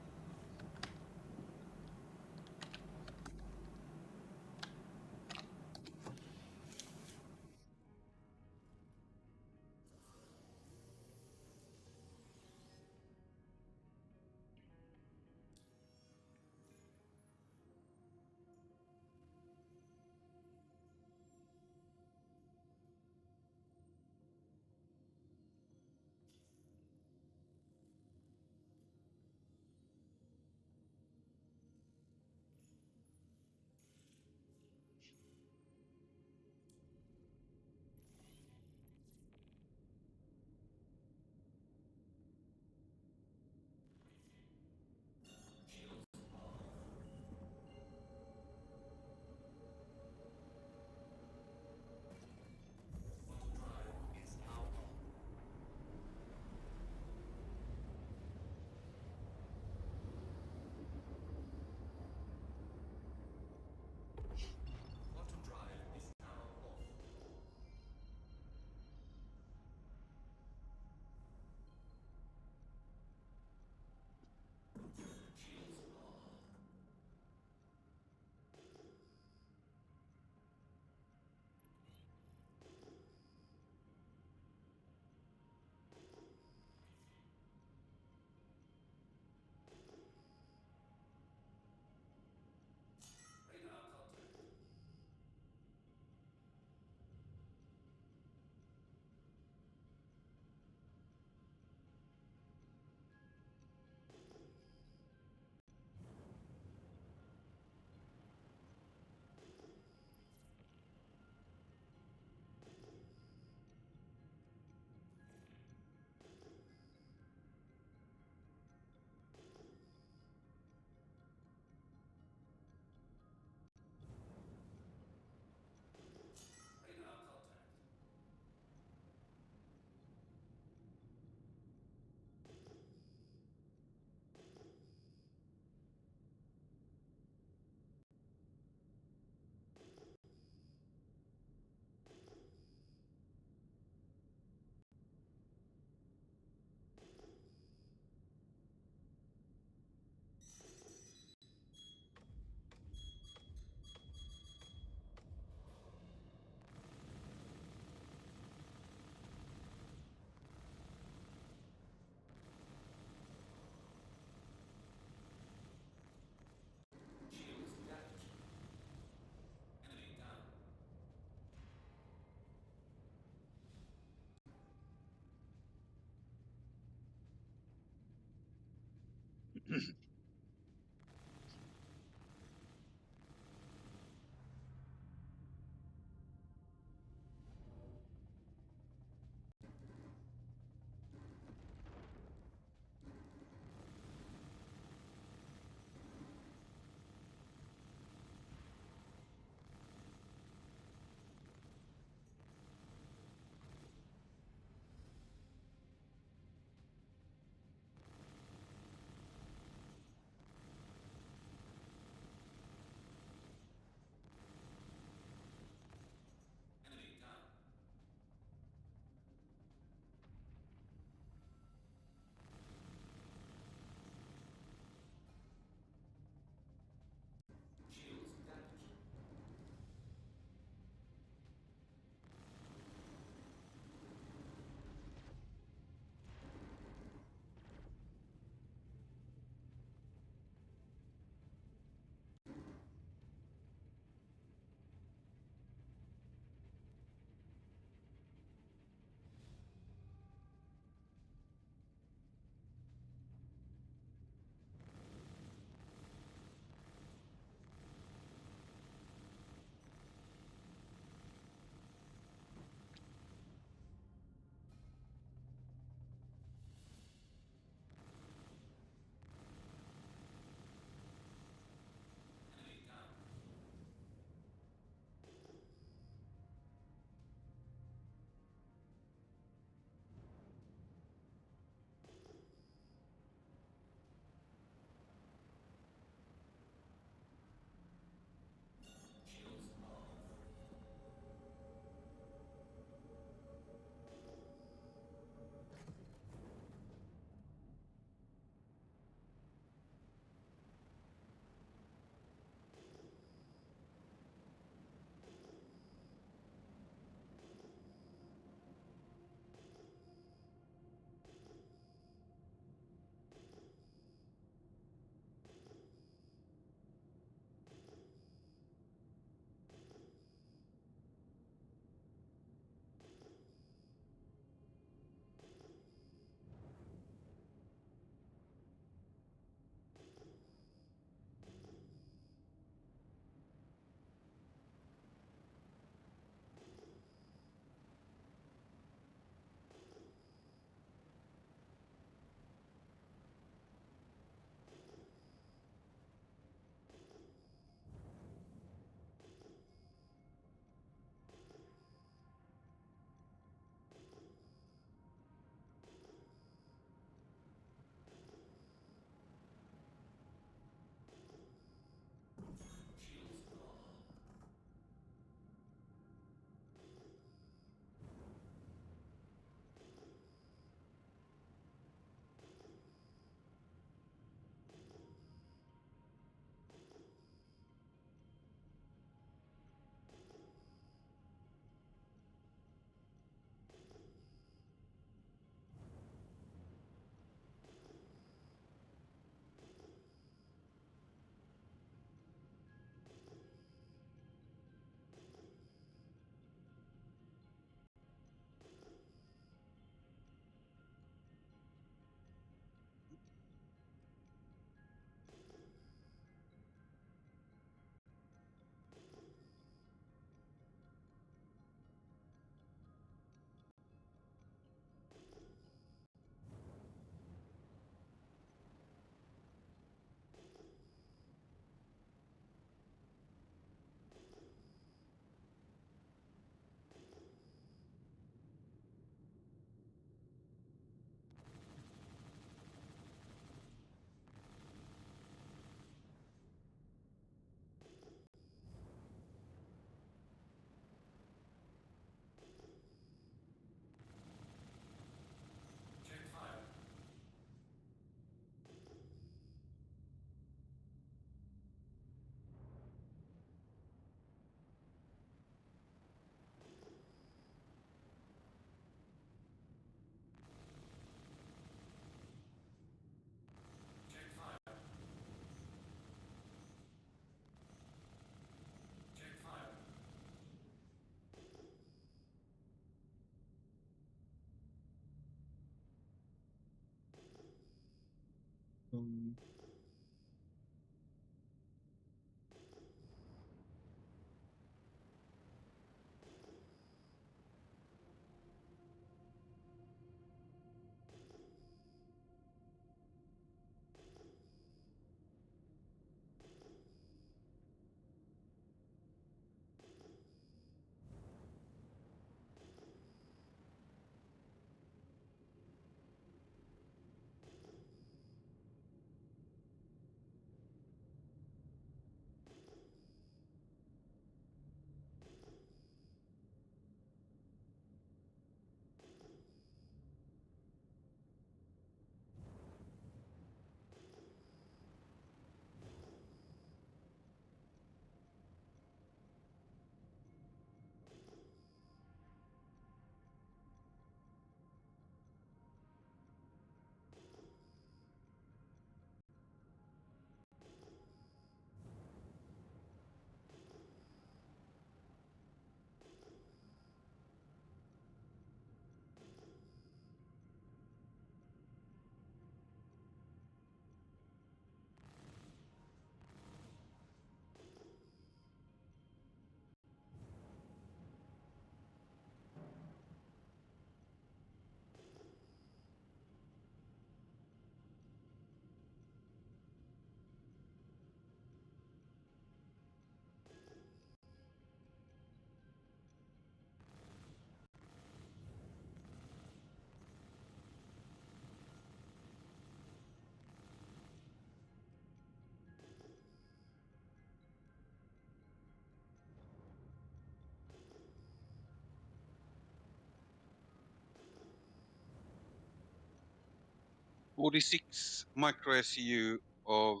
46 micro SU of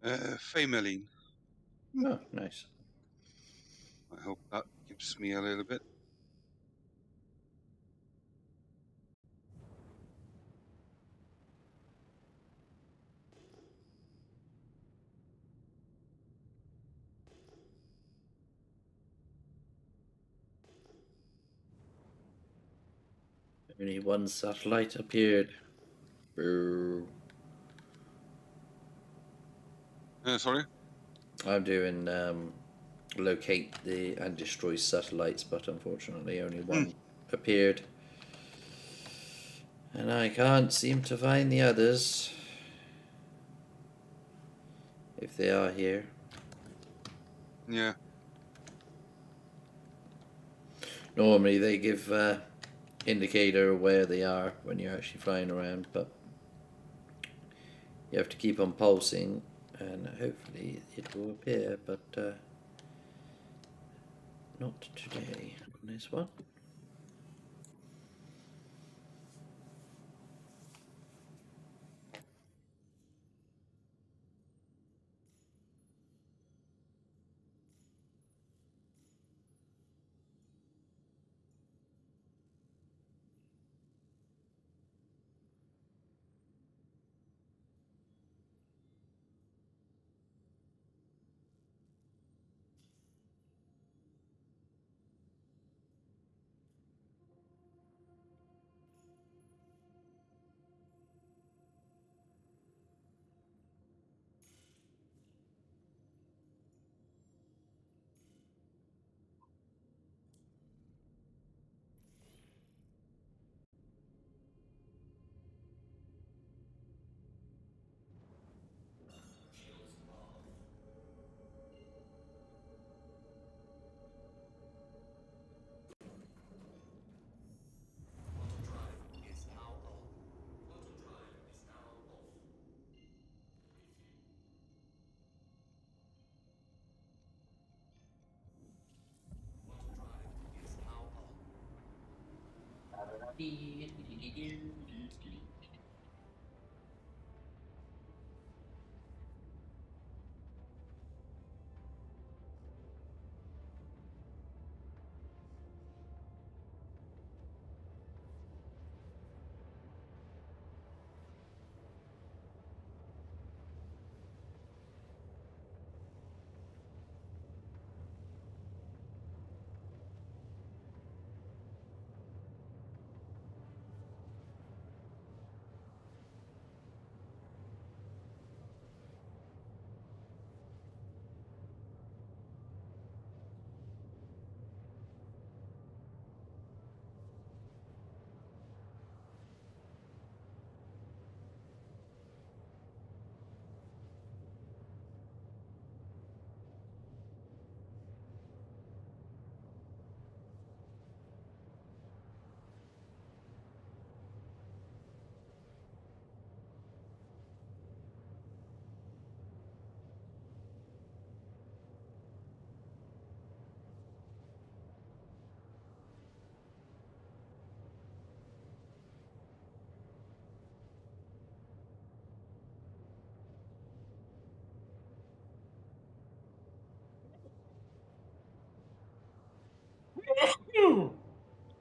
Famaline. Oh, nice. I hope that gives me a little bit. Only one satellite appeared. Boo. Sorry? I'm doing locate the and destroy satellites, but unfortunately only one appeared. And I can't seem to find the others. If they are here. Yeah. Normally they give indicator where they are when you're actually flying around, but you have to keep on pulsing and hopefully it will appear, but not today on this one.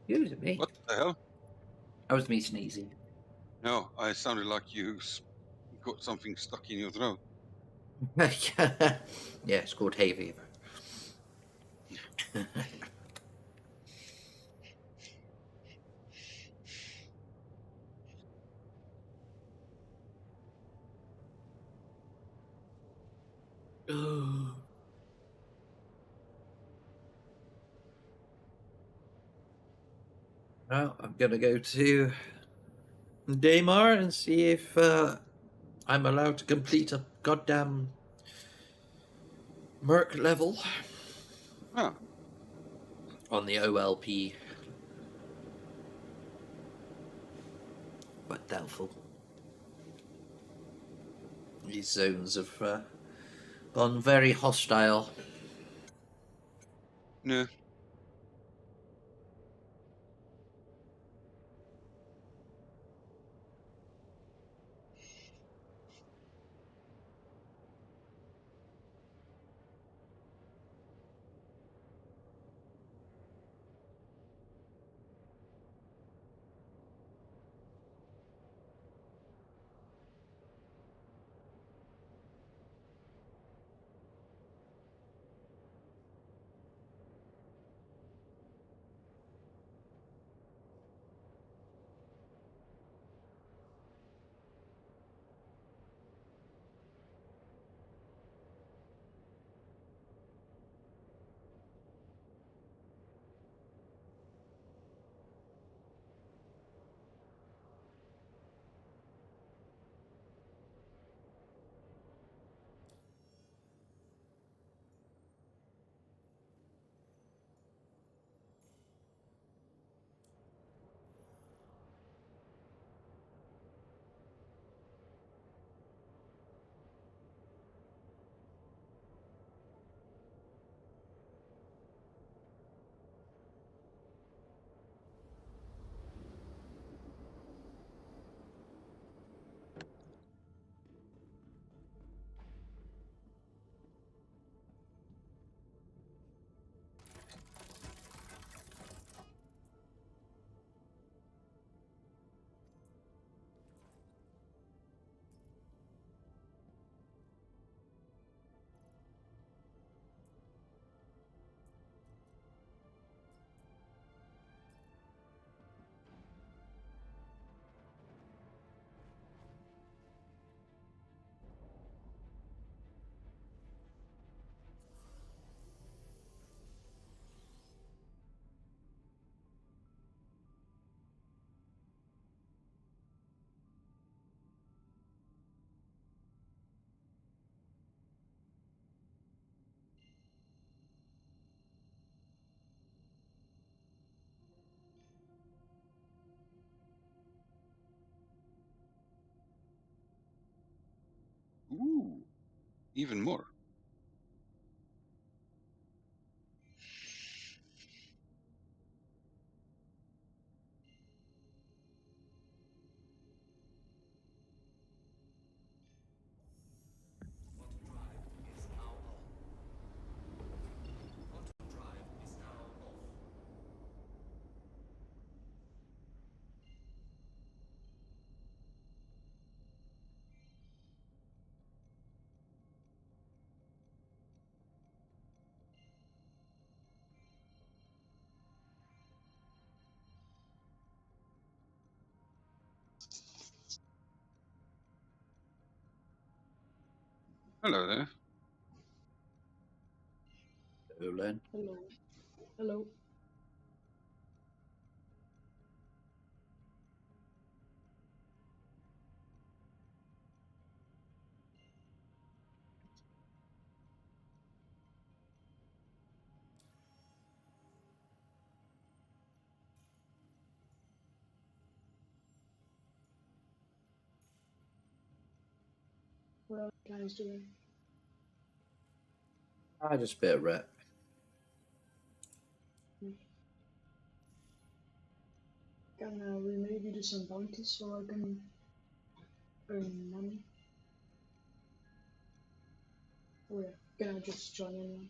Excuse me. What the hell? That was me sneezing. No, I sounded like you got something stuck in your throat. Yeah, it's called hay fever. Well, I'm gonna go to Daymar and see if I'm allowed to complete a goddamn Merc level Ah, on the OLP. But doubtful. These zones have gone very hostile. no. Ooh, even more. Hello there. Olen. Hello. Hello. What are you guys doing? Just a bit of rep. Can we maybe do some bounties so I can earn money? Or can I just join in?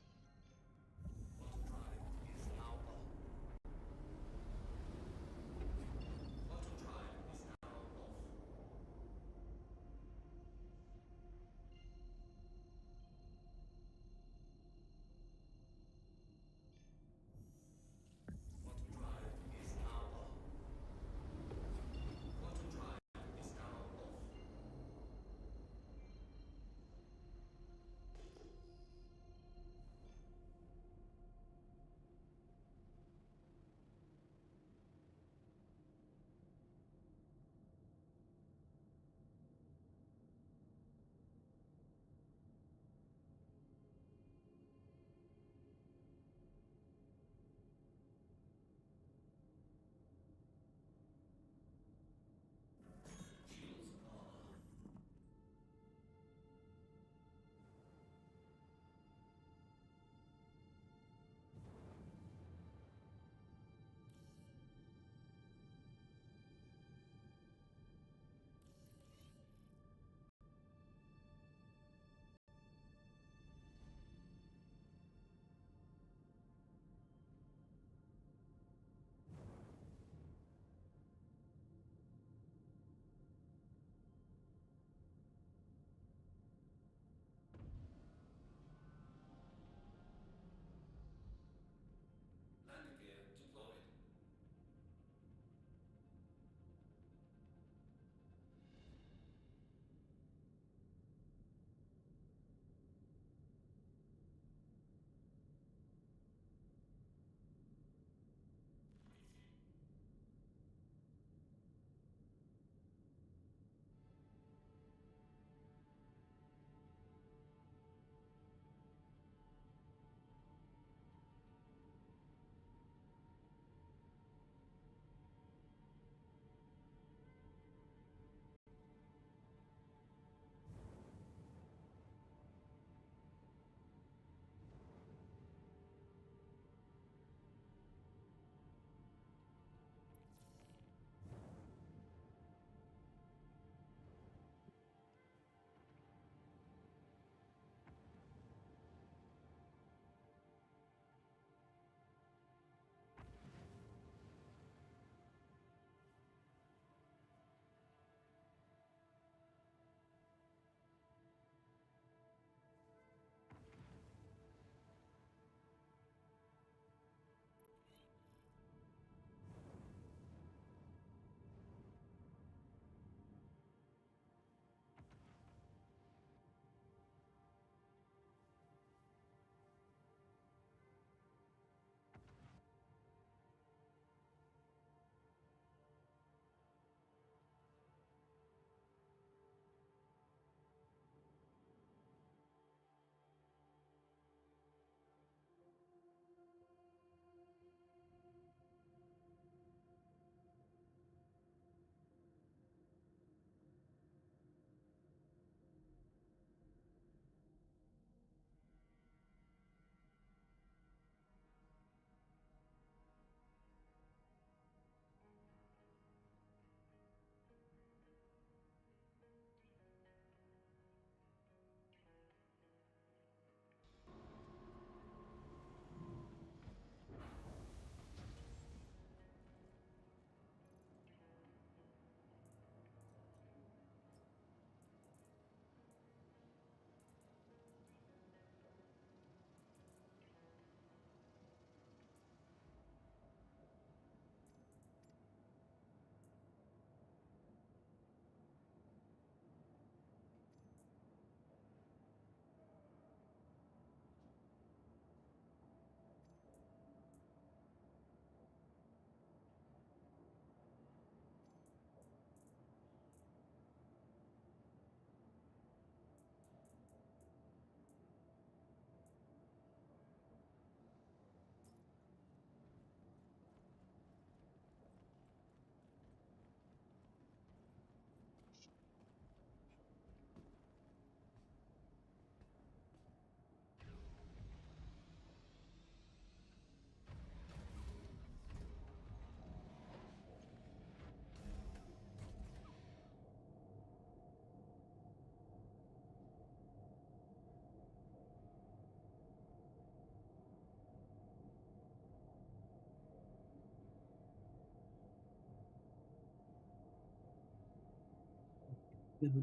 Thank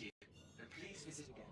you. Please visit again.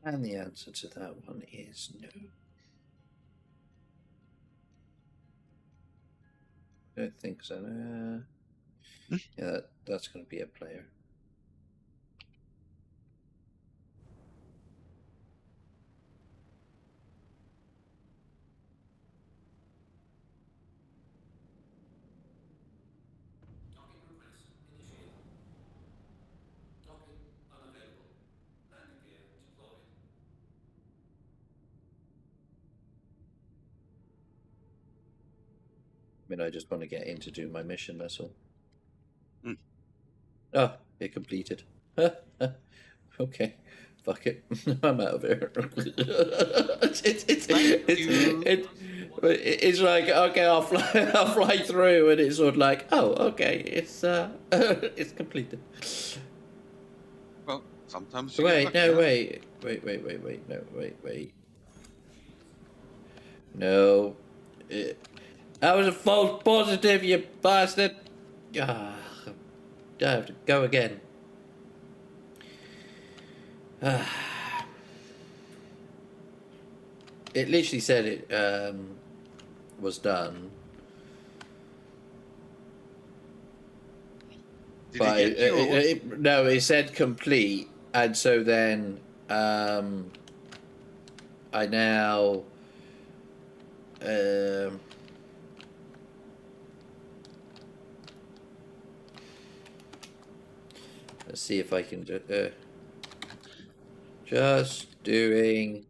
And the answer to that one is no. I don't think so. Yeah, that's going to be a player. Docking request initiated. Docking unavailable. Landing gear deployed. I mean, I just want to get in to do my mission, that's all. Mm. Oh, it completed. Okay, fuck it. I'm out of here. It's like, okay, I'll fly through, and it's sort of like, oh, okay, it's it's completed. Well, sometimes you Wait, get no, lucky, wait. No. That was a false positive, you bastard. Ah, I have to go again. It literally said it was done. Did But he get you? Or what? no, it said complete, and so then I now let's see if I can do just doing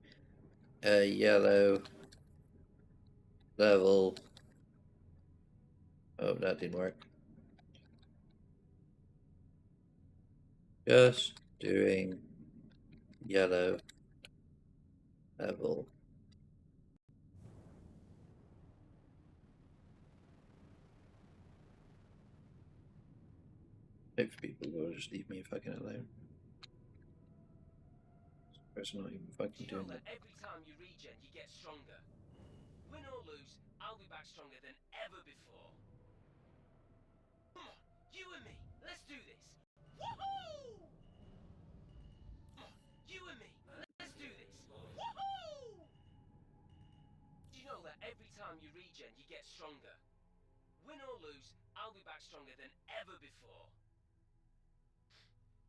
a yellow level. Oh, that didn't work. Just doing yellow level. Hopefully people will just leave me fucking alone. This person not even fucking doing that. Every time you regen, you get stronger. Win or lose, I'll be back stronger than ever before. Come on, you and me, let's do this. Woohoo! Come on, you and me, let's do this. Woohoo! Do you know that every time you regen, you get stronger? Win or lose, I'll be back stronger than ever before.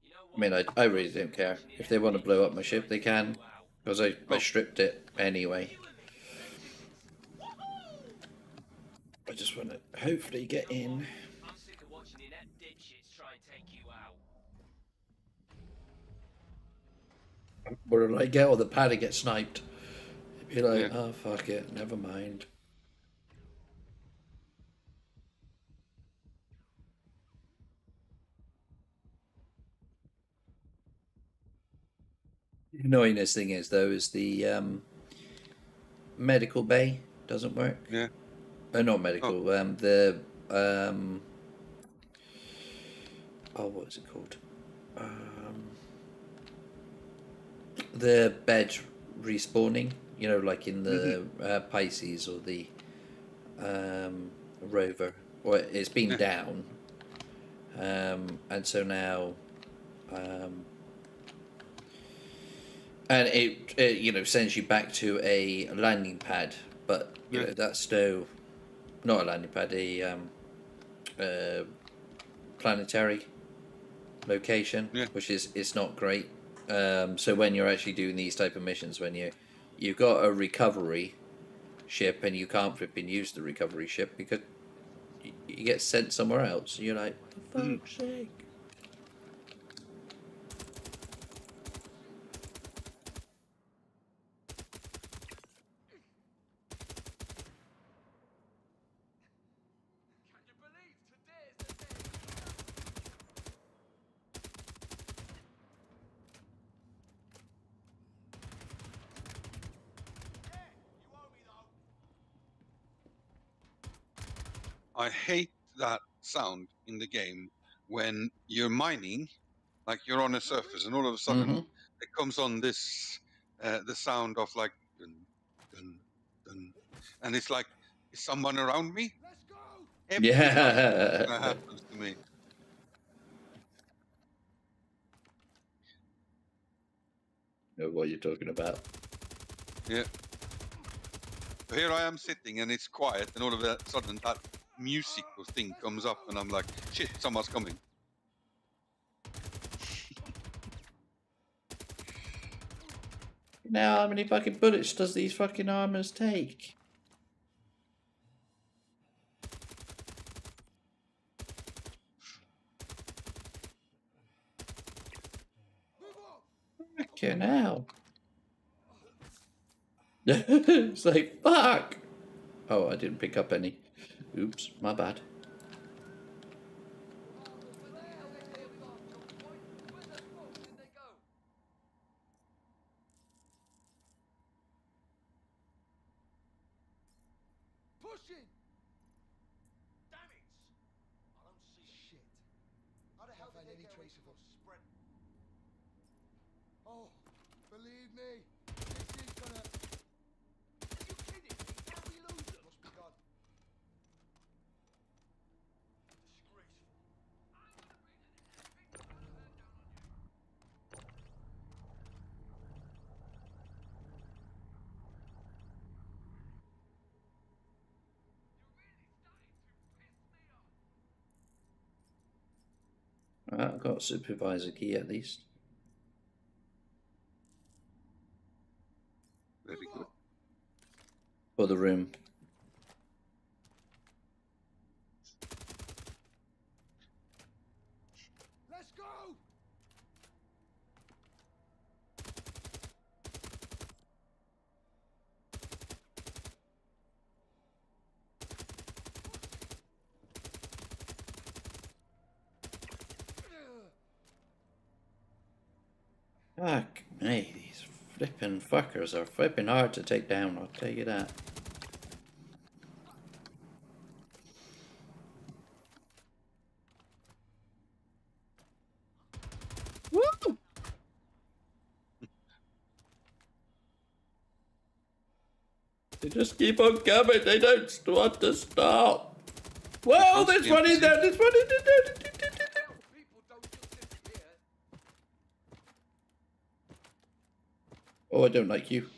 You know what? I mean, I really don't care. If they want to blow up my ship, they can. Because I stripped it anyway. I just want to hopefully get in. I'm sick of watching inept dipshits try and take you out. Or like get all the pad and get sniped. Be like, Yeah. oh fuck it, never mind. The annoyingest thing is though is the medical bay doesn't work. Yeah. Not medical. The oh, what is it called? The bed respawning. You know, like in the Pisces or the rover. Or it's been down, and so now, and it you know sends you back to a landing pad, but you know that's no, not a landing pad, a planetary location, which is it's not great. So when you're actually doing these type of missions, when you've got a recovery ship and you can't flipping use the recovery ship because you get sent somewhere else. You're like, for fuck's sake. Can you believe today's the day? Yeah, you owe me though. I hate that sound in the game when you're mining, like you're on a surface, and all of a sudden it comes on this, the sound of like, dun, dun, dun, and it's like, is someone around me? Let's go. Every time that Yeah. happens to me. Know what you're talking about. Yeah. So here I am sitting and it's quiet, and all of a sudden that musical thing comes up, and I'm like, shit, someone's coming. Now, how many fucking bullets does these fucking armors take? Fucking hell. It's like, fuck! Oh, I didn't pick up any. Oops, my bad. Pushing! Damn it! I don't see shit. How the hell did they get away from us? Sprint. Oh, believe me, this is gonna... Are you kidding me? How we lose them? Must be gone. Disgraceful. I've got supervisor key at least. Very good. For the room. Let's go! Fuck me, these flipping fuckers are flipping hard to take down, I'll tell you that. Woo! They just keep on coming, they don't want to stop. Whoa, there's one in there, there's one in there. People don't just disappear. Oh, I don't like you. Not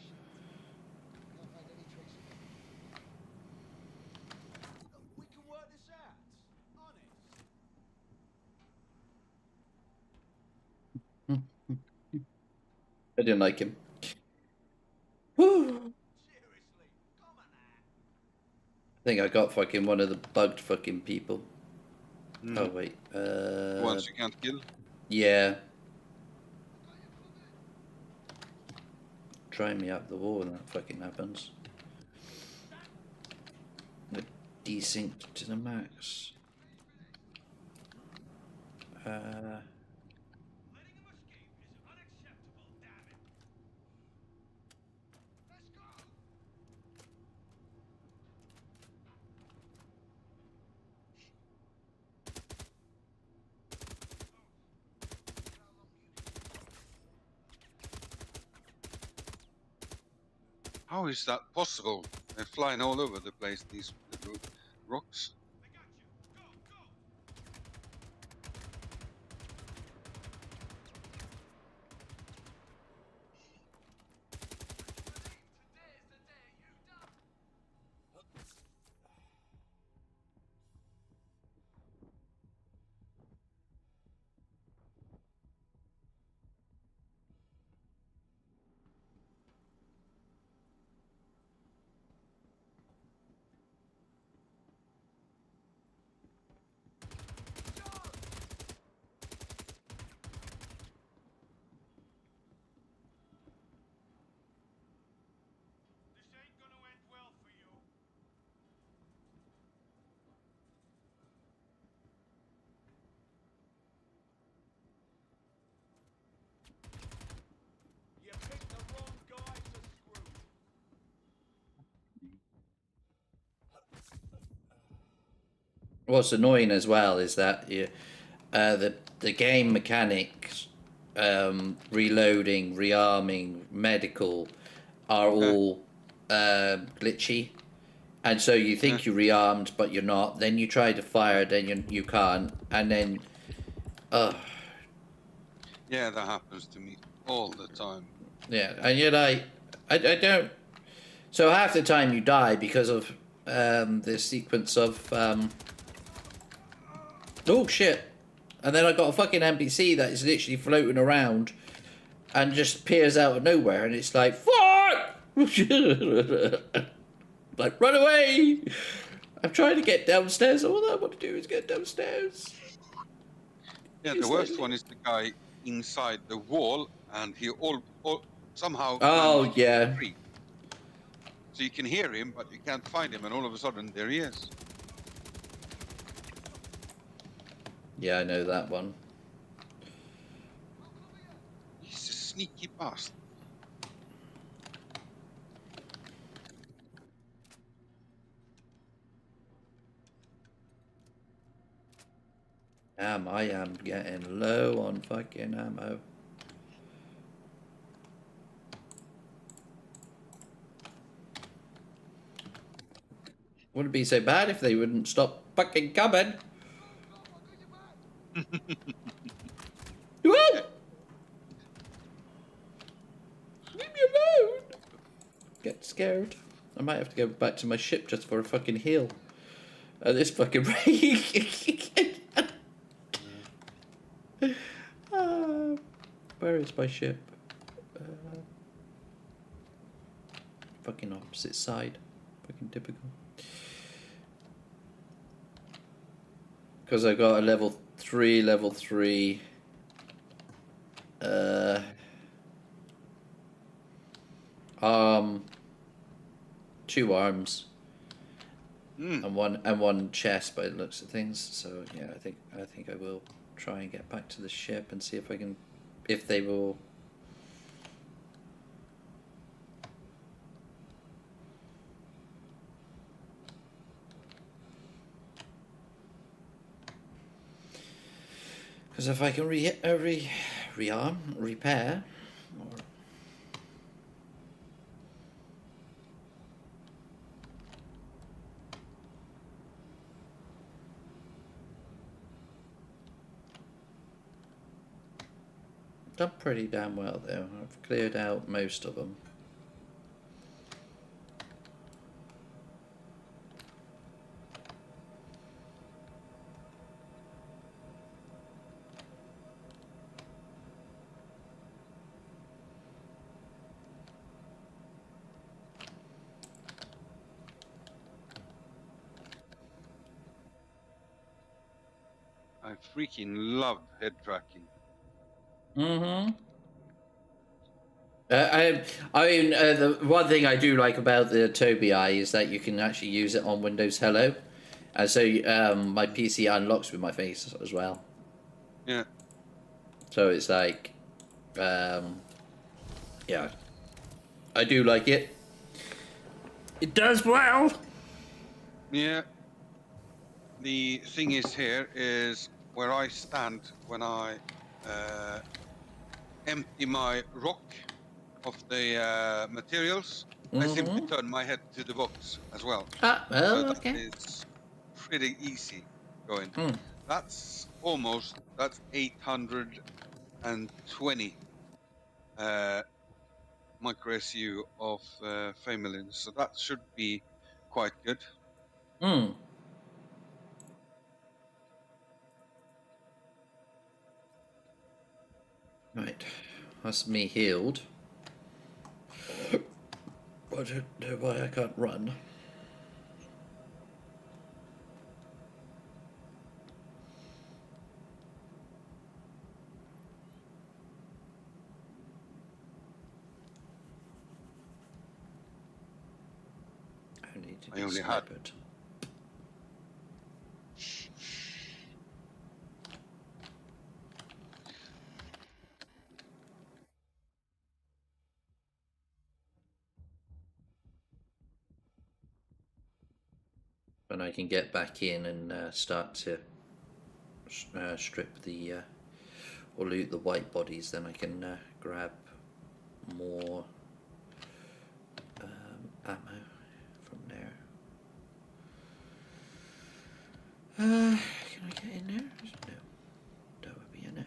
had any trace of it. We can work this out. Honest. I didn't like him. Whew. Seriously, come on now. I think I got fucking one of the bugged fucking people. Mm. Oh wait, Ones you can't kill. yeah. Try me up the wall when that fucking happens. The desync to the max. How is that possible? They're flying all over the place, these little rocks. You picked the wrong guy to screw. What's annoying as well is that the game mechanics, reloading, rearming, medical, are all glitchy, and so you think you're rearmed but you're not. Then you try to fire, then you can't, and then Yeah, that happens to me all the time. yeah, and you're like, I don't. So half the time you die because of this sequence of oh shit, and then I got a fucking NPC that is literally floating around and just appears out of nowhere, and it's like fuck, like run away. I'm trying to get downstairs. All I want to do is get downstairs. Yeah, It's the worst like- one is the guy inside the wall, and he somehow Oh managed to yeah. get free. So you can hear him, but you can't find him, and all of a sudden there he is. Yeah, I know that one. He's a sneaky bastard. I am getting low on fucking ammo. Wouldn't be so bad if they wouldn't stop fucking coming. Woo! Leave me alone. Get scared. I might have to go back to my ship just for a fucking heal. At this fucking rate. Where is my ship? Fucking opposite side. Fucking typical. Because I got a level 3, 2 arms and one chest by the looks of things. So yeah, I think I will try and get back to the ship and see if I can, if they will. Because if I can rearm, repair, or done pretty damn well though. I've cleared out most of them. I freaking love head tracking. Mm-hmm. I mean, the one thing I do like about the Tobii Eye is that you can actually use it on Windows Hello, and so my PC unlocks with my face as well. Yeah. So it's like, yeah, I do like it. It does well. Yeah. The thing is here is where I stand when I empty my rock of the materials. I simply turn my head to the box as well. Ah, well, So okay. that is pretty easy going. That's 820 micro SU of Femalin, so that should be quite good. Right, that's me healed. I don't know why I can't run. I need to I only had it. When I can get back in and start to strip the or loot the white bodies, then I can grab more ammo from there. Can I get in there? No. That would be a no.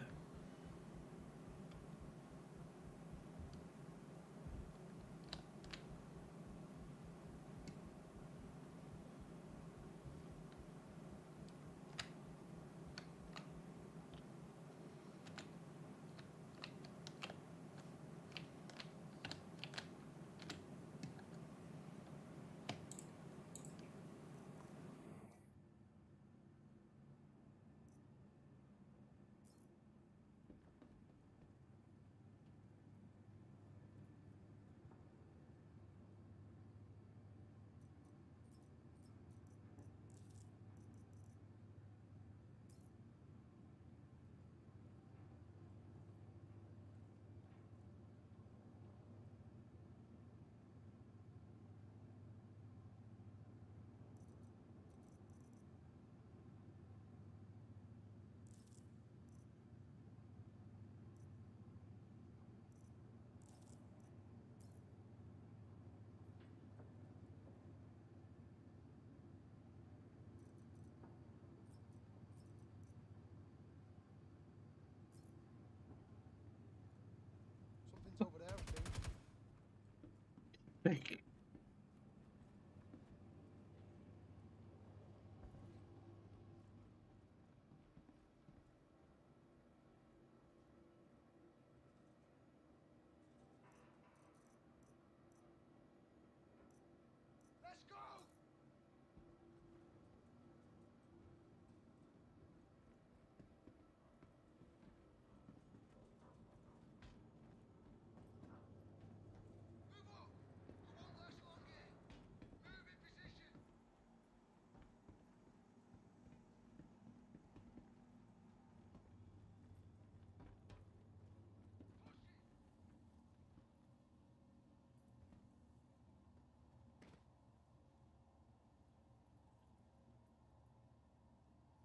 Something's over there, I think. Thank you.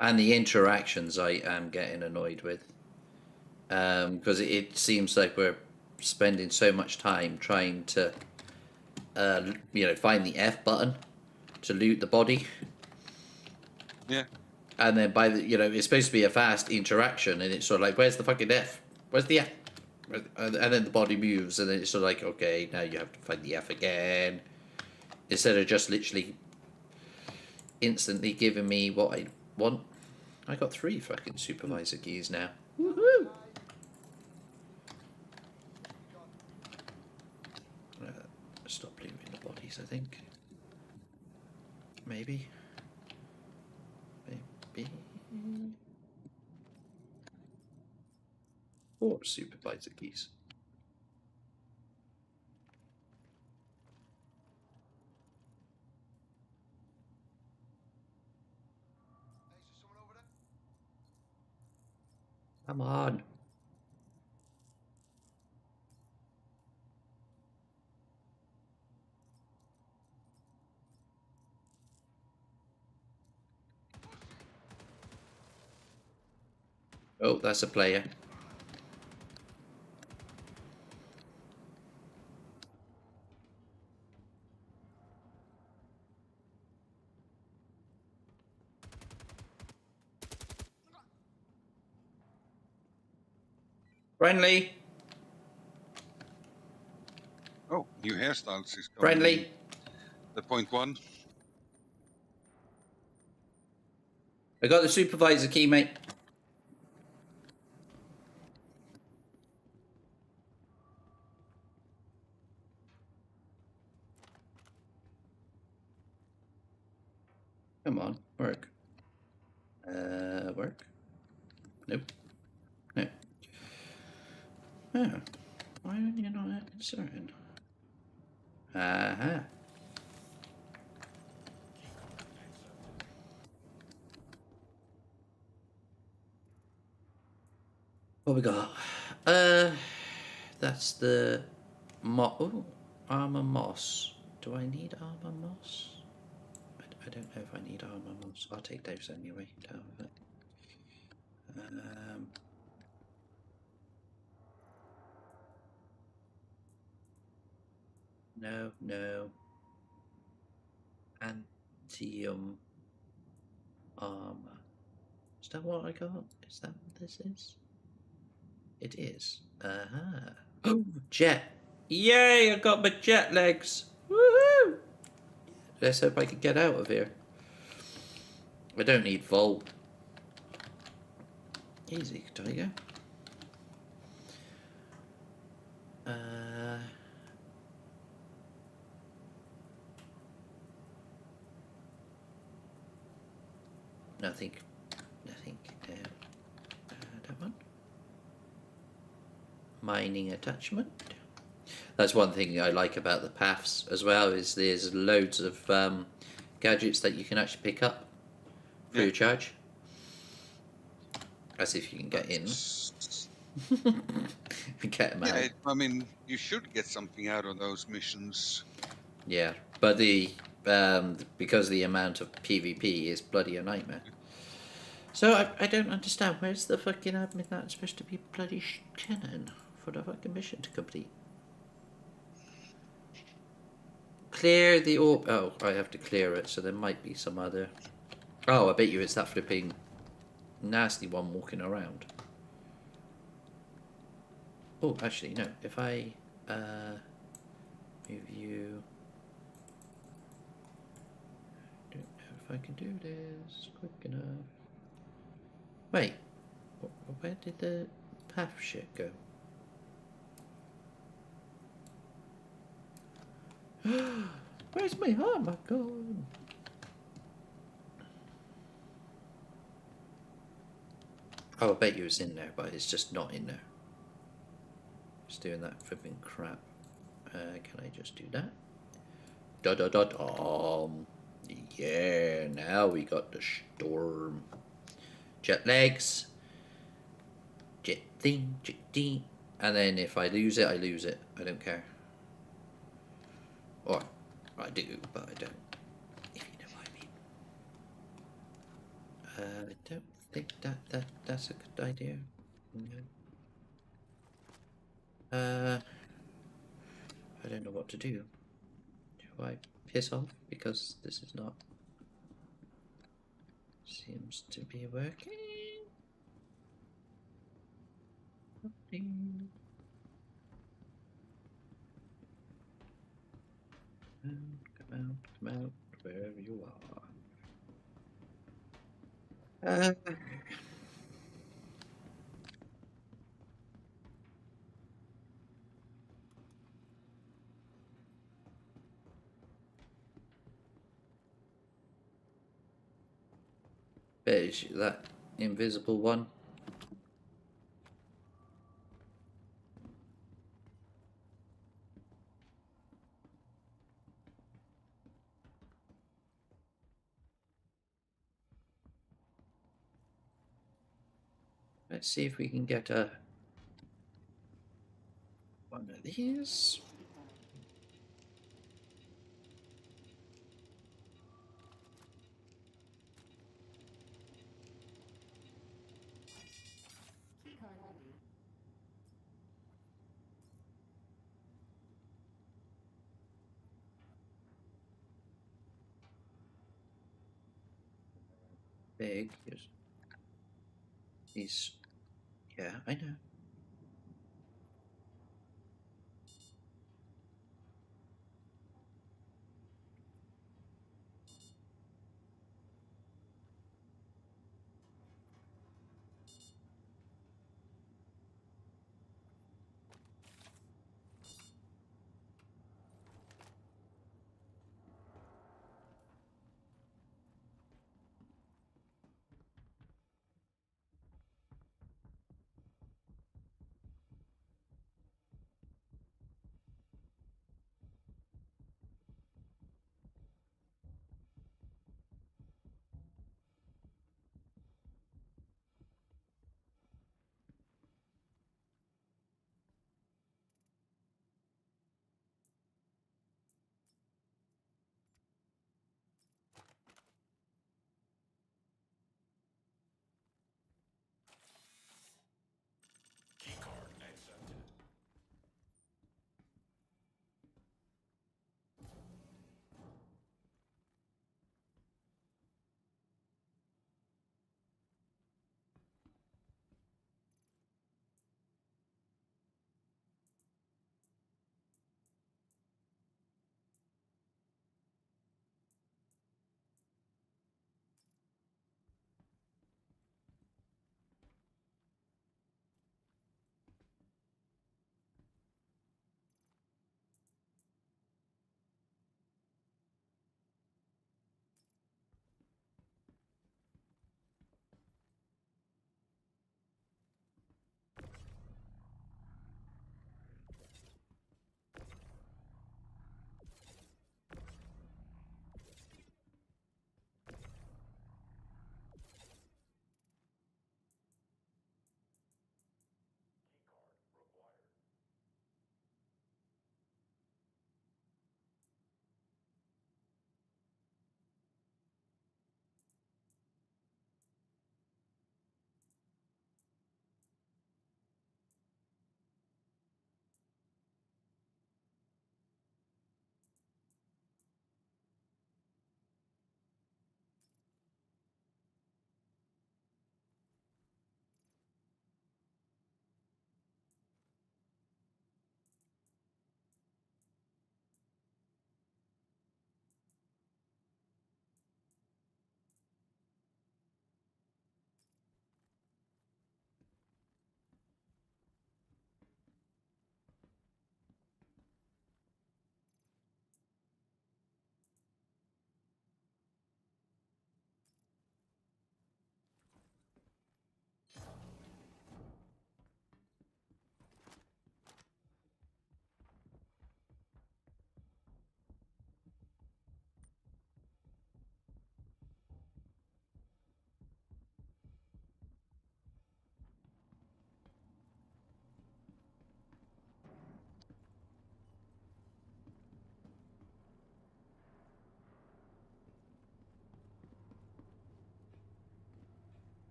And the interactions I am getting annoyed with. Because it seems like we're spending so much time trying to, find the F button to loot the body. Yeah. And then by the, it's supposed to be a fast interaction, and it's sort of like, where's the fucking F? Where's the F? And then the body moves, and then it's sort of like, okay, now you have to find the F again. Instead of just literally instantly giving me what I want. I got 3 fucking supervisor keys now. Woohoo! Stop looting the bodies, I think. Maybe. Or supervisor keys. Come on. Oh, that's a player. Friendly. Oh, new hairstyles is coming. Friendly. The .1. I got the supervisor key, mate. Come on, work. Work? Nope. No. Oh. Why are you not concerned? Aha. What we got? That's the armor moss. Do I need armor moss? I don't know if I need armor moss. I'll take those anyway. Down with it. No. Antium armor. Is that what I got? Is that what this is? It is. Aha. Oh, jet. Yay, I got my jet legs. Woohoo! Let's hope I can get out of here. I don't need vol. Easy, tiger. Nothing. That one. Mining attachment. That's one thing I like about the paths as well, is there's loads of gadgets that you can actually pick up free of charge. As if you can get in. Get them out. Yeah, I mean, you should get something out of those missions. Yeah, but the because the amount of PvP is bloody a nightmare. So I don't understand, where's the fucking admin that's supposed to be bloody cannon for the fucking mission to complete? Clear the orb. Oh, I have to clear it, so there might be some other. Oh, I bet you it's that flipping nasty one walking around. Oh, actually, no. If I move you. Don't know if I can do this quick enough. Wait, where did the path shit go? Where's my armor gone? Oh, I bet you it's in there, but it's just not in there. Just doing that flipping crap. Can I just do that? Da-da-da-dum. Yeah, now we got the storm. Jet legs. Jet thing, jet thing. And then if I lose it, I lose it. I don't care. Or, I do, but I don't. If you know what I don't think that's a good idea. No. I don't know what to do. Do I piss off because this is not seems to be working? Come out, wherever you are. Is that invisible one? Let's see if we can get a one of these. Big. These. Yeah, I know.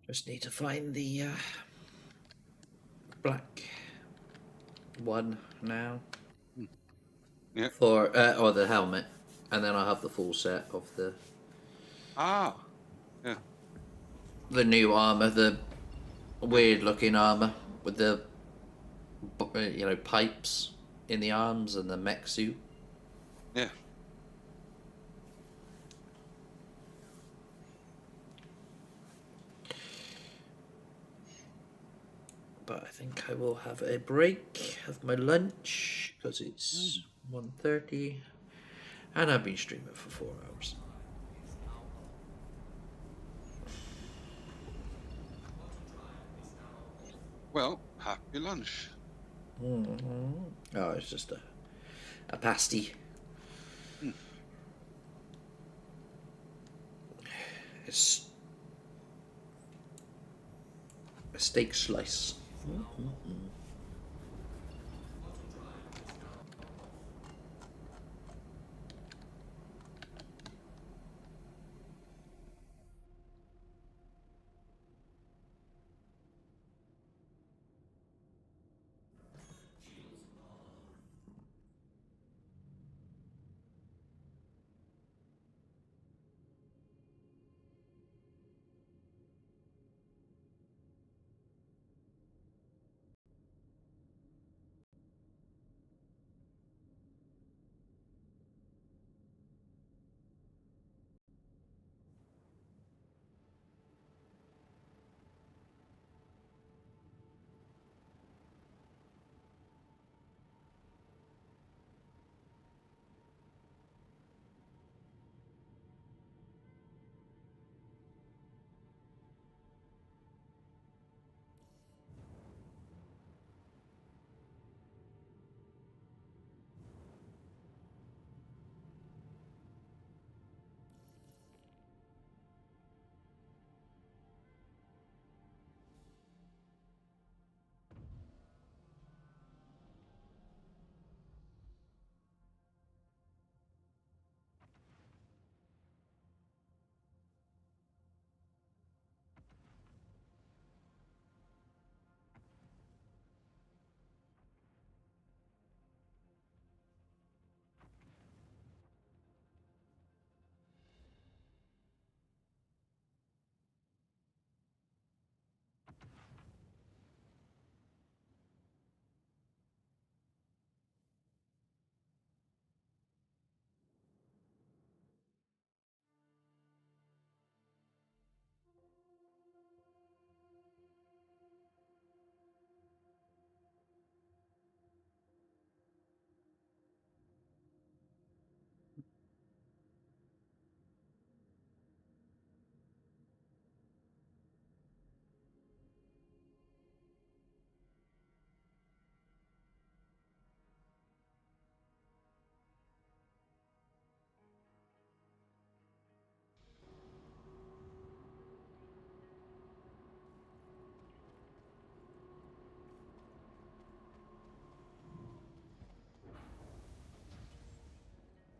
Just need to find the black one now. Yeah. For or the helmet, and then I'll have the full set of the Ah. Yeah. new armor, the weird looking armor with the pipes in the arms and the mech suit. Yeah. But I think I will have a break, have my lunch, because it's 1:30, and I've been streaming for 4 hours. Well, happy lunch. Oh, it's just a pasty. It's a steak slice.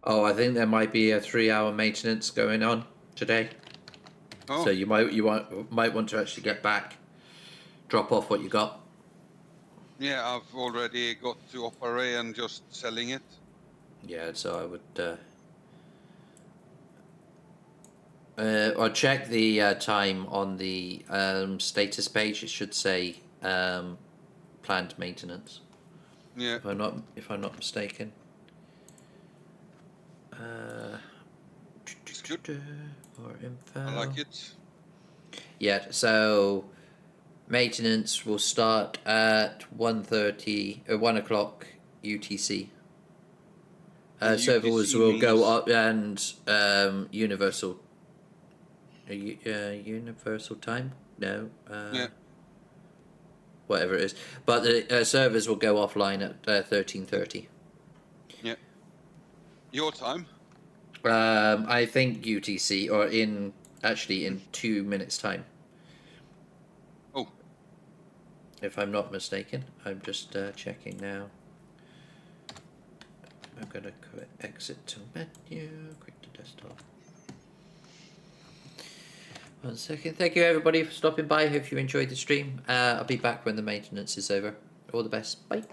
Oh, I think there might be a 3-hour maintenance going on today. Oh. So you might want to actually get back, drop off what you got. Yeah, I've already got to operate and just selling it. Yeah, so I would. I'll check the time on the status page. It should say planned maintenance. Yeah. If I'm not mistaken. It's good. More info. I like it. Yeah, so maintenance will start at 1:30 or 1 o'clock UTC. Servers UTC will go means- up and universal. Universal time? No. Yeah. Whatever it is, but the servers will go offline at 13:30. Yeah. Your time? I think UTC, or in 2 minutes time. Oh. If I'm not mistaken, I'm just checking now. I'm gonna exit to menu, quick to desktop. One second. Thank you everybody for stopping by. Hope you enjoyed the stream. I'll be back when the maintenance is over. All the best. Bye.